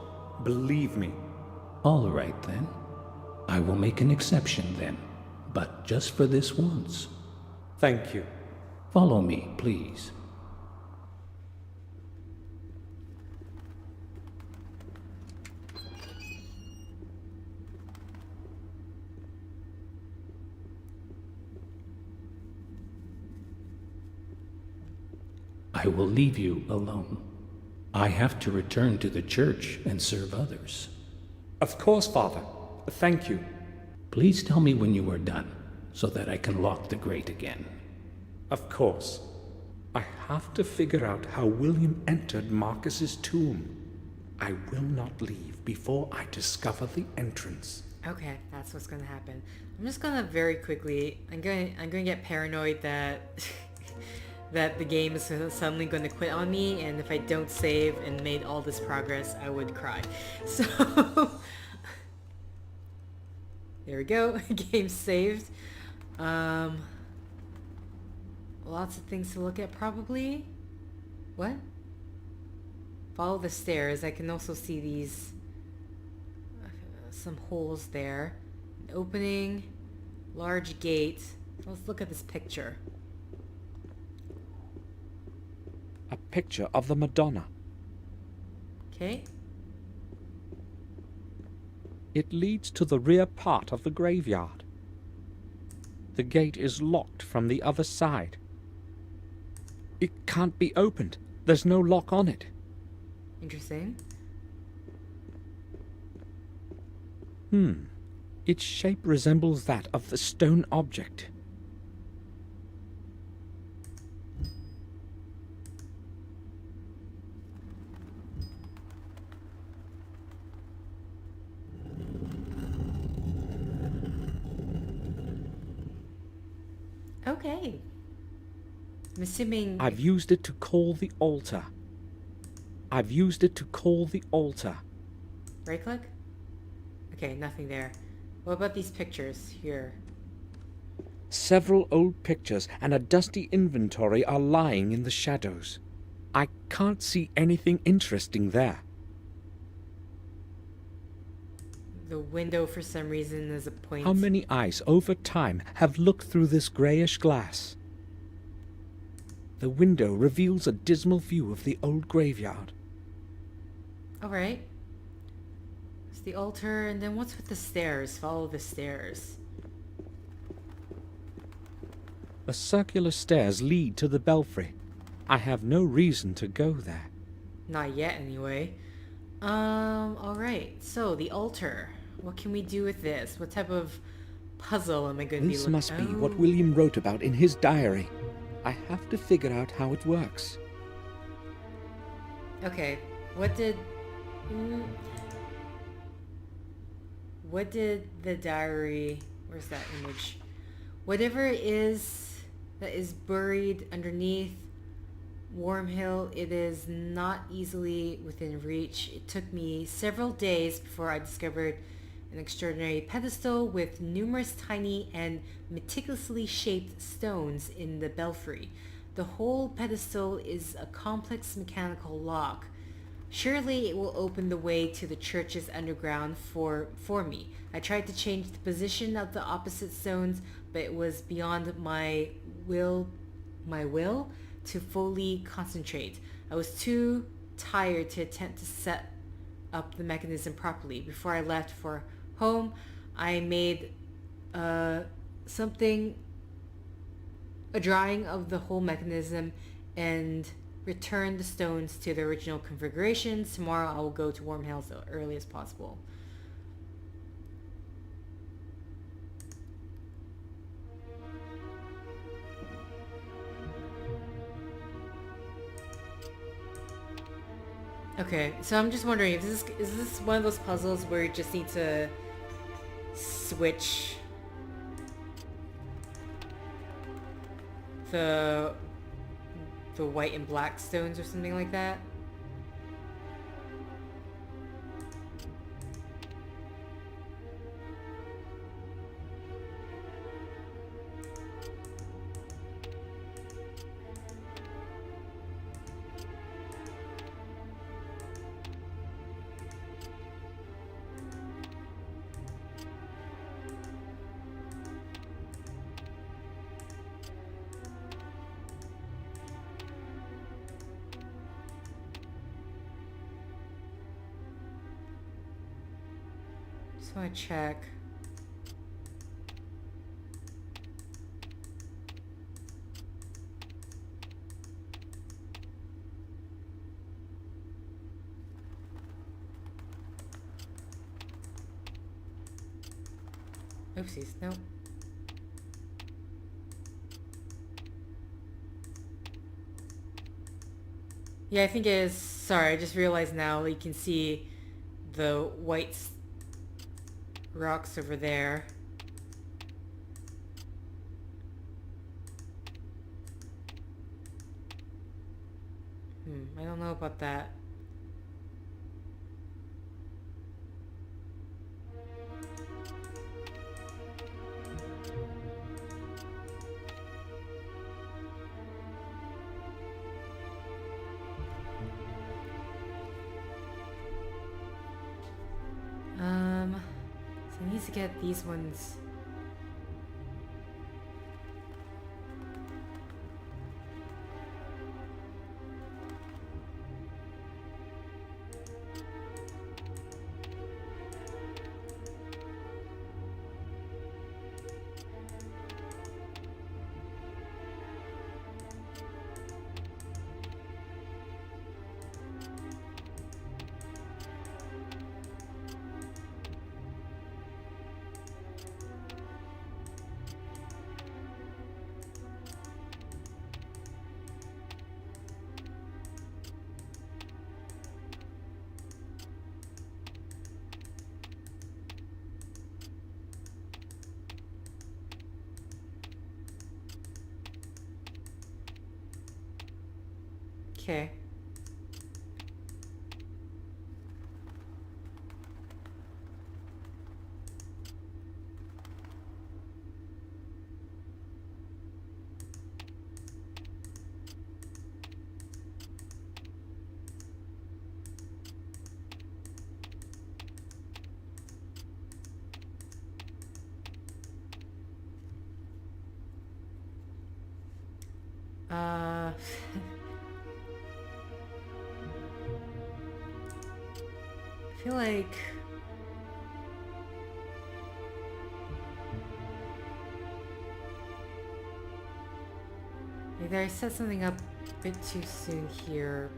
Believe me. All right, then. I will make an exception, then. But just for this once. Thank you. Follow me, please. I will leave you alone. I have to return to the church and serve others. Of course, Father. Thank you. Please tell me when you are done, so that I can lock the grate again. Of course. I have to figure out how William entered Marcus's tomb. I will not leave before I discover the entrance. Okay, that's what's gonna happen. I'm just gonna very quickly. I'm gonna get paranoid that that the game is suddenly going to quit on me, and if I don't save and made all this progress, I would cry. So there we go. Game saved. Lots of things to look at probably. What? Follow the stairs. I can also see these some holes there. An opening, large gate. Let's look at this picture. A picture of the Madonna. Okay. It leads to the rear part of the graveyard. The gate is locked from the other side. It can't be opened. There's no lock on it. Interesting. Its shape resembles that of the stone object. Okay. I'm assuming... I've used it to call the altar. I've used it to call the altar. Right click? Okay, nothing there. What about these pictures here? Several old pictures and a dusty inventory are lying in the shadows. I can't see anything interesting there. The window, for some reason, is a point. How many eyes over time have looked through this greyish glass? The window reveals a dismal view of the old graveyard. Alright. It's the altar, and then what's with the stairs? Follow the stairs. The circular stairs lead to the belfry. I have no reason to go there. Not yet, anyway. Alright. So, the altar. What can we do with this? What type of puzzle am I going to be looking at? This must be what William wrote about in his diary. I have to figure out how it works. Okay. What did the diary... Where's that image? Whatever it is that is buried underneath Wormhill, it is not easily within reach. It took me several days before I discovered an extraordinary pedestal with numerous tiny and meticulously shaped stones in the belfry. The whole pedestal is a complex mechanical lock. Surely it will open the way to the church's underground for me. I tried to change the position of the opposite stones, but it was beyond my will to fully concentrate. I was too tired to attempt to set up the mechanism properly. Before I left for home, I made something a drawing of the whole mechanism and return the stones to their original configurations. Tomorrow I will go to Warm Hills as early as possible. Okay, so I'm just wondering if is this one of those puzzles where you just need to switch the white and black stones or something like that? Just want to check. Oopsies, nope. Yeah, I think it is. Sorry, I just realized now you can see the white rocks over there. I don't know about that. So I need to get these ones. Okay. I feel like either I set something up a bit too soon here.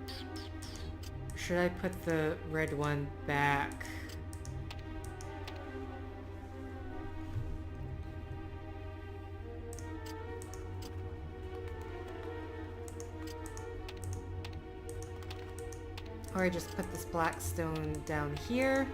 Should I put the red one back? Or I just put this black stone down here.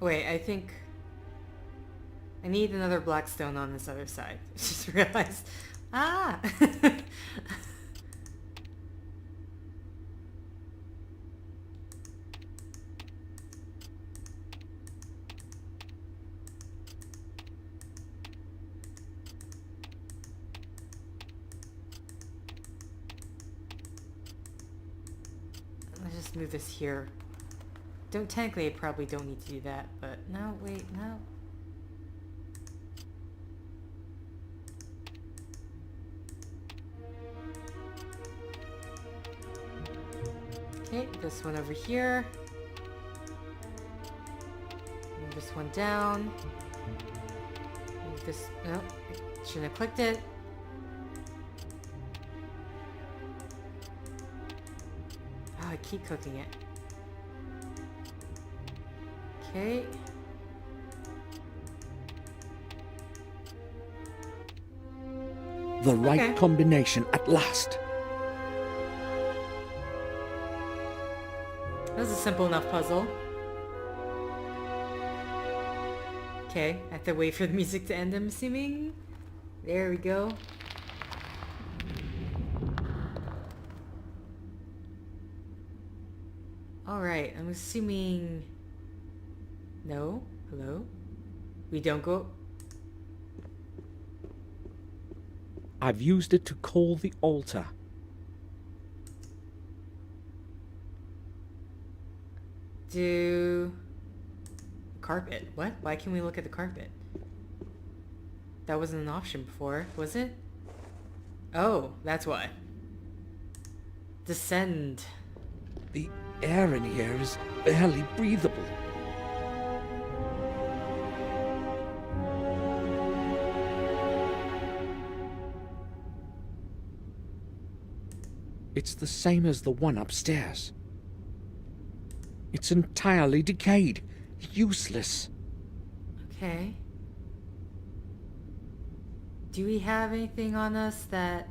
Wait, I think I need another black stone on this other side. Just realized. Ah! Let's just move this here. Technically, I probably don't need to do that, but no, wait, no. Okay, this one over here. Move this one down. Move this... No, I shouldn't have clicked it. Oh, I keep cooking it. Okay. The right combination at last. That was a simple enough puzzle. Okay, I have to wait for the music to end, I'm assuming. There we go. Alright, I'm assuming... No? Hello? We don't go... I've used it to call the altar. Do... Carpet. What? Why can't we look at the carpet? That wasn't an option before, was it? Oh, that's why. Descend. The air in here is barely breathable. It's the same as the one upstairs. It's entirely decayed. Useless. Okay. Do we have anything on us that...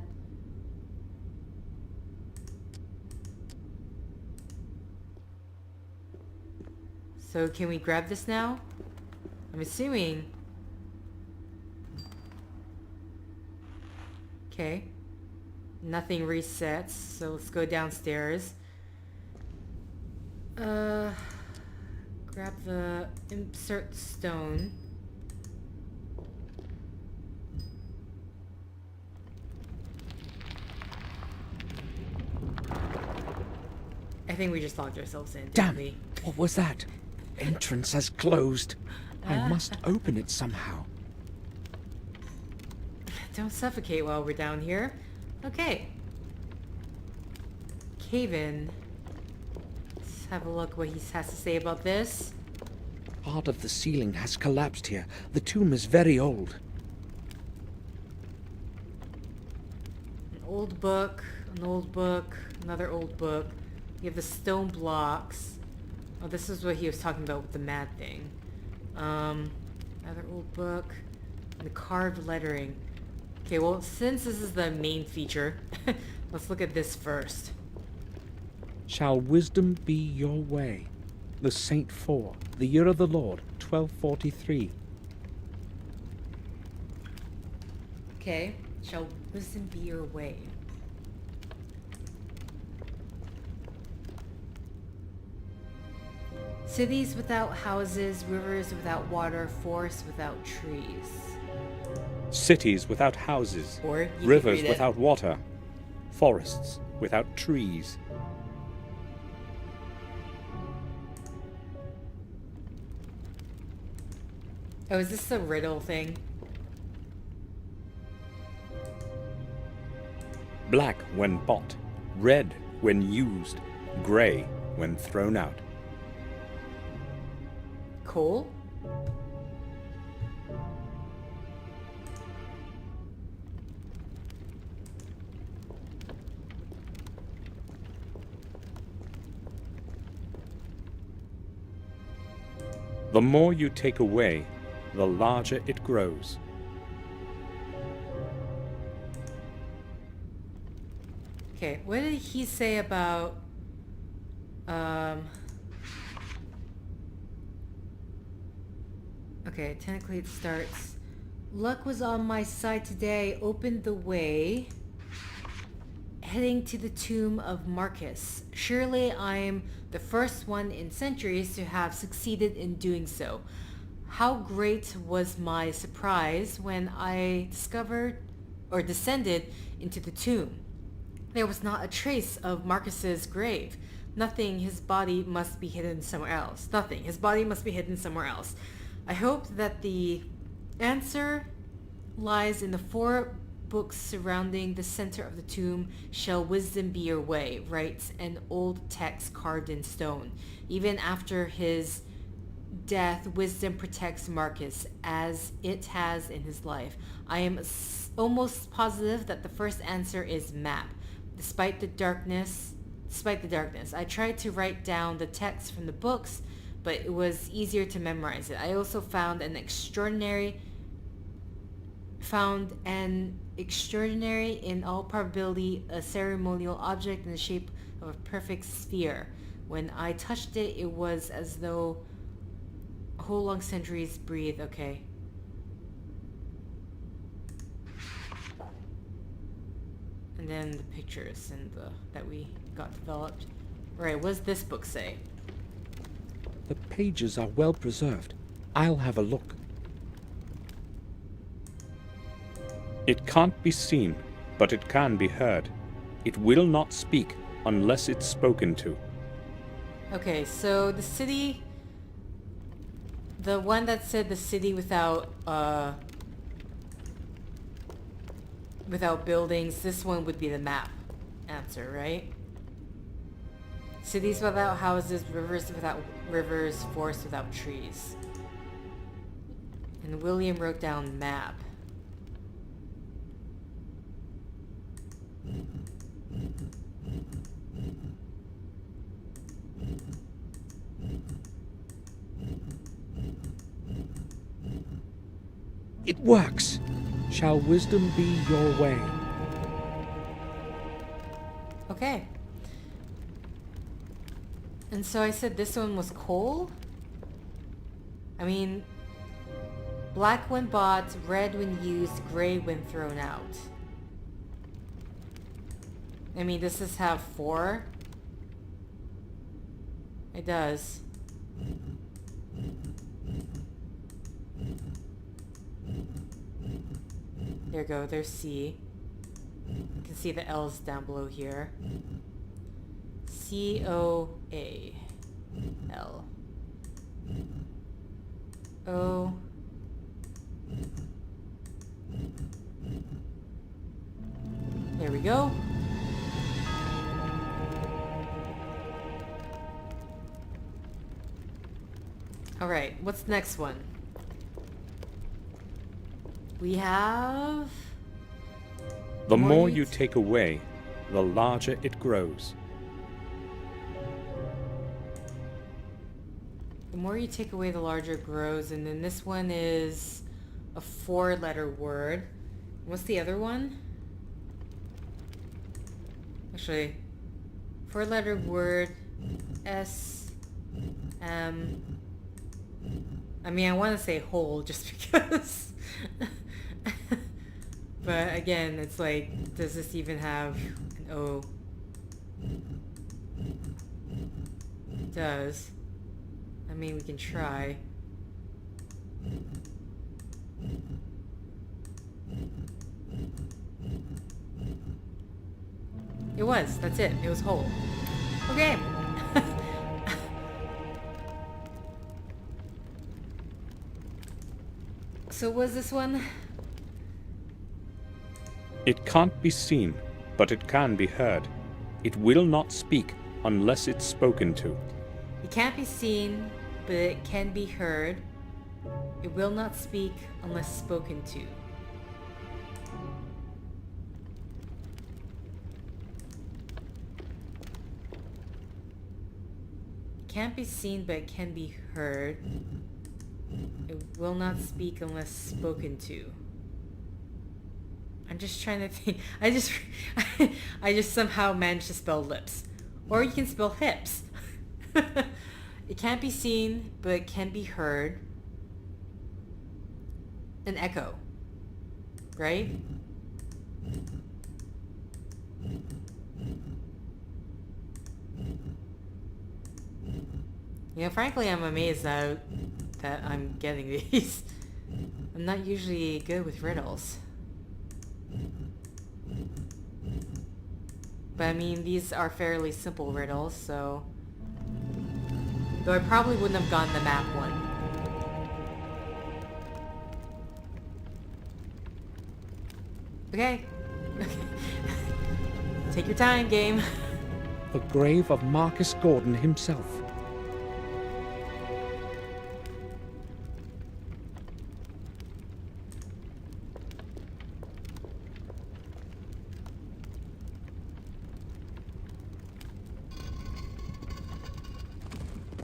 So can we grab this now? I'm assuming... Okay. Nothing resets, so let's go downstairs. Grab the insert stone. I think we just locked ourselves in, didn't we? What was that? Entrance has closed. I must open it somehow. Don't suffocate while we're down here. Okay. Cave in. Let's have a look what he has to say about this. Part of the ceiling has collapsed here. The tomb is very old. An old book, another old book. You have the stone blocks. Oh, this is what he was talking about with the mad thing. Another old book. And the carved lettering. Okay, well, since this is the main feature, let's look at this first. Shall wisdom be your way? The Saint 4, the year of the Lord, 1243. Okay, shall wisdom be your way? Cities without houses, rivers without water, forests without trees. Cities without houses, Or you could rivers read it. without water, forests without trees. Oh, is this a riddle thing? Black when bought, red when used, grey when thrown out. Coal? The more you take away, the larger it grows. Okay, what did he say about... Okay, technically it starts... Luck was on my side today, opened the way... Heading to the tomb of Marcus. Surely I'm the first one in centuries to have succeeded in doing so. How great was my surprise when I discovered or descended into the tomb. There was not a trace of Marcus's grave. Nothing. His body must be hidden somewhere else. Nothing. His body must be hidden somewhere else. I hope that the answer lies in the 4 books surrounding the center of the tomb shall wisdom be your way, writes an old text carved in stone. Even after his death, wisdom protects Marcus as it has in his life. I am almost positive that the first answer is map. Despite the darkness, I tried to write down the text from the books, but it was easier to memorize it. I also found an extraordinary, in all probability, a ceremonial object in the shape of a perfect sphere. When I touched it, it was as though a whole long centuries breathe. Okay. And then the pictures and that we got developed. Right, what does this book say? The pages are well preserved. I'll have a look. It can't be seen, but it can be heard. It will not speak unless it's spoken to. Okay, so the city... The one that said the city without buildings, this one would be the map answer, right? Cities without houses, rivers without rivers, forests without trees. And William wrote down map. It works! Shall wisdom be your way? Okay. And so I said this one was coal? I mean, black when bought, red when used, gray when thrown out. I mean, does this have 4? It does. There you go, there's C. You can see the L's down below here. C-O-A-L. O. There we go. Alright, what's the next one? We have... The more you take away, the larger it grows. The more you take away, the larger it grows. And then this one is a 4-letter word. What's the other one? Actually, 4-letter word. S. M. I mean, I want to say whole just because. But again, it's like, does this even have an O? It does. I mean, we can try. It was. That's it. It was whole. Okay. So was this one? It can't be seen, but it can be heard. It will not speak unless it's spoken to. It can't be seen, but it can be heard. It will not speak unless spoken to. It can't be seen, but it can be heard. It will not speak unless spoken to. I'm just trying to think. I just somehow managed to spell lips. Or you can spell hips. It can't be seen, but it can be heard. An echo. Right? You know, frankly, I'm amazed that I'm getting these. I'm not usually good with riddles. But I mean, these are fairly simple riddles, so... Though I probably wouldn't have gotten the map one. Okay. Take your time, game. The grave of Marcus Gordon himself.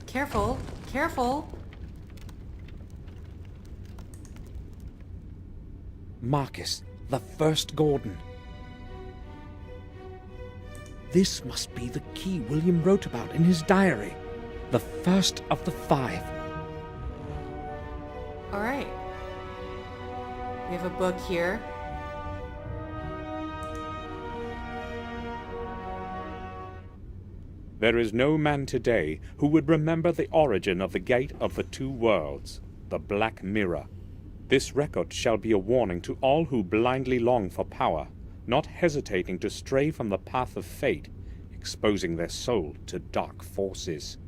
Careful. Careful. Marcus, the first Gordon. This must be the key William wrote about in his diary. The first of the 5. Alright. We have a book here. There is no man today who would remember the origin of the Gate of the Two Worlds, the Black Mirror. This record shall be a warning to all who blindly long for power, not hesitating to stray from the path of fate, exposing their soul to dark forces.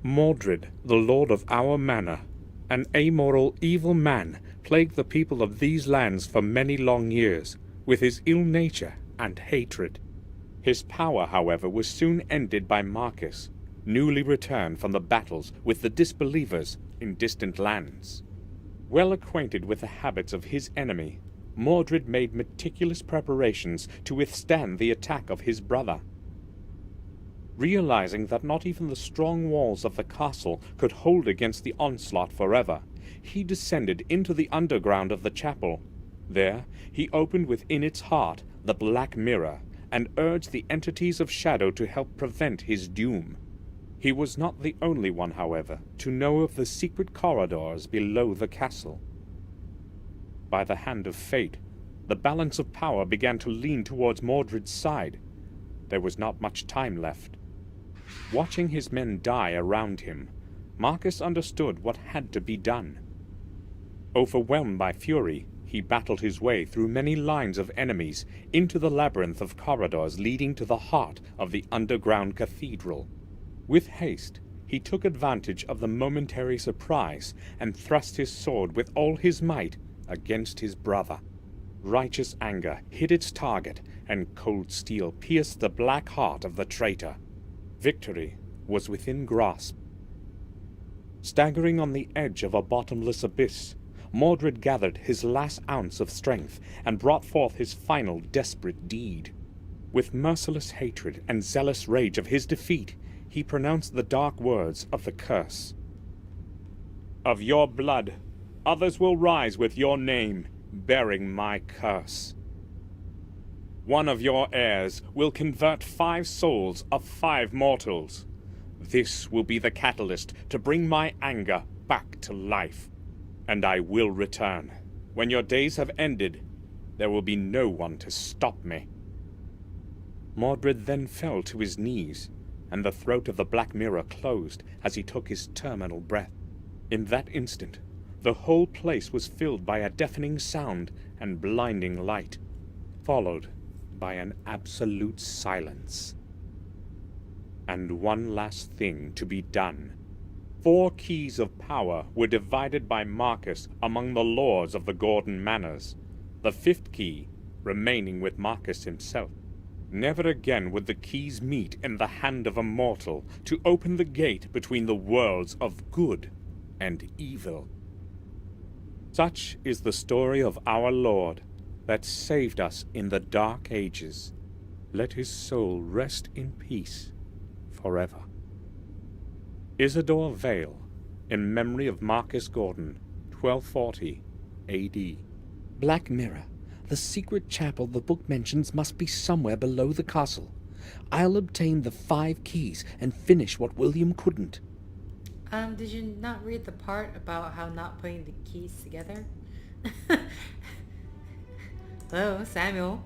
Mordred, the lord of our manor, an amoral, evil man, plagued the people of these lands for many long years, with his ill nature and hatred. His power, however, was soon ended by Marcus, newly returned from the battles with the disbelievers in distant lands. Well acquainted with the habits of his enemy, Mordred made meticulous preparations to withstand the attack of his brother. Realizing that not even the strong walls of the castle could hold against the onslaught forever, he descended into the underground of the chapel. There, he opened within its heart the Black Mirror, and urged the entities of shadow to help prevent his doom. He was not the only one, however, to know of the secret corridors below the castle. By the hand of fate, the balance of power began to lean towards Mordred's side. There was not much time left. Watching his men die around him, Marcus understood what had to be done. Overwhelmed by fury, he battled his way through many lines of enemies into the labyrinth of corridors leading to the heart of the underground cathedral. With haste, he took advantage of the momentary surprise and thrust his sword with all his might against his brother. Righteous anger hit its target, and cold steel pierced the black heart of the traitor. Victory was within grasp. Staggering on the edge of a bottomless abyss, Mordred gathered his last ounce of strength and brought forth his final desperate deed. With merciless hatred and zealous rage of his defeat, he pronounced the dark words of the curse. Of your blood, others will rise with your name, bearing my curse. One of your heirs will convert 5 souls of 5 mortals. This will be the catalyst to bring my anger back to life. And I will return. When your days have ended, there will be no one to stop me. Mordred then fell to his knees, and the throat of the Black Mirror closed as he took his terminal breath. In that instant, the whole place was filled by a deafening sound and blinding light, followed by an absolute silence. And one last thing to be done. 4 keys of power were divided by Marcus among the lords of the Gordon manors, the 5th key remaining with Marcus himself. Never again would the keys meet in the hand of a mortal to open the gate between the worlds of good and evil. Such is the story of our Lord that saved us in the Dark Ages. Let his soul rest in peace forever. Isidore Vale, in memory of Marcus Gordon, 1240 A.D. Black Mirror. The secret chapel the book mentions must be somewhere below the castle. I'll obtain the 5 keys and finish what William couldn't. Did you not read the part about how not putting the keys together? Hello, Samuel.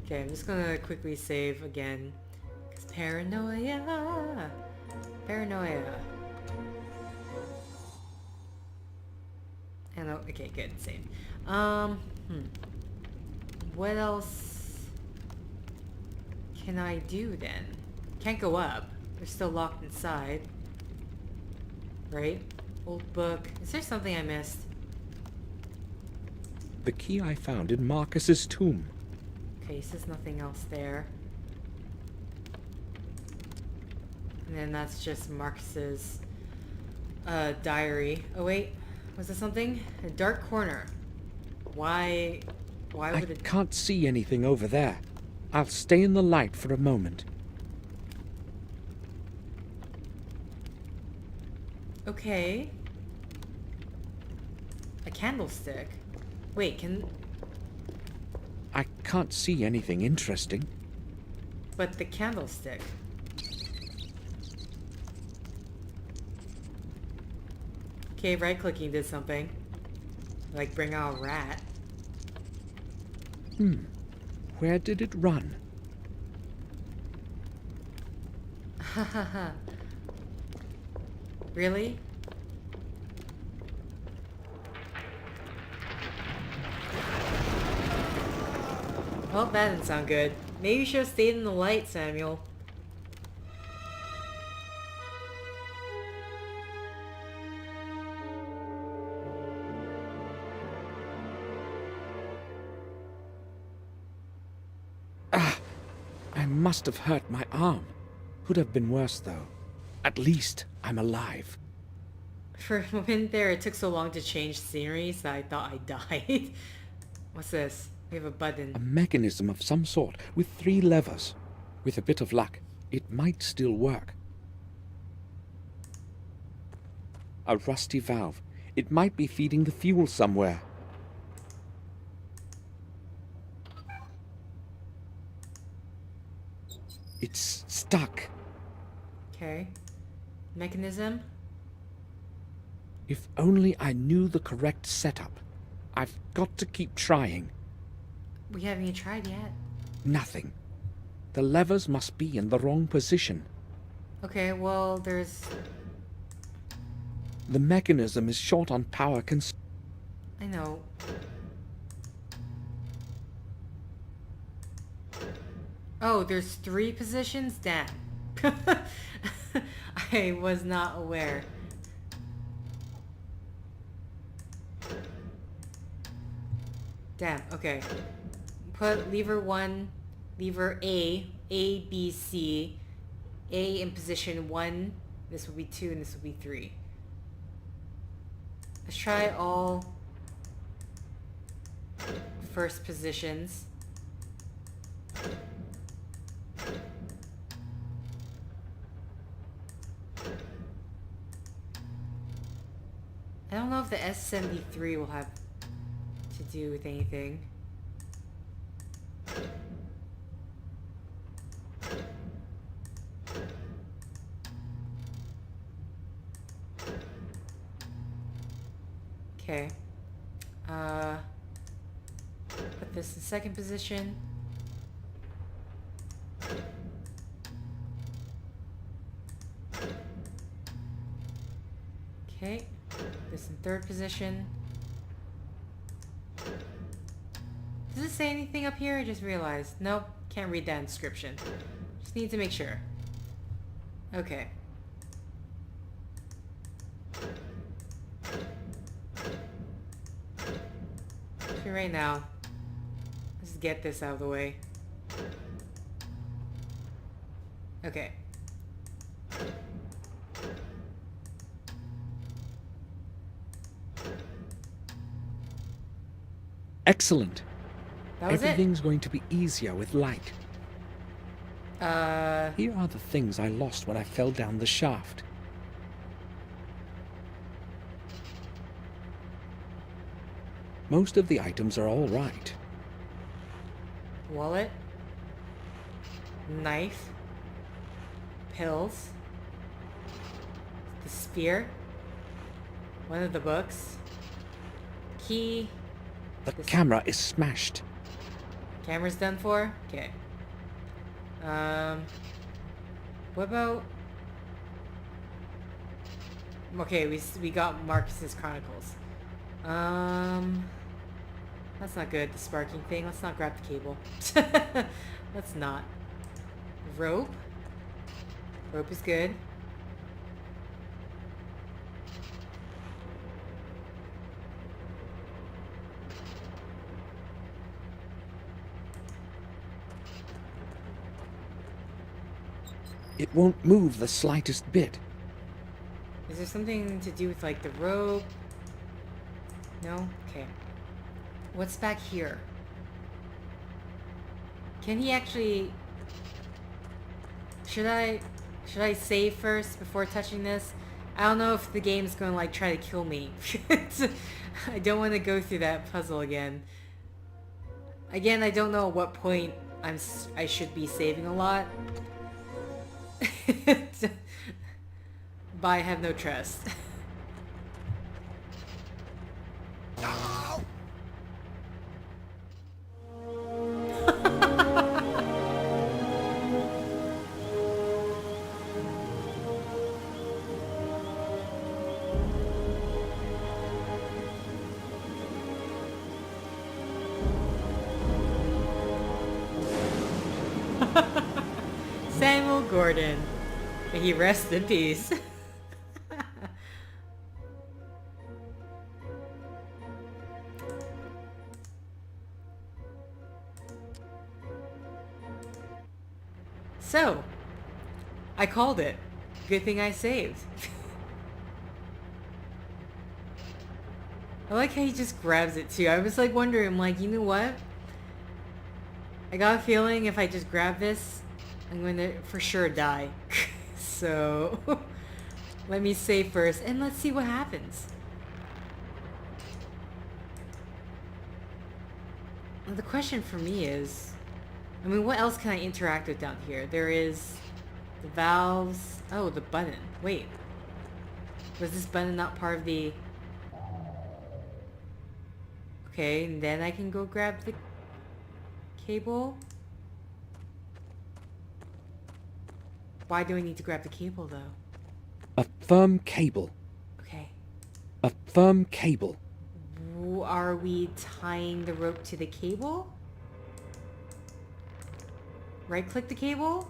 Okay, I'm just gonna quickly save again. Cause paranoia. And okay, good, save. What else can I do then? Can't go up. They're still locked inside. Right? Old book. Is there something I missed? The key I found in Marcus's tomb. Okay, so there's nothing else there. And then that's just Marcus's diary. Oh wait, was there something? A dark corner. Why would it... I can't see anything over there. I'll stay in the light for a moment. Okay. A candlestick. Wait, I can't see anything interesting. But the candlestick. Okay, right-clicking did something. Like bring out a rat. Where did it run? Hahaha. Really? Well, that didn't sound good. Maybe you should have stayed in the light, Samuel. I must have hurt my arm. Could have been worse, though. At least I'm alive. For a moment there, it took so long to change scenery, so I thought I died. What's this? We have a button. A mechanism of some sort with 3 levers. With a bit of luck, it might still work. A rusty valve. It might be feeding the fuel somewhere. It's stuck. Okay. Mechanism? If only I knew the correct setup. I've got to keep trying. We haven't even tried yet. Nothing. The levers must be in the wrong position. Okay, well, there's... The mechanism is short on power I know. Oh, there's 3 positions? Damn. I was not aware. Damn, okay. Put lever 1, lever A, B, C. A in position 1. This will be 2 and this will be 3. Let's try all first positions. I don't know if the S73 will have to do with anything. Okay. Put this in second position. Okay. This in third position. Does it say anything up here? I just realized. Nope. Can't read that inscription. Just need to make sure. Okay. Okay, right now, let's get this out of the way. Okay. Excellent. That was Everything's going to be easier with light. it. Here are the things I lost when I fell down the shaft. Most of the items are all right. Wallet. Knife. Pills. The spear. One of the books. Key. The camera is smashed. Camera's done for? Okay. What about... Okay, we got Marcus's Chronicles. That's not good, the sparking thing. Let's not grab the cable. Let's not. Rope. Rope is good. It won't move the slightest bit. Is there something to do with, like, the rope? No? Okay. What's back here? Can he actually... Should I save first before touching this? I don't know if the game's gonna, like, try to kill me. I don't want to go through that puzzle again. Again, I don't know at what point I should be saving a lot. But I have no trust. Samuel Gordon. May he rest in peace. So, I called it. Good thing I saved. I like how he just grabs it too. I was like wondering, I'm like, you know what? I got a feeling if I just grab this, I'm going to for sure die. So, let me save first and let's see what happens. Well, the question for me is, I mean, what else can I interact with down here? There is the valves. Oh, the button. Wait. Was this button not part of the... Okay, and then I can go grab the cable? Why do I need to grab the cable, though? A firm cable. Okay. A firm cable. Are we tying the rope to the cable? Right-click the cable?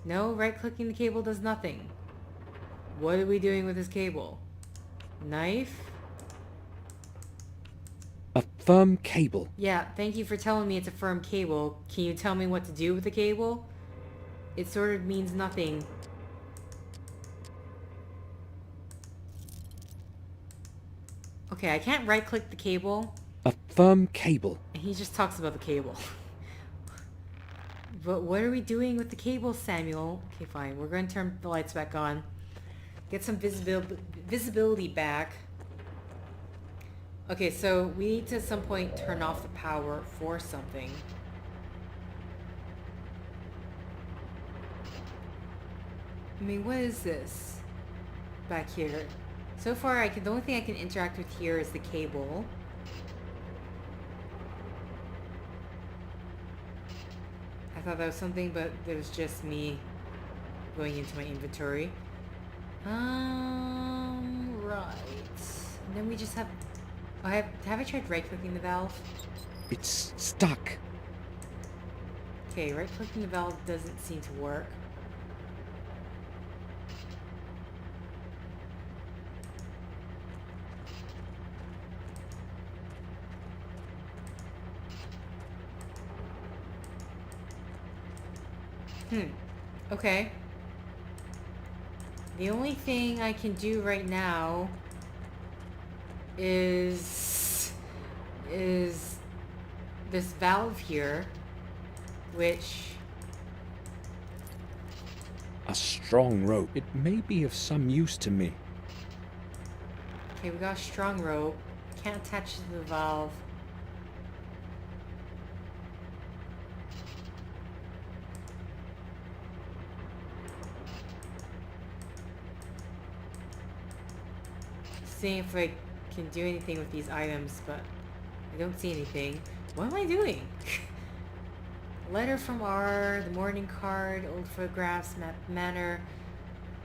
No, right-clicking the cable does nothing. What are we doing with this cable? Knife? A firm cable. Yeah, thank you for telling me it's a firm cable. Can you tell me what to do with the cable? It sort of means nothing. Okay, I can't right-click the cable. A firm cable. And he just talks about the cable. But what are we doing with the cable, Samuel? Okay, fine. We're going to turn the lights back on. Get some visibility back. Okay, so we need to at some point turn off the power for something. I mean, what is this back here? So far, the only thing I can interact with here is the cable. I thought that was something, but it was just me going into my inventory. Right. And then we just have... Oh, have I tried right-clicking the valve? It's stuck. Okay, right-clicking the valve doesn't seem to work. Okay. The only thing I can do right now is this valve here, which... A strong rope. It may be of some use to me. Okay, we got a strong rope. Can't attach to the valve. Seeing if I can do anything with these items, but I don't see anything. What am I doing? Letter from R, the morning card, old photographs, map manor,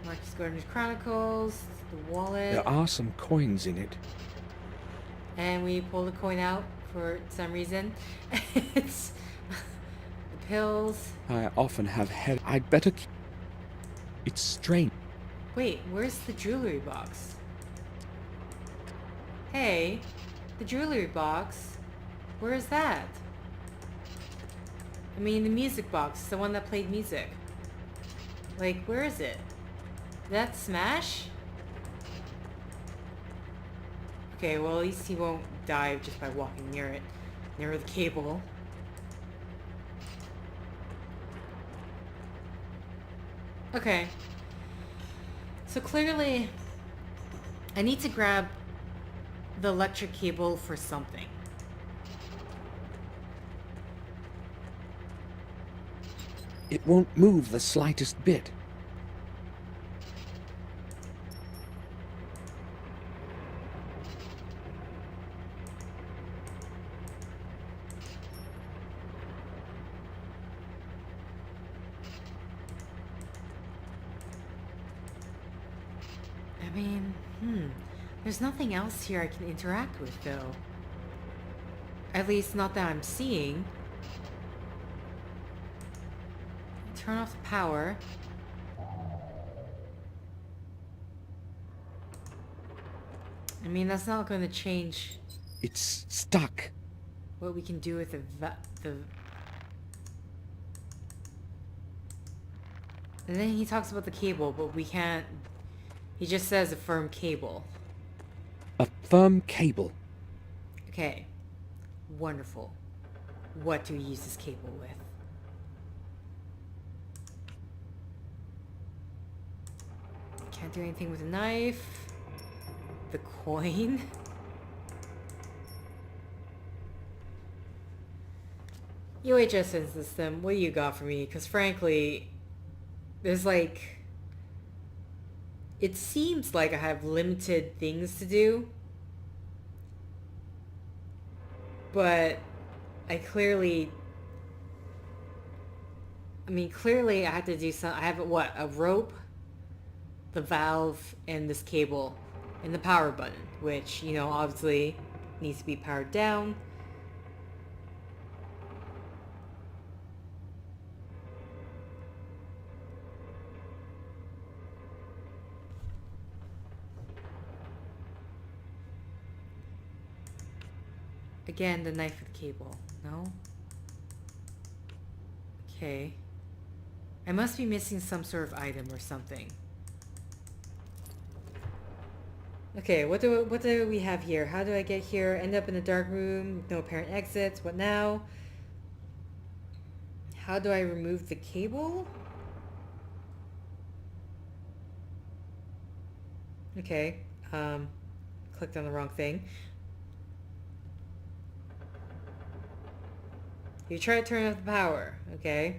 Marcus Gordon's Chronicles, the wallet. There are some coins in it. And we pull the coin out for some reason. It's the pills. I often have head. I'd better keep... It's strange. Wait, where's the jewelry box? Hey, the jewelry box. Where is that? I mean, the music box, the one that played music. Like, where is it? Did that smash? Okay, well, at least he won't die just by walking near it. Near the cable. Okay. So clearly, I need to grab the electric cable for something. It won't move the slightest bit. I mean, there's nothing else here I can interact with, though. At least not that I'm seeing. Turn off the power. I mean, that's not going to change It's stuck. what we can do with the... And then he talks about the cable, but we can't... He just says a firm cable. A firm cable. Okay. Wonderful. What do we use this cable with? Can't do anything with a knife. The coin. UHS system, what do you got for me? Because frankly, there's like... It seems like I have limited things to do. But I clearly... I mean, clearly I have to do some... I have, what, a rope, the valve, and this cable, and the power button, which, you know, obviously needs to be powered down. Again, the knife with cable. No? Okay. I must be missing some sort of item or something. Okay, what do we have here? How do I get here? End up in a dark room, no apparent exits. What now? How do I remove the cable? Okay. Clicked on the wrong thing. You try to turn off the power, okay?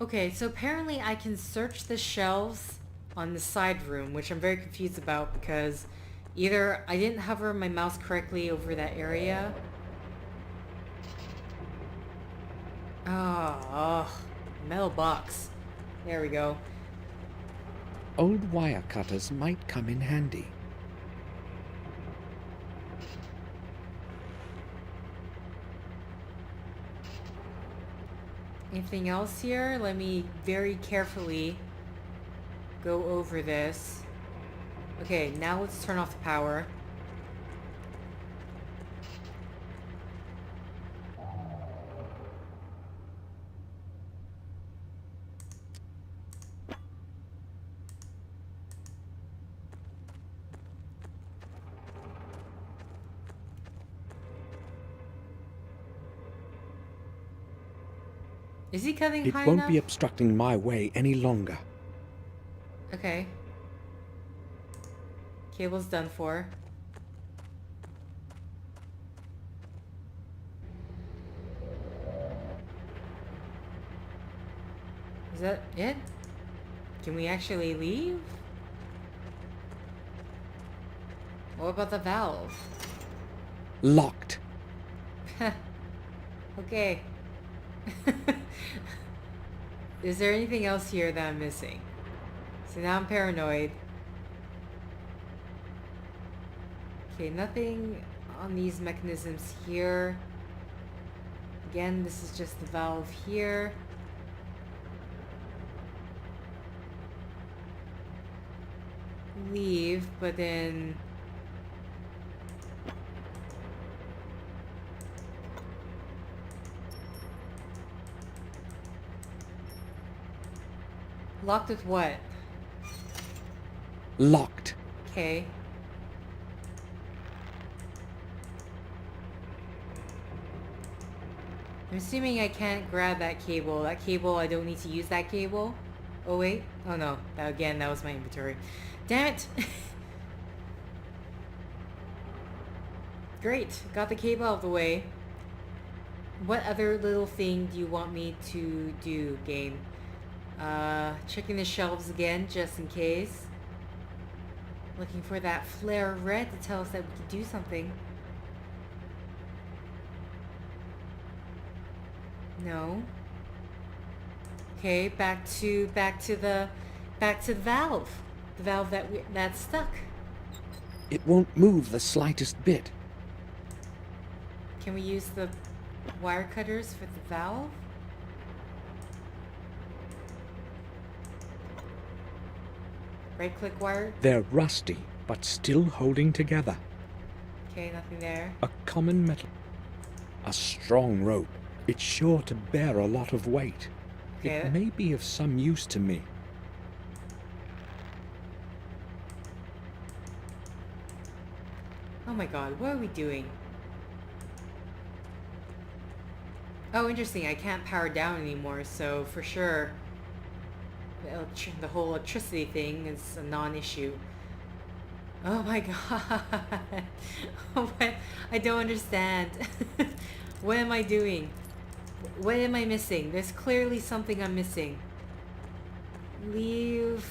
Okay, so apparently I can search the shelves on the side room, which I'm very confused about because either I didn't hover my mouse correctly over that area. Oh, metal box. There we go. Old wire cutters might come in handy. Anything else here? Let me very carefully go over this. Okay, now let's turn off the power. Is he cutting It high won't enough? be obstructing my way any longer. Okay. Cable's done for. Is that it? Can we actually leave? What about the valve? Locked. Okay. Is there anything else here that I'm missing? So now I'm paranoid. Okay, nothing on these mechanisms here. Again, this is just the valve here. leave, but then... Locked with what? Locked. Okay. I'm assuming I can't grab that cable. That cable, I don't need to use that cable. Oh wait. Oh no. That was my inventory. Damn it! Great. Got the cable out of the way. What other little thing do you want me to do, game? Checking the shelves again, just in case. Looking for that flare of red to tell us that we can do something. No. Okay, back to the valve. The valve that's stuck. It won't move the slightest bit. Can we use the wire cutters for the valve? Right-click wire. They're rusty, but still holding together. Okay, nothing there. A common metal. A strong rope. It's sure to bear a lot of weight. Okay. It may be of some use to me. Oh my god, what are we doing? Oh, interesting. I can't power down anymore, so for sure the whole electricity thing is a non-issue. Oh my god. What? I don't understand. What am I doing? What am I missing? There's clearly something I'm missing. Leave.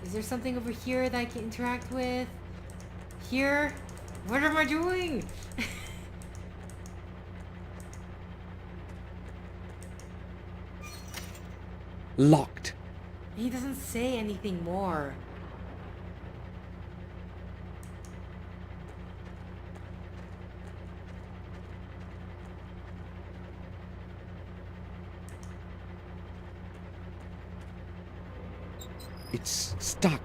Is there something over here that I can interact with? Here? What am I doing? Locked. He doesn't say anything more. It's stuck.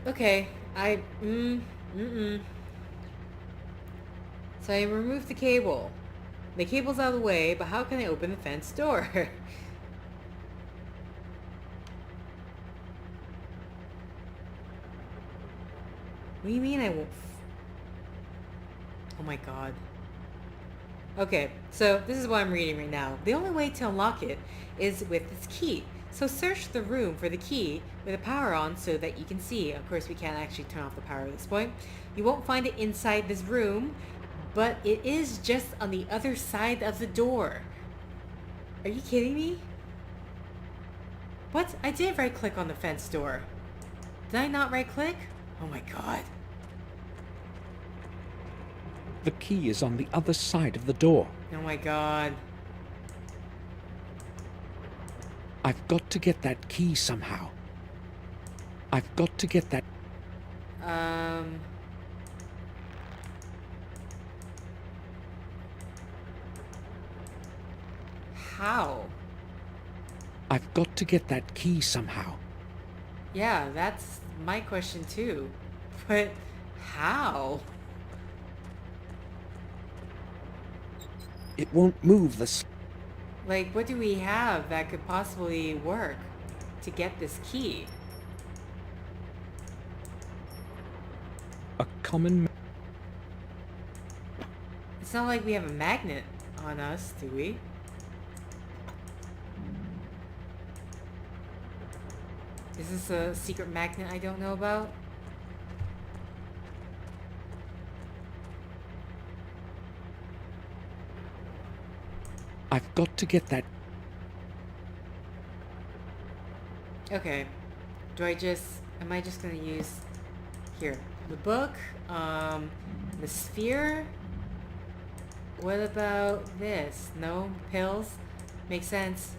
Okay, So I removed the cable. The cable's out of the way, but how can I open the fence door? What do you mean I won't? Oh my god. Okay, so this is what I'm reading right now. The only way to unlock it is with this key. So search the room for the key with the power on so that you can see. Of course, we can't actually turn off the power at this point. You won't find it inside this room, but it is just on the other side of the door. Are you kidding me? What? I did right click on the fence door. Did I not right click? Oh my god. The key is on the other side of the door. Oh my god. I've got to get that key somehow. I've got to get that... How? I've got to get that key somehow. Yeah, that's my question too. But how? It won't move the... Like, what do we have that could possibly work to get this key? A common... It's not like we have a magnet on us, do we? Is this a secret magnet I don't know about? I've got to get that... Okay. Am I just gonna use... Here. The book, the sphere? What about this? No? Pills? Makes sense.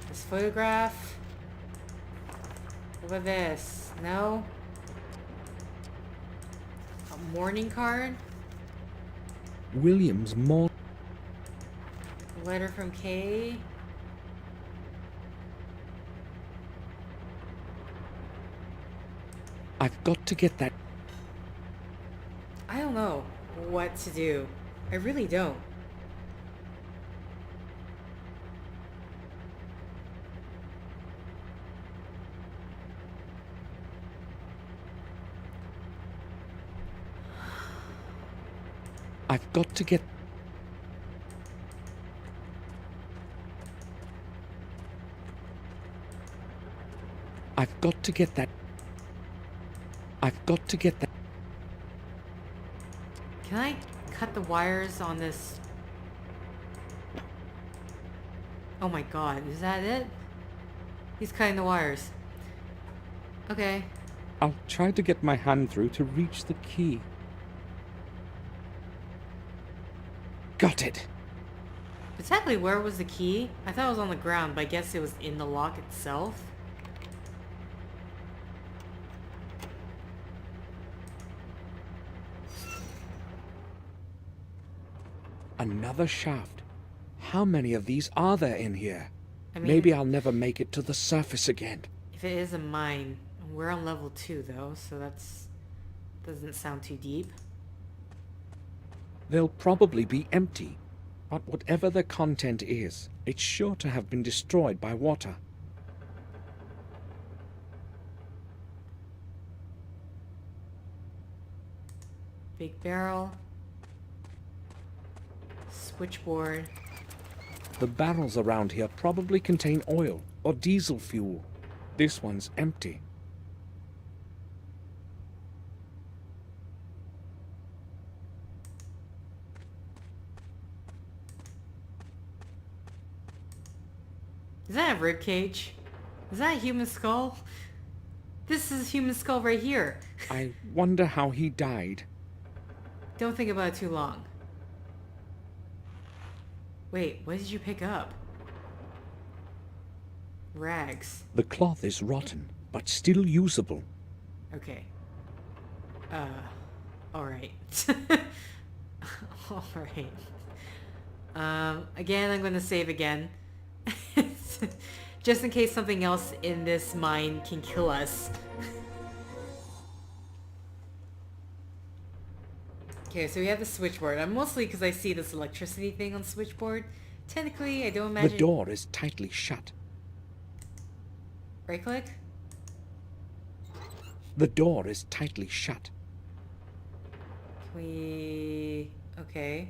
This photograph? What about this? No? Morning card. William's morning. Letter from Kay. I've got to get that. I don't know what to do. I really don't. I've got to get. I've got to get that. I've got to get that. Can I cut the wires on this? Oh my god, is that it? He's cutting the wires. Okay. I'll try to get my hand through to reach the key. Got it. Exactly where was the key? I thought it was on the ground, but I guess it was in the lock itself. Another shaft. How many of these are there in here? I mean, maybe I'll never make it to the surface again. If it is a mine, we're on level 2 though, so that's doesn't sound too deep. They'll probably be empty, but whatever the content is, it's sure to have been destroyed by water. Big barrel. Switchboard. The barrels around here probably contain oil or diesel fuel. This one's empty. Is that a rib cage? Is that a human skull? This is a human skull right here. I wonder how he died. Don't think about it too long. Wait, what did you pick up? Rags. The cloth is rotten, but still usable. Okay. Alright. Alright. Again, I'm gonna save again. Just in case something else in this mine can kill us. Okay, so we have the switchboard. I'm mostly because I see this electricity thing on switchboard. Technically, I don't imagine... The door is tightly shut. Right click? The door is tightly shut. Okay.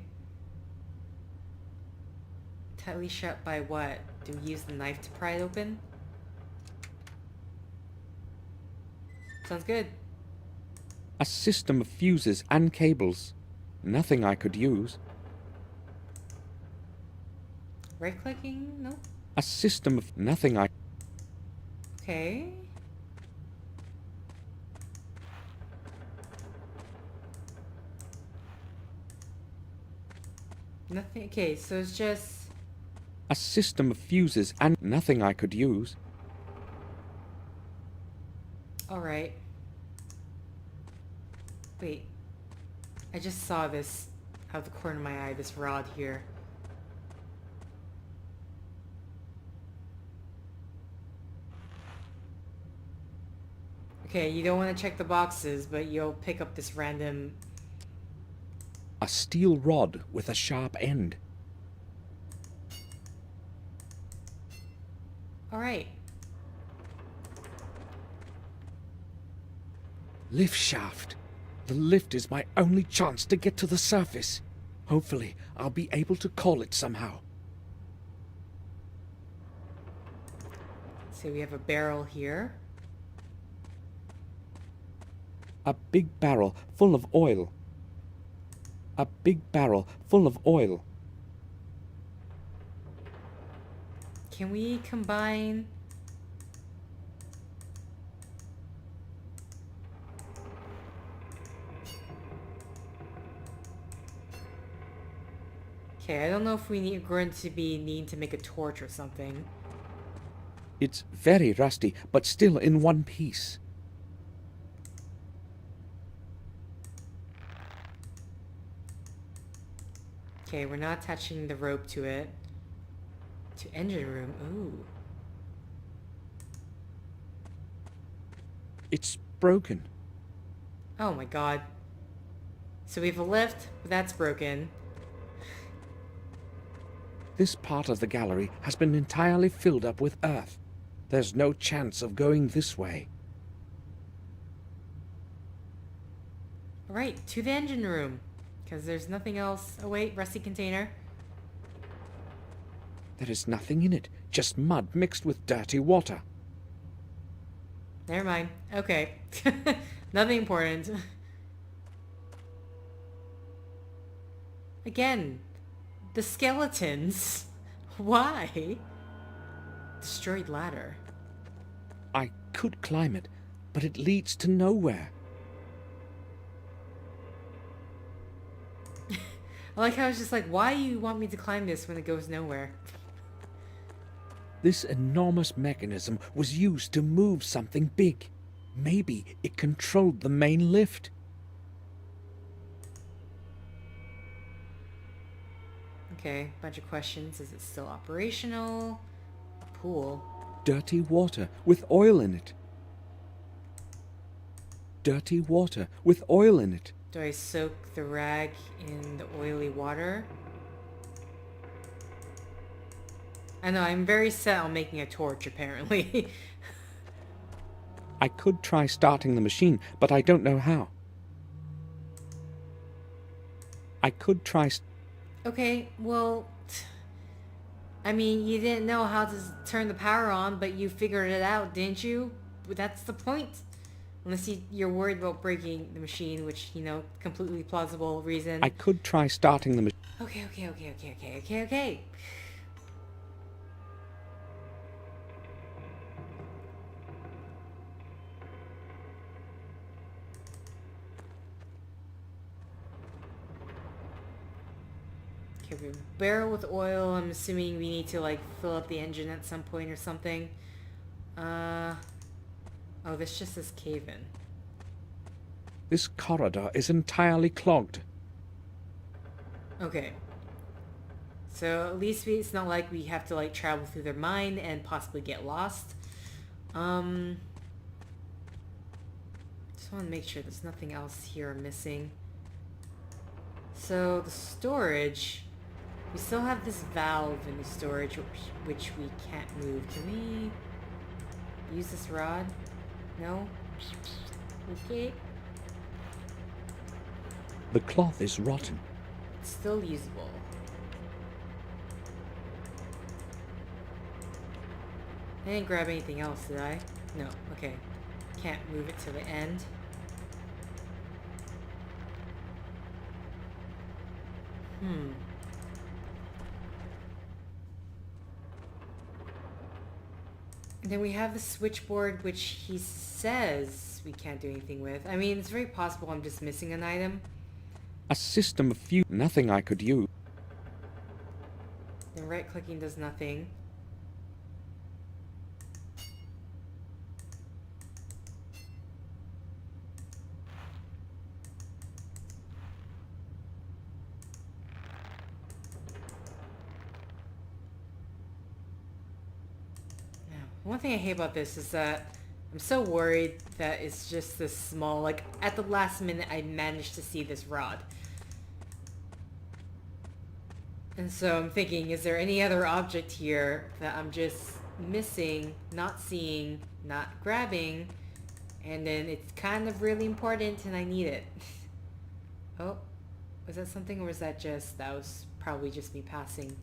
Tightly shut by what? Do we use the knife to pry it open? Sounds good. A system of fuses and cables. Nothing I could use. Right clicking? No. A system of nothing I... Okay. Nothing. Okay, so it's just... A system of fuses and nothing I could use. Alright. Wait. I just saw this out of the corner of my eye, this rod here. Okay, you don't want to check the boxes, but you'll pick up this random... A steel rod with a sharp end. Alright. Lift shaft. The lift is my only chance to get to the surface. Hopefully, I'll be able to call it somehow. So we have a barrel here. A big barrel full of oil. A big barrel full of oil. Can we combine... Okay, I don't know if we're going to be needing to make a torch or something. It's very rusty, but still in one piece. Okay, we're not attaching the rope to it. To engine room. Ooh. It's broken. Oh my god. So we have a lift, but that's broken. This part of the gallery has been entirely filled up with earth. There's no chance of going this way. Alright, to the engine room. Because there's nothing else. Oh wait, rusty container. There is nothing in it, just mud mixed with dirty water. Never mind. Okay. Nothing important. Again, the skeletons. Why? Destroyed ladder. I could climb it, but it leads to nowhere. I like how it's just like, why do you want me to climb this when it goes nowhere? This enormous mechanism was used to move something big. Maybe it controlled the main lift. Okay, bunch of questions. Is it still operational? Pool. Dirty water with oil in it. Dirty water with oil in it. Do I soak the rag in the oily water? I know, I'm very set on making a torch, apparently. I could try starting the machine, but I don't know how. I could try... Okay, well... I mean, you didn't know how to turn the power on, but you figured it out, didn't you? That's the point. Unless you're worried about breaking the machine, which, you know, completely plausible reason. I could try starting the machine. Okay. Okay, we have a barrel with oil. I'm assuming we need to, like, fill up the engine at some point or something. Oh, this just says cave-in. This corridor is entirely clogged. Okay. So at least it's not like we have to, like, travel through their mine and possibly get lost. Just want to make sure there's nothing else here missing. So the storage, we still have this valve in the storage which we can't move. Can we use this rod? No? Okay. The cloth is rotten. It's still usable. I didn't grab anything else, did I? No, okay. Can't move it to the end. And then we have the switchboard, which he says we can't do anything with. I mean, it's very possible I'm just missing an item. A system of fuse. Nothing I could use. Then right-clicking does nothing. One thing I hate about this is that I'm so worried that it's just this small, like, at the last minute I managed to see this rod. And so I'm thinking, is there any other object here that I'm just missing, not seeing, not grabbing, and then it's kind of really important and I need it. Oh, was that something, or was that was probably just me passing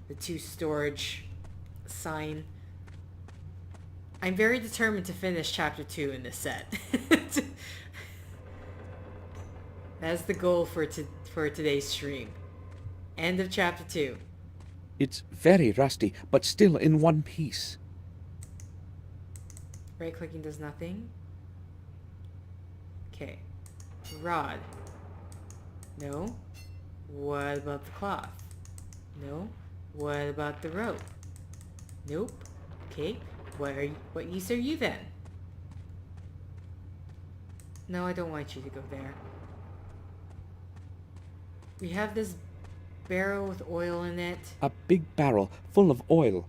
the 2 storage sign. I'm very determined to finish chapter 2 in this set. That's the goal for today's stream. End of chapter 2. It's very rusty, but still in one piece. Right-clicking does nothing. Okay. Rod. No. What about the cloth? No. What about the rope? Nope. Okay. What use are you then? No, I don't want you to go there. We have this barrel with oil in it. A big barrel full of oil.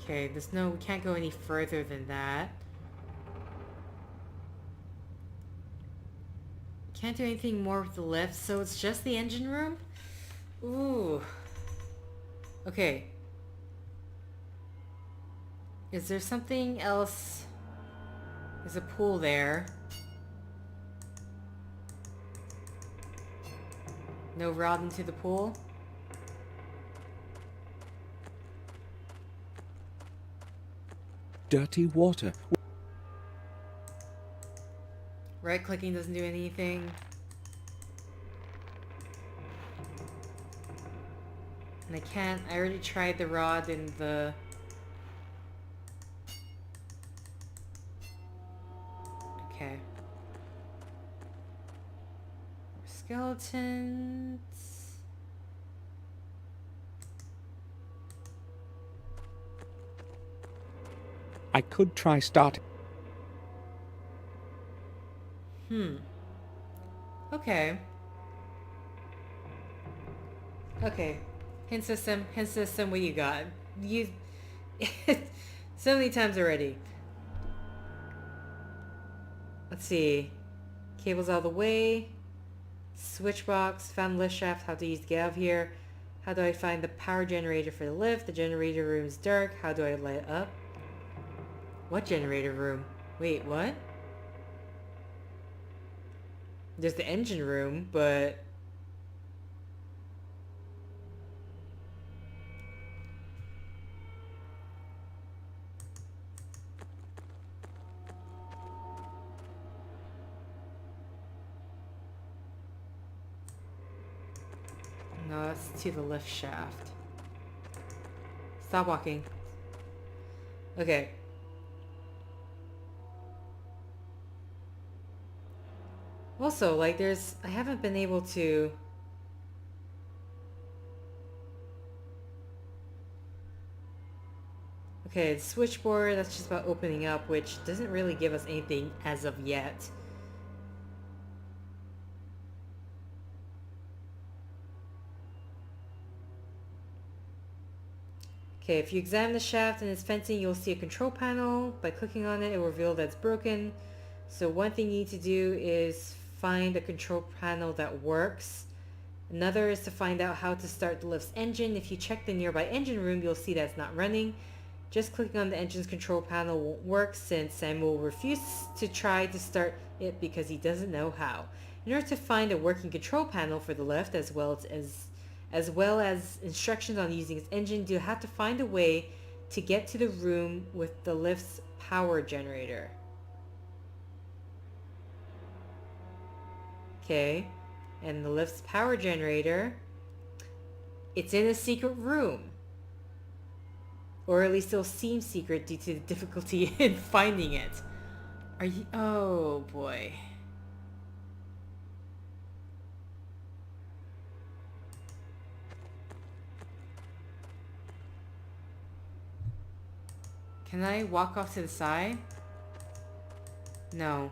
Okay, we can't go any further than that. Can't do anything more with the lift, so it's just the engine room? Ooh. Okay. Is there something else? There's a pool there. No rod into the pool? Dirty water. Right clicking doesn't do anything. And I already tried the rod in the... Okay. Skeletons. I could try starting. Okay. Okay. Hint system, what you got? You... so many times already. Let's see. Cables all the way. Switch box. Found lift shaft. How to use to get out of here. How do I find the power generator for the lift? The generator room's dark. How do I light it up? What generator room? Wait, what? There's the engine room, but... No, that's to the lift shaft. Stop walking. Okay. Also, like, I haven't been able to... Okay, the switchboard, that's just about opening up, which doesn't really give us anything as of yet. Okay, if you examine the shaft and its fencing, you'll see a control panel. By clicking on it, it will reveal that it's broken. So one thing you need to do is find a control panel that works. Another is to find out how to start the lift's engine. If you check the nearby engine room, you'll see that it's not running. Just clicking on the engine's control panel won't work, since Samuel refuses to try to start it because he doesn't know how. In order to find a working control panel for the lift, as well as instructions on using its engine, you'll have to find a way to get to the room with the lift's power generator. Okay, and the lift's power generator, it's in a secret room. Or at least it'll seem secret due to the difficulty in finding it. Are you... Oh, boy. Can I walk off to the side? No.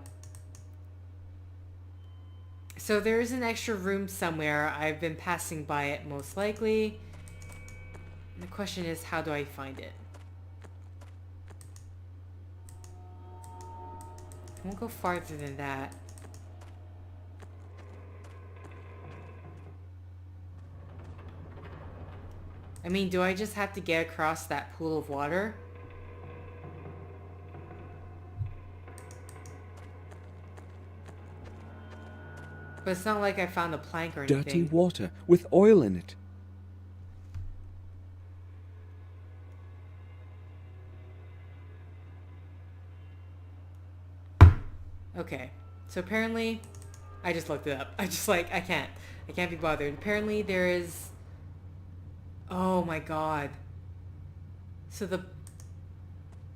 So there is an extra room somewhere. I've been passing by it most likely. And the question is, how do I find it? I won't go farther than that. I mean, do I just have to get across that pool of water? But it's not like I found a plank or anything. Dirty water with oil in it. Okay. So apparently, I just looked it up. I can't be bothered. Apparently there is... Oh my god. So the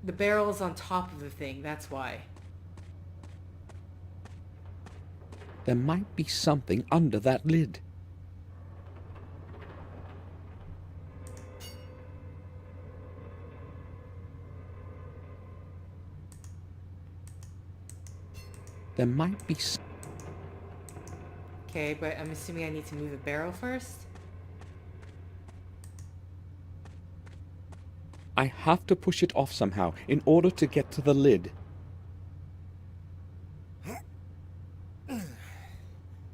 barrel is on top of the thing, that's why. There might be something under that lid. There might be Okay, but I'm assuming I need to move the barrel first? I have to push it off somehow in order to get to the lid.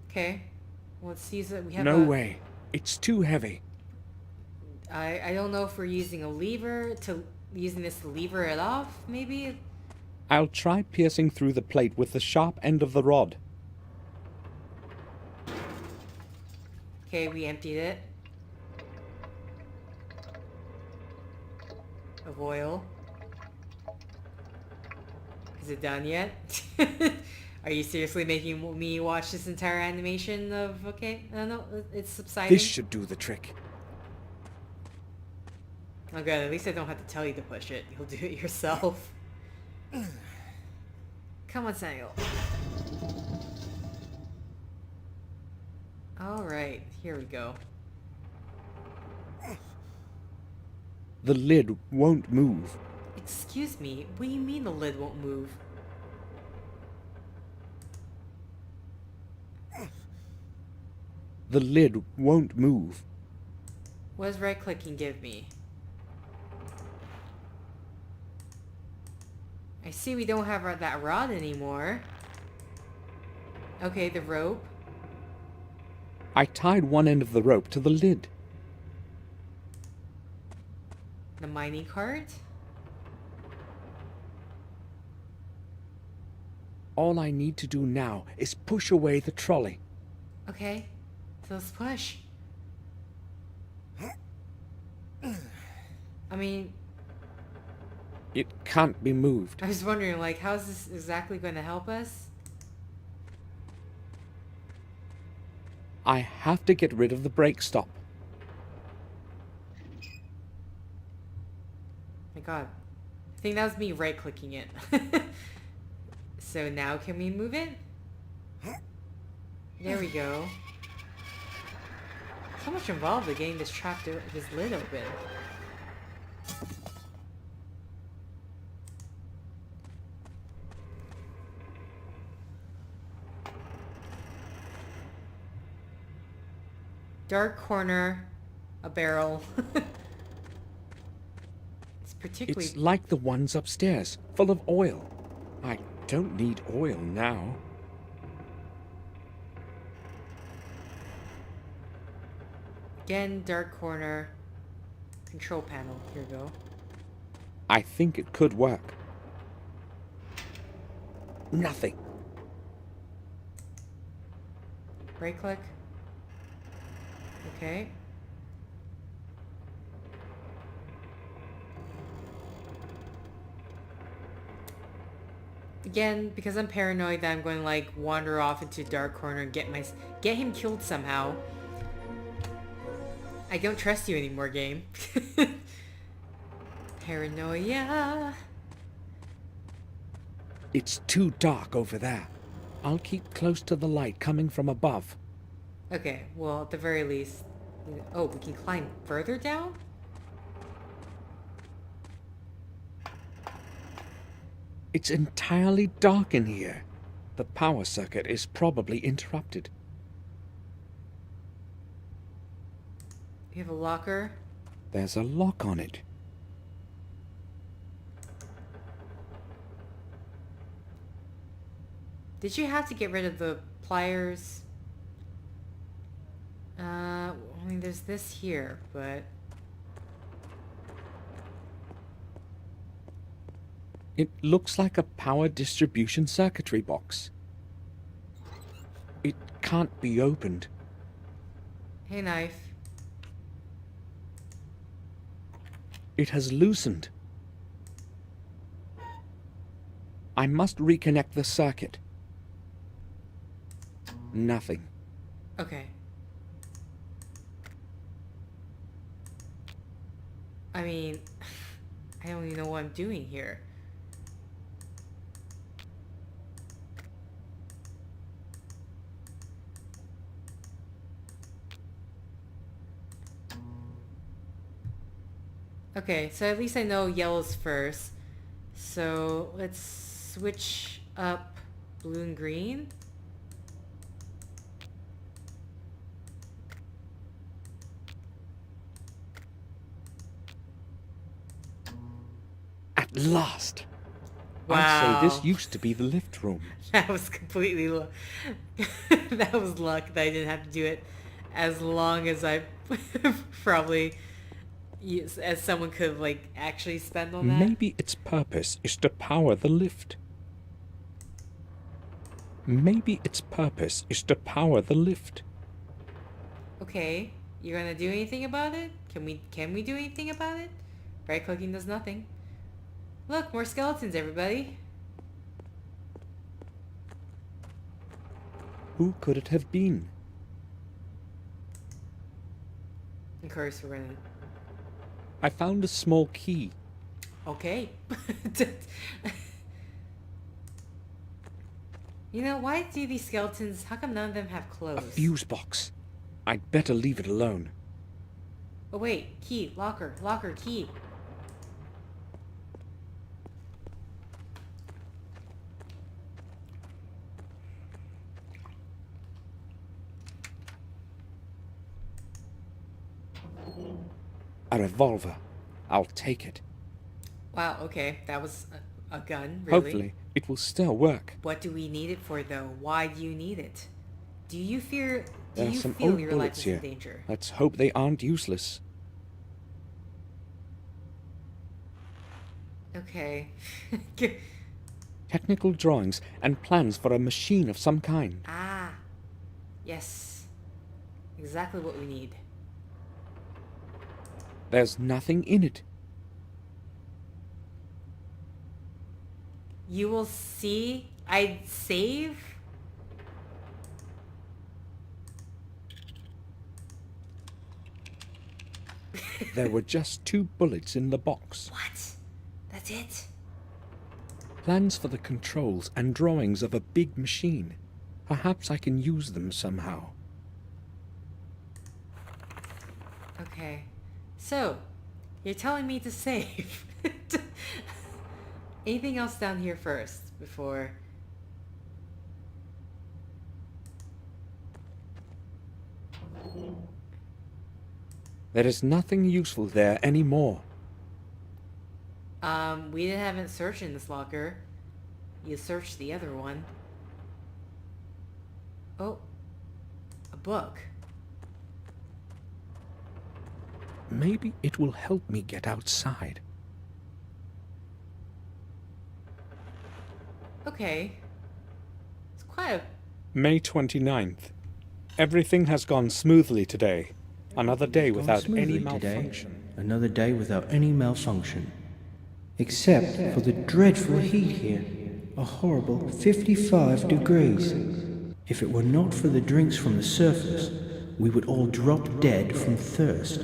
Okay. Well, let's see that we have No way. It's too heavy. I don't know if we're using a lever to... using this to lever it off, maybe? I'll try piercing through the plate with the sharp end of the rod. Okay, we emptied it. Of oil. Is it done yet? Are you seriously making me watch this entire animation of... Okay, I don't know, it's subsiding. This should do the trick. Oh good, at least I don't have to tell you to push it. You'll do it yourself. Come on, Samuel. Alright, here we go. The lid won't move. Excuse me, what do you mean the lid won't move? The lid won't move. What does right clicking give me? I see we don't have that rod anymore. Okay, the rope. I tied one end of the rope to the lid. The mining cart. All I need to do now is push away the trolley. Okay, so let's push. I mean... It can't be moved. I was wondering, like, how is this exactly going to help us? I have to get rid of the brake stop. My god. I think that was me right-clicking it. So now can we move it? There we go. So much involved in getting this this lid open. Dark corner, a barrel. It's particularly... It's like the ones upstairs, full of oil. I don't need oil now. Again, dark corner, control panel. Here we go. I think it could work. Nothing. Right click. Okay. Again, because I'm paranoid that I'm going to like wander off into dark corner and get him killed somehow. I don't trust you anymore, game. Paranoia. It's too dark over there. I'll keep close to the light coming from above. Okay, well, at the very least... Oh, we can climb further down? It's entirely dark in here. The power circuit is probably interrupted. We have a locker. There's a lock on it. Did you have to get rid of the pliers? I mean, there's this here, but... It looks like a power distribution circuitry box. It can't be opened. Hey, knife. It has loosened. I must reconnect the circuit. Nothing. Okay. I mean, I don't even know what I'm doing here. Okay, so at least I know yellow's first. So let's switch up blue and green. At last! Wow. I'd say this used to be the lift room. That was completely that was luck that I didn't have to do it as long as I probably as someone could like actually spend on that. Maybe its purpose is to power the lift. Maybe its purpose is to power the lift. Okay, you're gonna do anything about it? Can we do anything about it? Right clicking does nothing. Look, more skeletons, everybody. Who could it have been? Of course, we're gonna... I found a small key. Okay. You know, why do these skeletons... How come none of them have clothes? A fuse box. I'd better leave it alone. Oh wait, key, locker, key. A revolver. I'll take it. Wow, okay, that was a gun, really. Hopefully, it will still work. What do we need it for, though? Why do you need it? Do you fear... There Do are you some feel old your life bullets is here. in danger? Let's hope they aren't useless. Okay. Technical drawings and plans for a machine of some kind. Ah. Yes. Exactly what we need. There's nothing in it. You will see. I'd save. There were just 2 bullets in the box. What? That's it? Plans for the controls and drawings of a big machine. Perhaps I can use them somehow. Okay. So, you're telling me to save. Anything else down here first before... There is nothing useful there anymore. We haven't searched in this locker. You searched the other one. Oh. A book. Maybe it will help me get outside. Okay. It's quite a... May 29th. Everything has gone smoothly today. Another day without any malfunction. Another day without any malfunction. Except for the dreadful heat here. A horrible 55 degrees. If it were not for the drinks from the surface, we would all drop dead from thirst.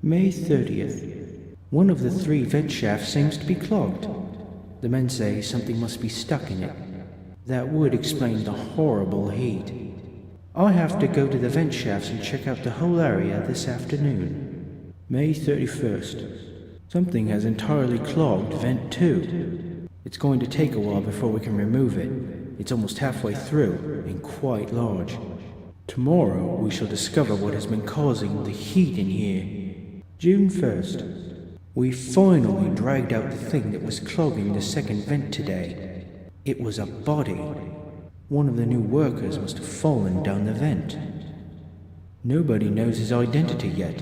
May 30th. One of the 3 vent shafts seems to be clogged. The men say something must be stuck in it. That would explain the horrible heat. I have to go to the vent shafts and check out the whole area this afternoon. May 31st. Something has entirely clogged vent 2. It's going to take a while before we can remove it. It's almost halfway through and quite large. Tomorrow we shall discover what has been causing the heat in here. June 1st. We finally dragged out the thing that was clogging the second vent today. It was a body. One of the new workers must have fallen down the vent. Nobody knows his identity yet.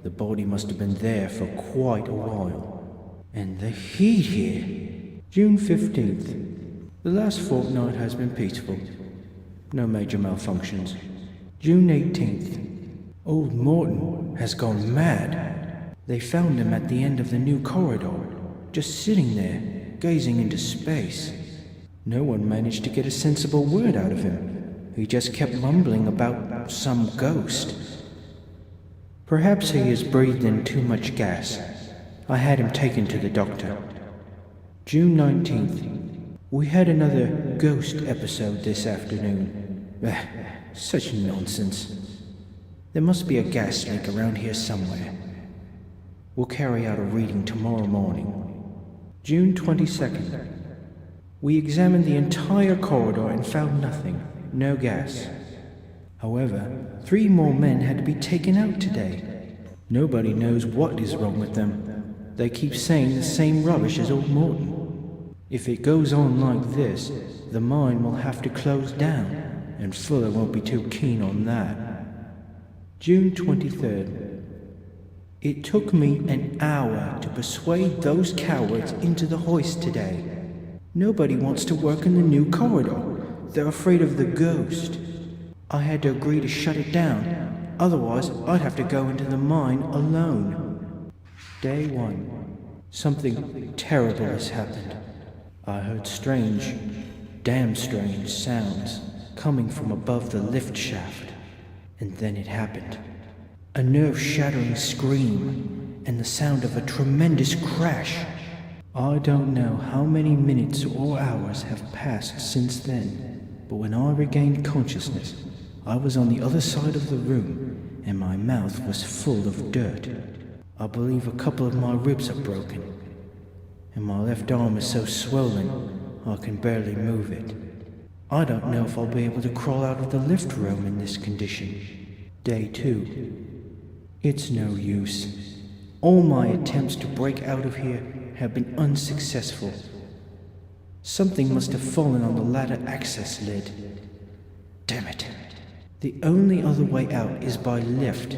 The body must have been there for quite a while. And the heat here. June 15th. The last fortnight has been peaceful. No major malfunctions. June 18th. Old Morton has gone mad. They found him at the end of the new corridor, just sitting there, gazing into space. No one managed to get a sensible word out of him. He just kept mumbling about some ghost. Perhaps he has breathed in too much gas. I had him taken to the doctor. June 19th. We had another ghost episode this afternoon. Such nonsense. There must be a gas leak around here somewhere. We'll carry out a reading tomorrow morning. June 22nd. We examined the entire corridor and found nothing. No gas. However, 3 more men had to be taken out today. Nobody knows what is wrong with them. They keep saying the same rubbish as old Morton. If it goes on like this, the mine will have to close down, and Fuller won't be too keen on that. June 23rd. It took me an hour to persuade those cowards into the hoist today. Nobody wants to work in the new corridor. They're afraid of the ghost. I had to agree to shut it down. Otherwise, I'd have to go into the mine alone. Day 1. Something terrible has happened. I heard strange, damn strange sounds coming from above the lift shaft. And then it happened. A nerve-shattering scream, and the sound of a tremendous crash. I don't know how many minutes or hours have passed since then, but when I regained consciousness, I was on the other side of the room, and my mouth was full of dirt. I believe a couple of my ribs are broken, and my left arm is so swollen I can barely move it. I don't know if I'll be able to crawl out of the lift room in this condition. Day 2. It's no use. All my attempts to break out of here have been unsuccessful. Something must have fallen on the ladder access lid. Damn it. The only other way out is by lift,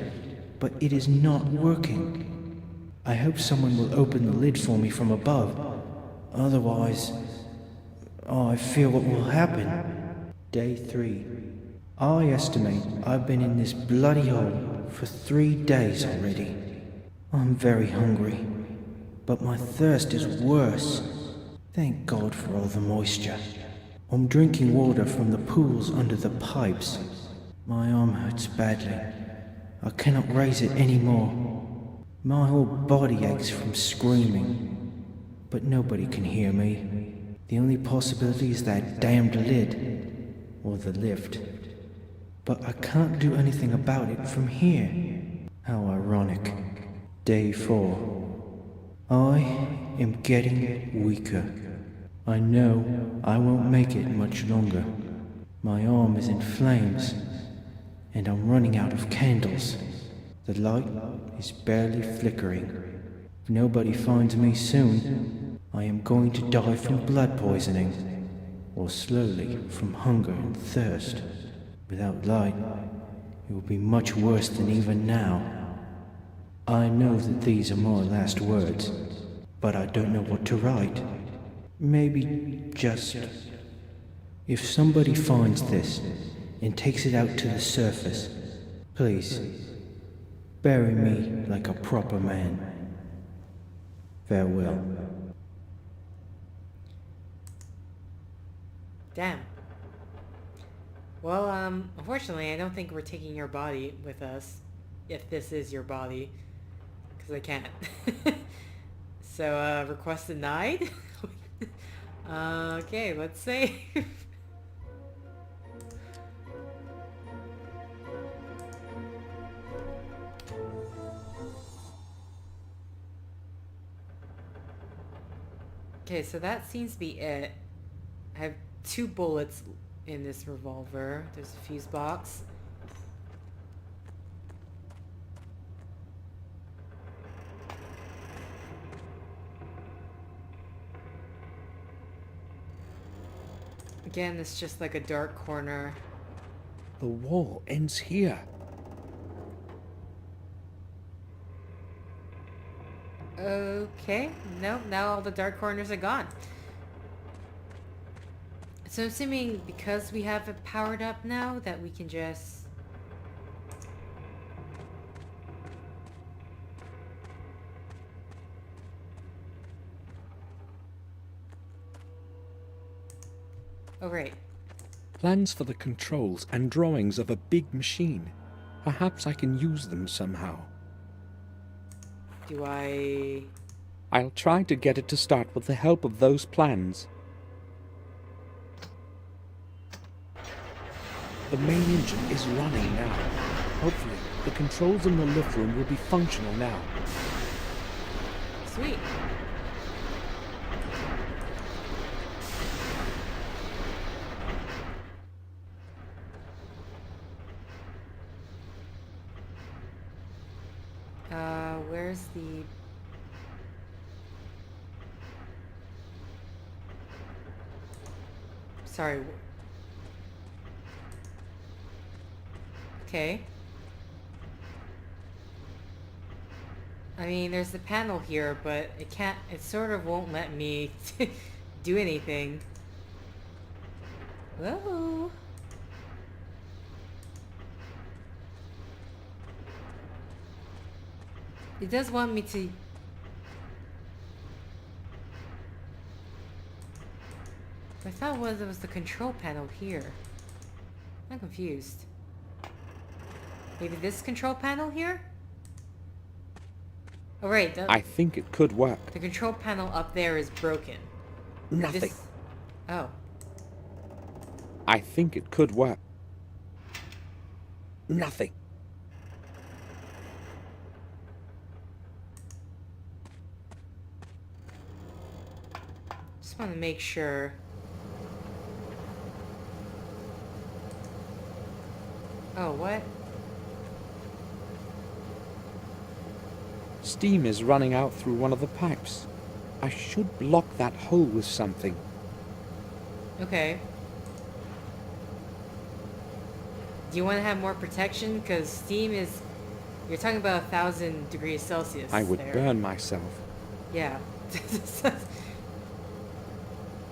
but it is not working. I hope someone will open the lid for me from above. Otherwise, I fear what will happen. Day 3. I estimate I've been in this bloody hole for 3 days already. I'm very hungry, but my thirst is worse. Thank God for all the moisture. I'm drinking water from the pools under the pipes. My arm hurts badly. I cannot raise it anymore. My whole body aches from screaming, but nobody can hear me. The only possibility is that damned lid, or the lift. But I can't do anything about it from here. How ironic. Day 4. I am getting weaker. I know I won't make it much longer. My arm is in flames, and I'm running out of candles. The light is barely flickering. If nobody finds me soon, I am going to die from blood poisoning, or slowly from hunger and thirst. Without light, it will be much worse than even now. I know that these are my last words, but I don't know what to write. Maybe just... If somebody finds this and takes it out to the surface, please, bury me like a proper man. Farewell. Damn. Well, unfortunately, I don't think we're taking your body with us, if this is your body, because I can't. So, request denied? Okay, let's save. Okay, so that seems to be it. I have 2 bullets in this revolver. There's a fuse box. Again, it's just like a dark corner. The wall ends here. Okay, no, now all the dark corners are gone. So assuming because we have it powered up now that we can just... Oh, right. Plans for the controls and drawings of a big machine. Perhaps I can use them somehow. Do I... I'll try to get it to start with the help of those plans. The main engine is running now. Hopefully, the controls in the lift room will be functional now. Sweet. Where's the... Sorry. Okay. I mean, there's the panel here, but it sort of won't let me do anything. Whoa. It does want me to... I thought it was the control panel here. I'm confused. Maybe this control panel here? Oh, right. I think it could work. The control panel up there is broken. Nothing. Oh. I think it could work. Nothing. Just want to make sure. Oh, what? Steam is running out through one of the pipes. I should block that hole with something. Okay. Do you want to have more protection? Because steam is... You're talking about 1,000 degrees Celsius. I would there. burn myself. Yeah.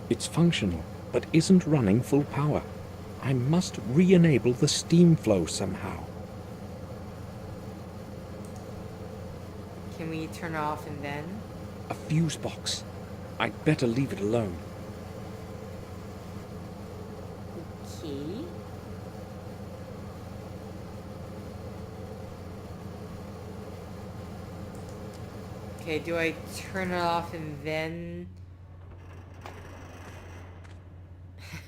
It's functional, but isn't running full power. I must re-enable the steam flow somehow. Can we turn it off and then? A fuse box. I'd better leave it alone. Okay. Okay, do I turn it off and then...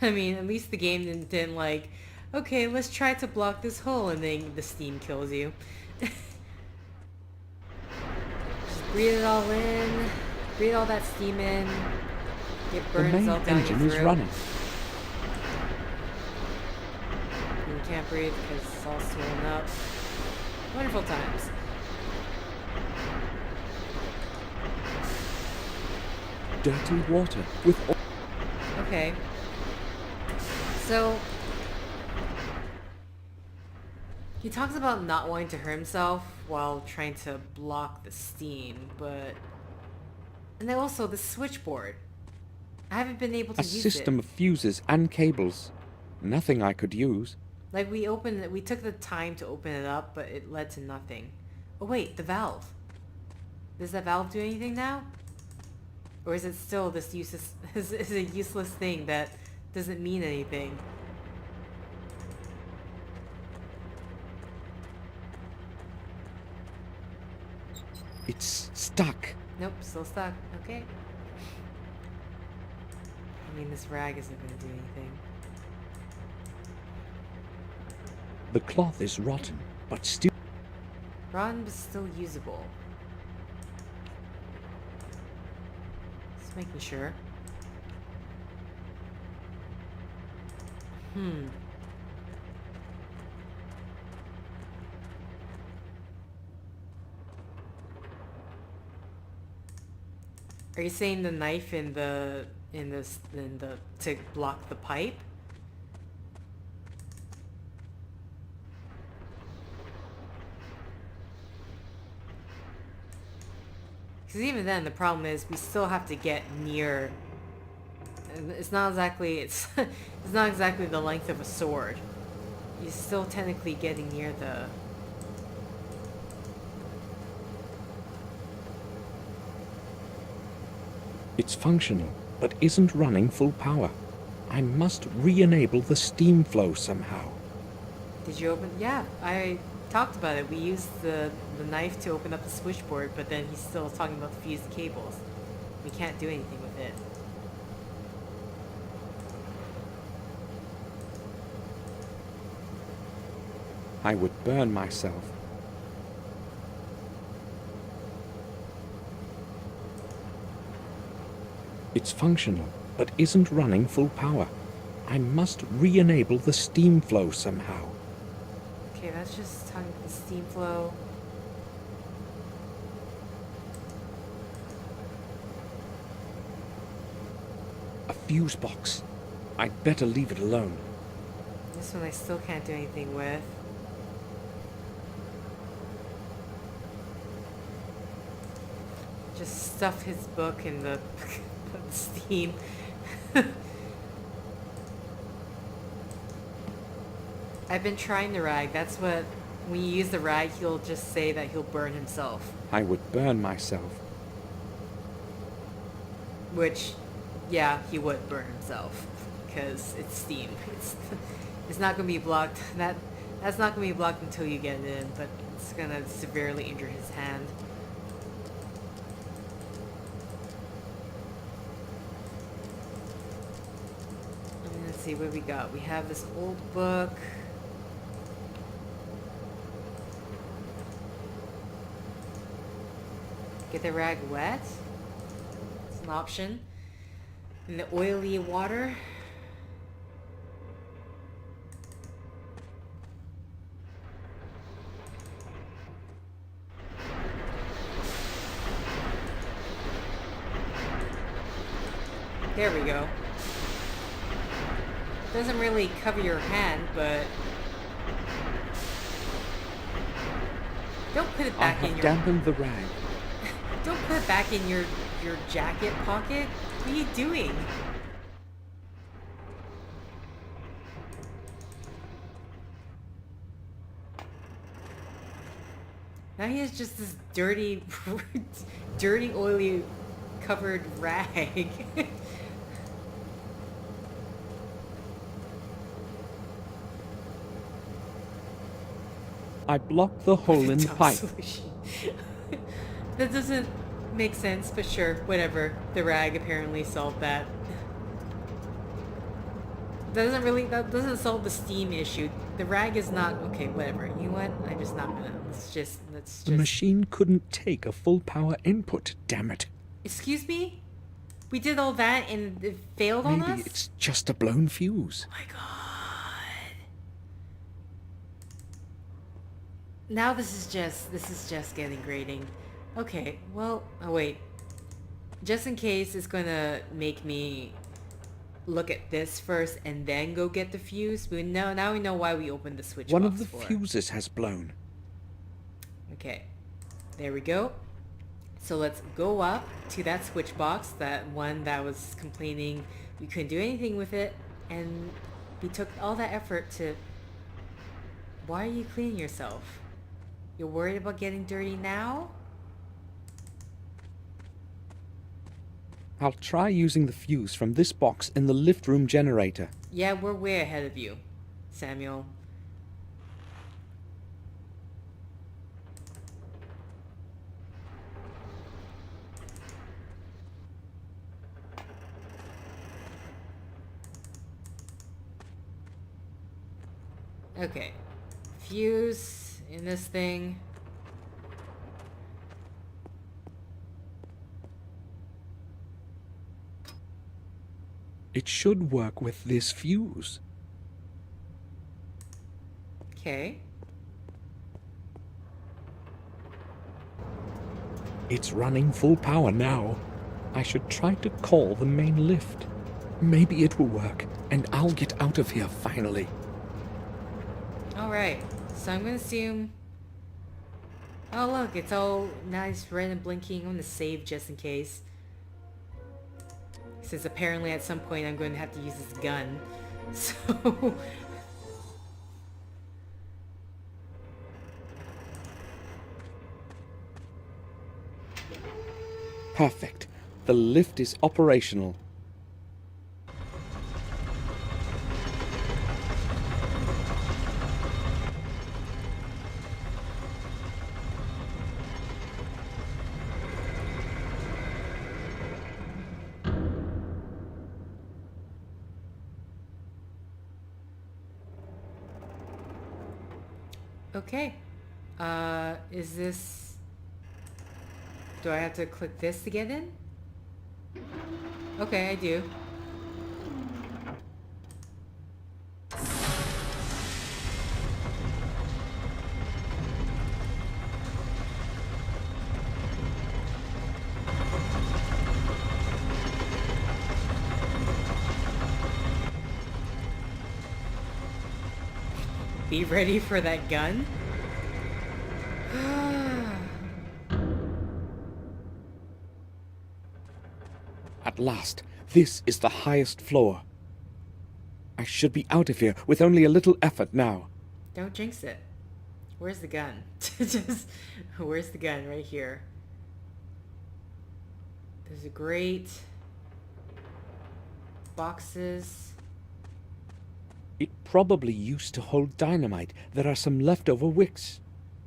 I mean, at least the game didn't like, okay, let's try to block this hole and then the steam kills you. Breathe it all in. Breathe all that steam in. It burns all down your throat. The main engine is running. And you can't breathe because it's all swollen up. Wonderful times. Dirty water with... Okay. So... He talks about not wanting to hurt himself while trying to block the steam, but... And then also the switchboard. I haven't been able to use it. A system of fuses and cables. Nothing I could use. Like we opened it, we took the time to open it up, but it led to nothing. Oh wait, the valve. Does that valve do anything now? Or is it still this useless, is a useless thing that doesn't mean anything? It's stuck. Nope, still stuck. Okay. I mean, this rag isn't going to do anything. The cloth is rotten, but still... Rotten, but still usable. Just making sure. Are you saying the knife in the to block the pipe? Because even then, the problem is we still have to get near. It's not exactly it's not exactly the length of a sword. You're still technically getting near the. It's functional, but isn't running full power. I must re-enable the steam flow somehow. Did you open? Yeah, I talked about it. We used the knife to open up the switchboard, but then he's still talking about the fused cables. We can't do anything with it. I would burn myself. It's functional, but isn't running full power. I must re-enable the steam flow somehow. Okay, that's just talking about the steam flow. A fuse box. I'd better leave it alone. This one I still can't do anything with. Just stuff his book in the steam. I've been trying the rag. That's what, when you use the rag, he'll just say that he'll burn himself. I would burn myself. Which, yeah, he would burn himself. Because it's steam. It's not going to be blocked. That's not going to be blocked until you get it in, but it's going to severely injure his hand. And let's see what we got. We have this old book. Get the rag wet. It's an option. And the oily water. There we go. Doesn't really cover your hand, but don't put it back in your... dampened the rag. Don't put it back in your jacket pocket. What are you doing? Now he has just this dirty, dirty, oily, covered rag. I blocked the hole in the pipe. That doesn't make sense, but sure, whatever. The rag apparently solved that. That doesn't solve the steam issue. The rag is not, okay, whatever. You know what? I'm just not gonna, let's just. The machine couldn't take a full power input, damn it. Excuse me? We did all that and it failed on us? Maybe it's just a blown fuse. Oh my god. Now this is just getting grating. Okay, well, oh wait. Just in case it's gonna make me look at this first and then go get the fuse. Now we know why we opened the switch One box of the for. fuses has blown. Okay, there we go. So let's go up to that switch box, that one that was complaining we couldn't do anything with it, and we took all that effort to... Why are you cleaning yourself? You're worried about getting dirty now? I'll try using the fuse from this box in the lift room generator. Yeah, we're way ahead of you, Samuel. Okay, fuse in this thing. It should work with this fuse. Okay. It's running full power now. I should try to call the main lift. Maybe it will work, and I'll get out of here finally. Alright, so I'm gonna assume... Oh look, it's all nice red and blinking. I'm gonna save just in case. Since apparently at some point I'm going to have to use this gun. So... Perfect. The lift is operational. Okay. Is this... Do I have to click this to get in? Okay, I do. Be ready for that gun? At last, this is the highest floor. I should be out of here with only a little effort now. Don't jinx it. Where's the gun? Where's the gun? Right here. There's a grate. Boxes. It probably used to hold dynamite. There are some leftover wicks.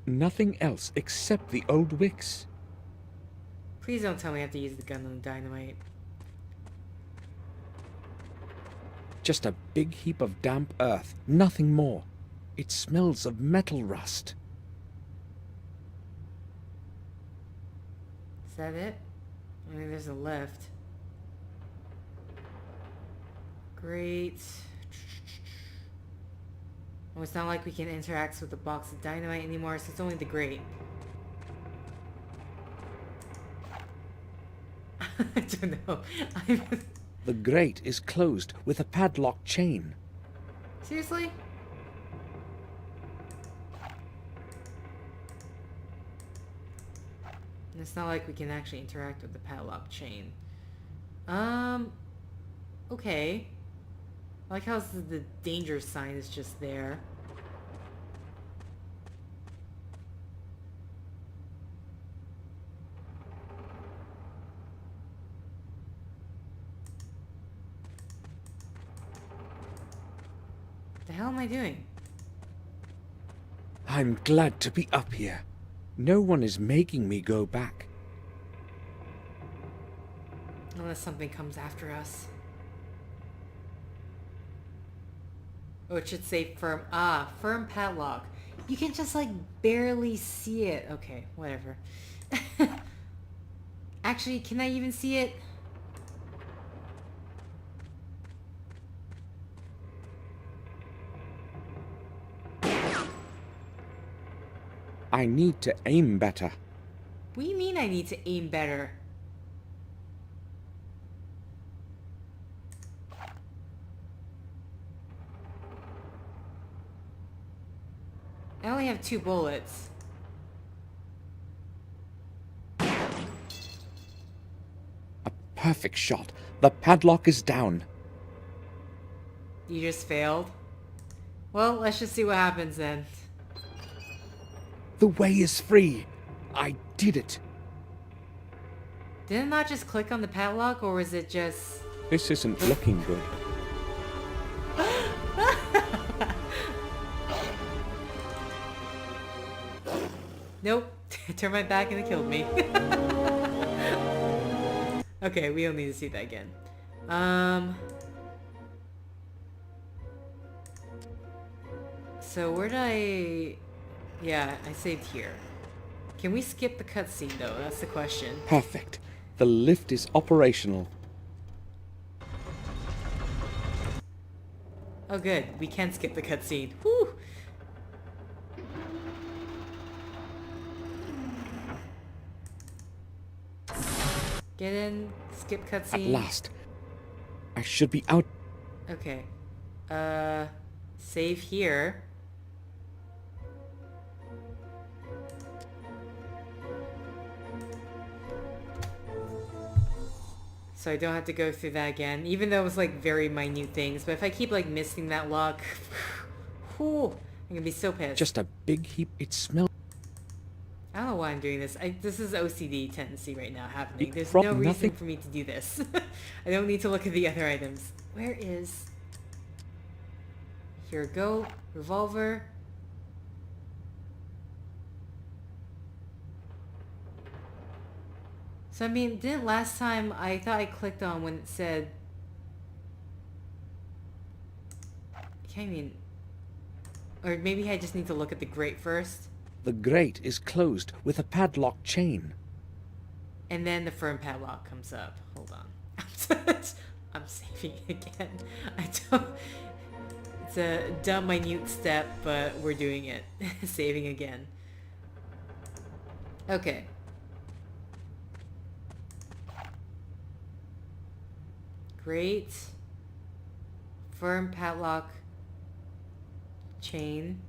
Nothing else except the old wicks. Please don't tell me I have to use the gun on the dynamite. Just a big heap of damp earth, nothing more. It smells of metal rust. Is that it? I mean, there's a lift. Great. Oh, it's not like we can interact with the box of dynamite anymore, so it's only the grate. I don't know. The grate is closed with a padlock chain. Seriously? And it's not like we can actually interact with the padlock chain. Okay. I like how the danger sign is just there. What the hell am I doing? I'm glad to be up here. No one is making me go back. Unless something comes after us. Oh, it should say firm. Ah, firm padlock. You can just like barely see it. Okay, whatever. Actually, can I even see it? I need to aim better. What do you mean I need to aim better? I only have 2 bullets. A perfect shot. The padlock is down. You just failed? Well, let's just see what happens then. The way is free. I did it. Did it not just click on the padlock, or was it just... This isn't looking good. Nope. Turned my back and it killed me. Okay, we don't need to see that again. So where did I... Yeah, I saved here. Can we skip the cutscene though? That's the question. Perfect. The lift is operational. Oh good, we can skip the cutscene. Whew! Get in, skip cutscene. At last. I should be out. Okay. Save here. So I don't have to go through that again, even though it was like very minute things. But if I keep like missing that lock, whew, I'm gonna be so pissed. Just a big heap. It smells. I don't know why I'm doing this. This is OCD tendency right now happening. You There's dropped no reason nothing? for me to do this. I don't need to look at the other items. Where is... Here we go. Revolver. So I mean, didn't last time I thought I clicked on when it said... I can't even... Or maybe I just need to look at the grate first. The grate is closed with a padlock chain. And then the firm padlock comes up. Hold on. saving again. I don't... It's a dumb, minute step, but we're doing it. Saving again. Okay. Great. Firm padlock. Chain.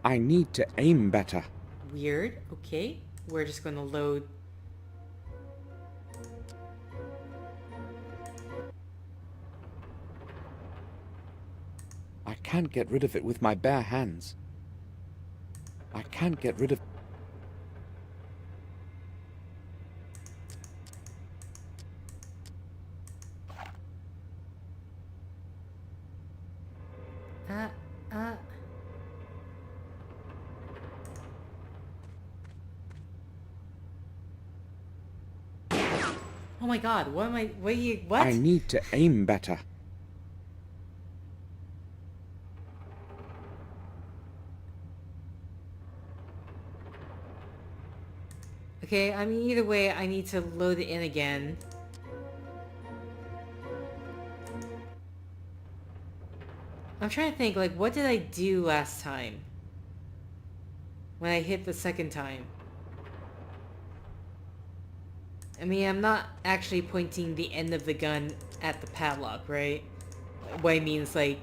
I need to aim better. Weird. Okay. We're just going to load. I can't get rid of it with my bare hands. I can't get rid of... Oh my god, what am I... What? I need to aim better. Okay, I mean, either way, I need to load it in again. I'm trying to think, like, what did I do last time? When I hit the second time? I mean, I'm not actually pointing the end of the gun at the padlock, right? What I mean is, like,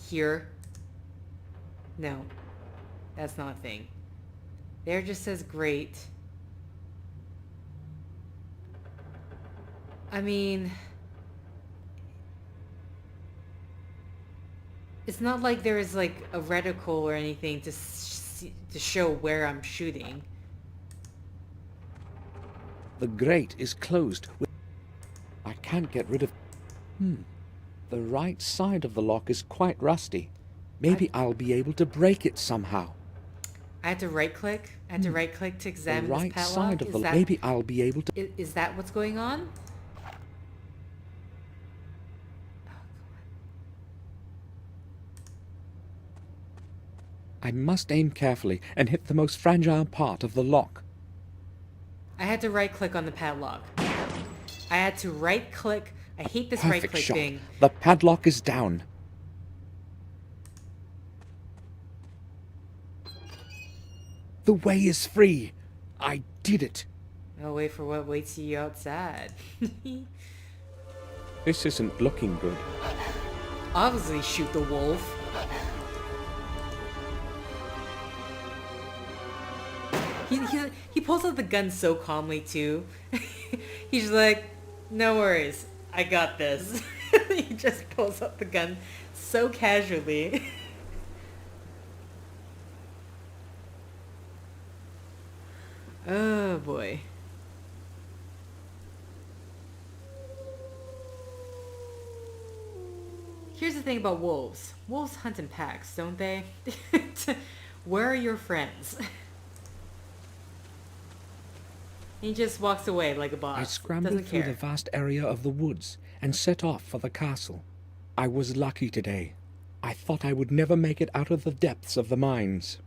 here. No. That's not a thing. There just says great. I mean... It's not like there is, like, a reticle or anything to show where I'm shooting. The grate is closed. I can't get rid of... The right side of the lock is quite rusty. Maybe I'll be able to break it somehow. I had to right-click? I had to right-click to examine the right this padlock? side of the... Maybe I'll be able to... Is that what's going on? I must aim carefully and hit the most fragile part of the lock. I had to right-click on the padlock. I had to right-click. I hate this Perfect right-click shot. thing. The padlock is down. The way is free. I did it. I'll wait for what waits you outside. This isn't looking good. Obviously shoot the wolf. He pulls out the gun so calmly too. He's like, no worries, I got this. He just pulls out the gun so casually. Oh boy. Here's the thing about wolves. Wolves hunt in packs, don't they? Where are your friends? He just walks away like a boss. I scrambled Doesn't through care. the vast area of the woods and set off for the castle. I was lucky today. I thought I would never make it out of the depths of the mines.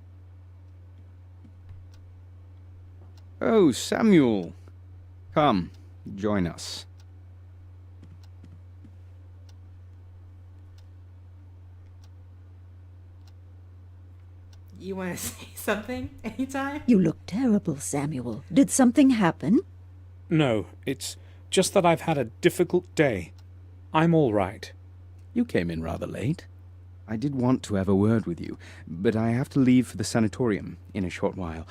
Oh, Samuel. Come, join us. You want to say something anytime? You look terrible, Samuel. Did something happen? No, it's just that I've had a difficult day. I'm all right. You came in rather late. I did want to have a word with you, but I have to leave for the sanatorium in a short while.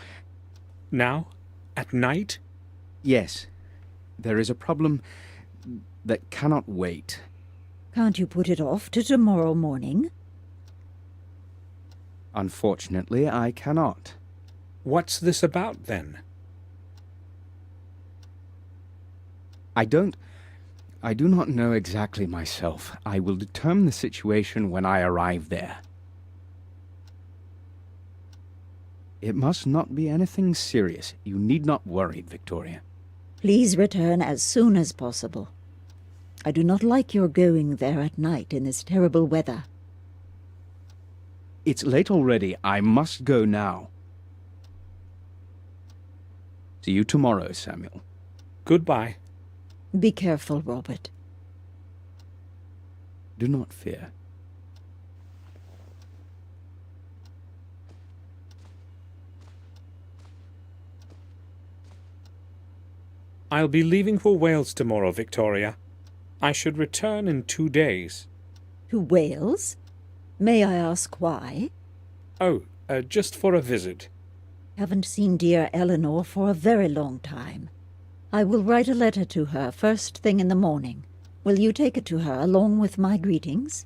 Now? At night? Yes. There is a problem that cannot wait. Can't you put it off to tomorrow morning? Unfortunately, I cannot. What's this about, then? I do not know exactly myself. I will determine the situation when I arrive there. It must not be anything serious. You need not worry, Victoria. Please return as soon as possible. I do not like your going there at night in this terrible weather. It's late already. I must go now. See you tomorrow, Samuel. Goodbye. Be careful, Robert. Do not fear. I'll be leaving for Wales tomorrow, Victoria. I should return in 2 days. To Wales? May I ask why? Oh, just for a visit. Haven't seen dear Eleanor for a very long time. I will write a letter to her first thing in the morning. Will you take it to her along with my greetings?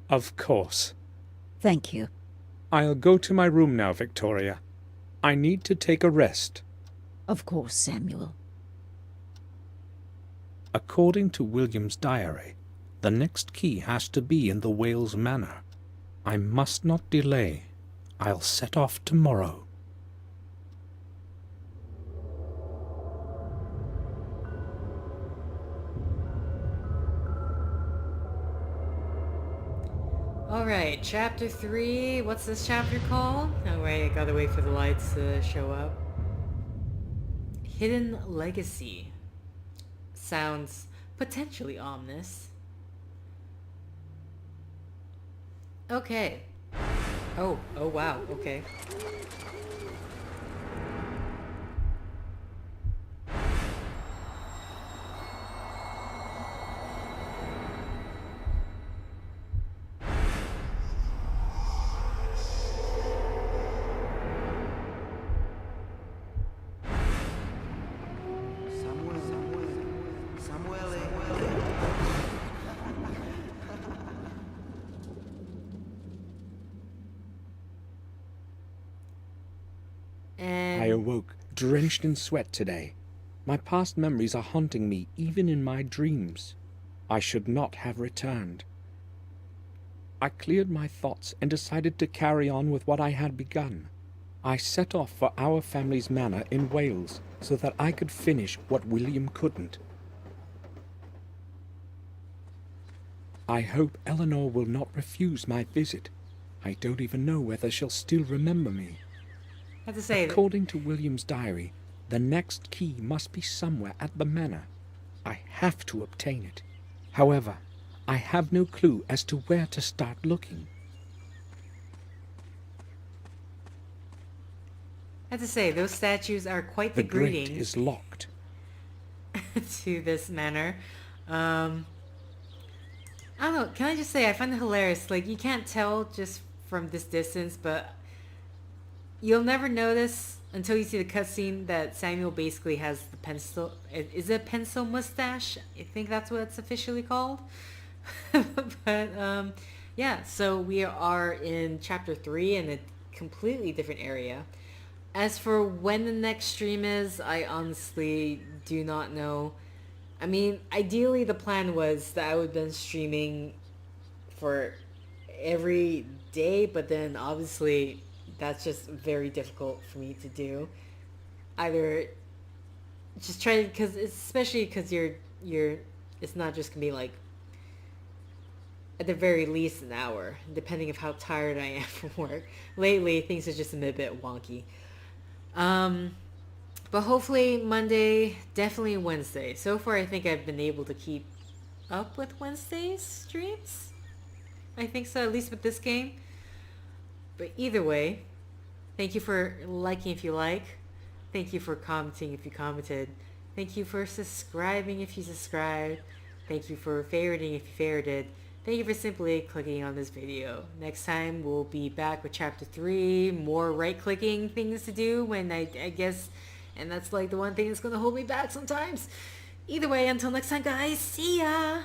Of course. Thank you. I'll go to my room now, Victoria. I need to take a rest. Of course, Samuel. According to William's diary, the next key has to be in the Wales Manor. I must not delay. I'll set off tomorrow. Alright, chapter 3. What's this chapter called? Oh wait, I gotta wait for the lights to show up. Hidden Legacy. Sounds potentially ominous. Okay. Oh wow, okay. I awoke, drenched in sweat today. My past memories are haunting me even in my dreams. I should not have returned. I cleared my thoughts and decided to carry on with what I had begun. I set off for our family's manor in Wales so that I could finish what William couldn't. I hope Eleanor will not refuse my visit. I don't even know whether she'll still remember me. I have to say, according to William's diary, the next key must be somewhere at the manor. I have to obtain it. However, I have no clue as to where to start looking. I have to say, those statues are quite the greeting. The grate is locked. To this manor. I don't know, can I just say, I find it hilarious. Like, you can't tell just from this distance, but you'll never notice until you see the cutscene that Samuel basically has the pencil. Is it a pencil mustache? I think that's what it's officially called. But, yeah, so we are in chapter 3 in a completely different area. As for when the next stream is, I honestly do not know. I mean, ideally the plan was that I would have been streaming for every day, but then obviously that's just very difficult for me to do. Either just try, because especially because you're it's not just gonna be like at the very least an hour, depending of how tired I am from work. Lately things have just been a bit wonky. But hopefully Monday, definitely Wednesday. So far I think I've been able to keep up with Wednesday's streams. I think so, at least with this game. But either way, thank you for liking if you like. Thank you for commenting if you commented. Thank you for subscribing if you subscribed. Thank you for favoriting if you favorited. Thank you for simply clicking on this video. Next time we'll be back with chapter 3. More right-clicking things to do when I guess... And that's like the one thing that's going to hold me back sometimes. Either way, until next time guys, see ya!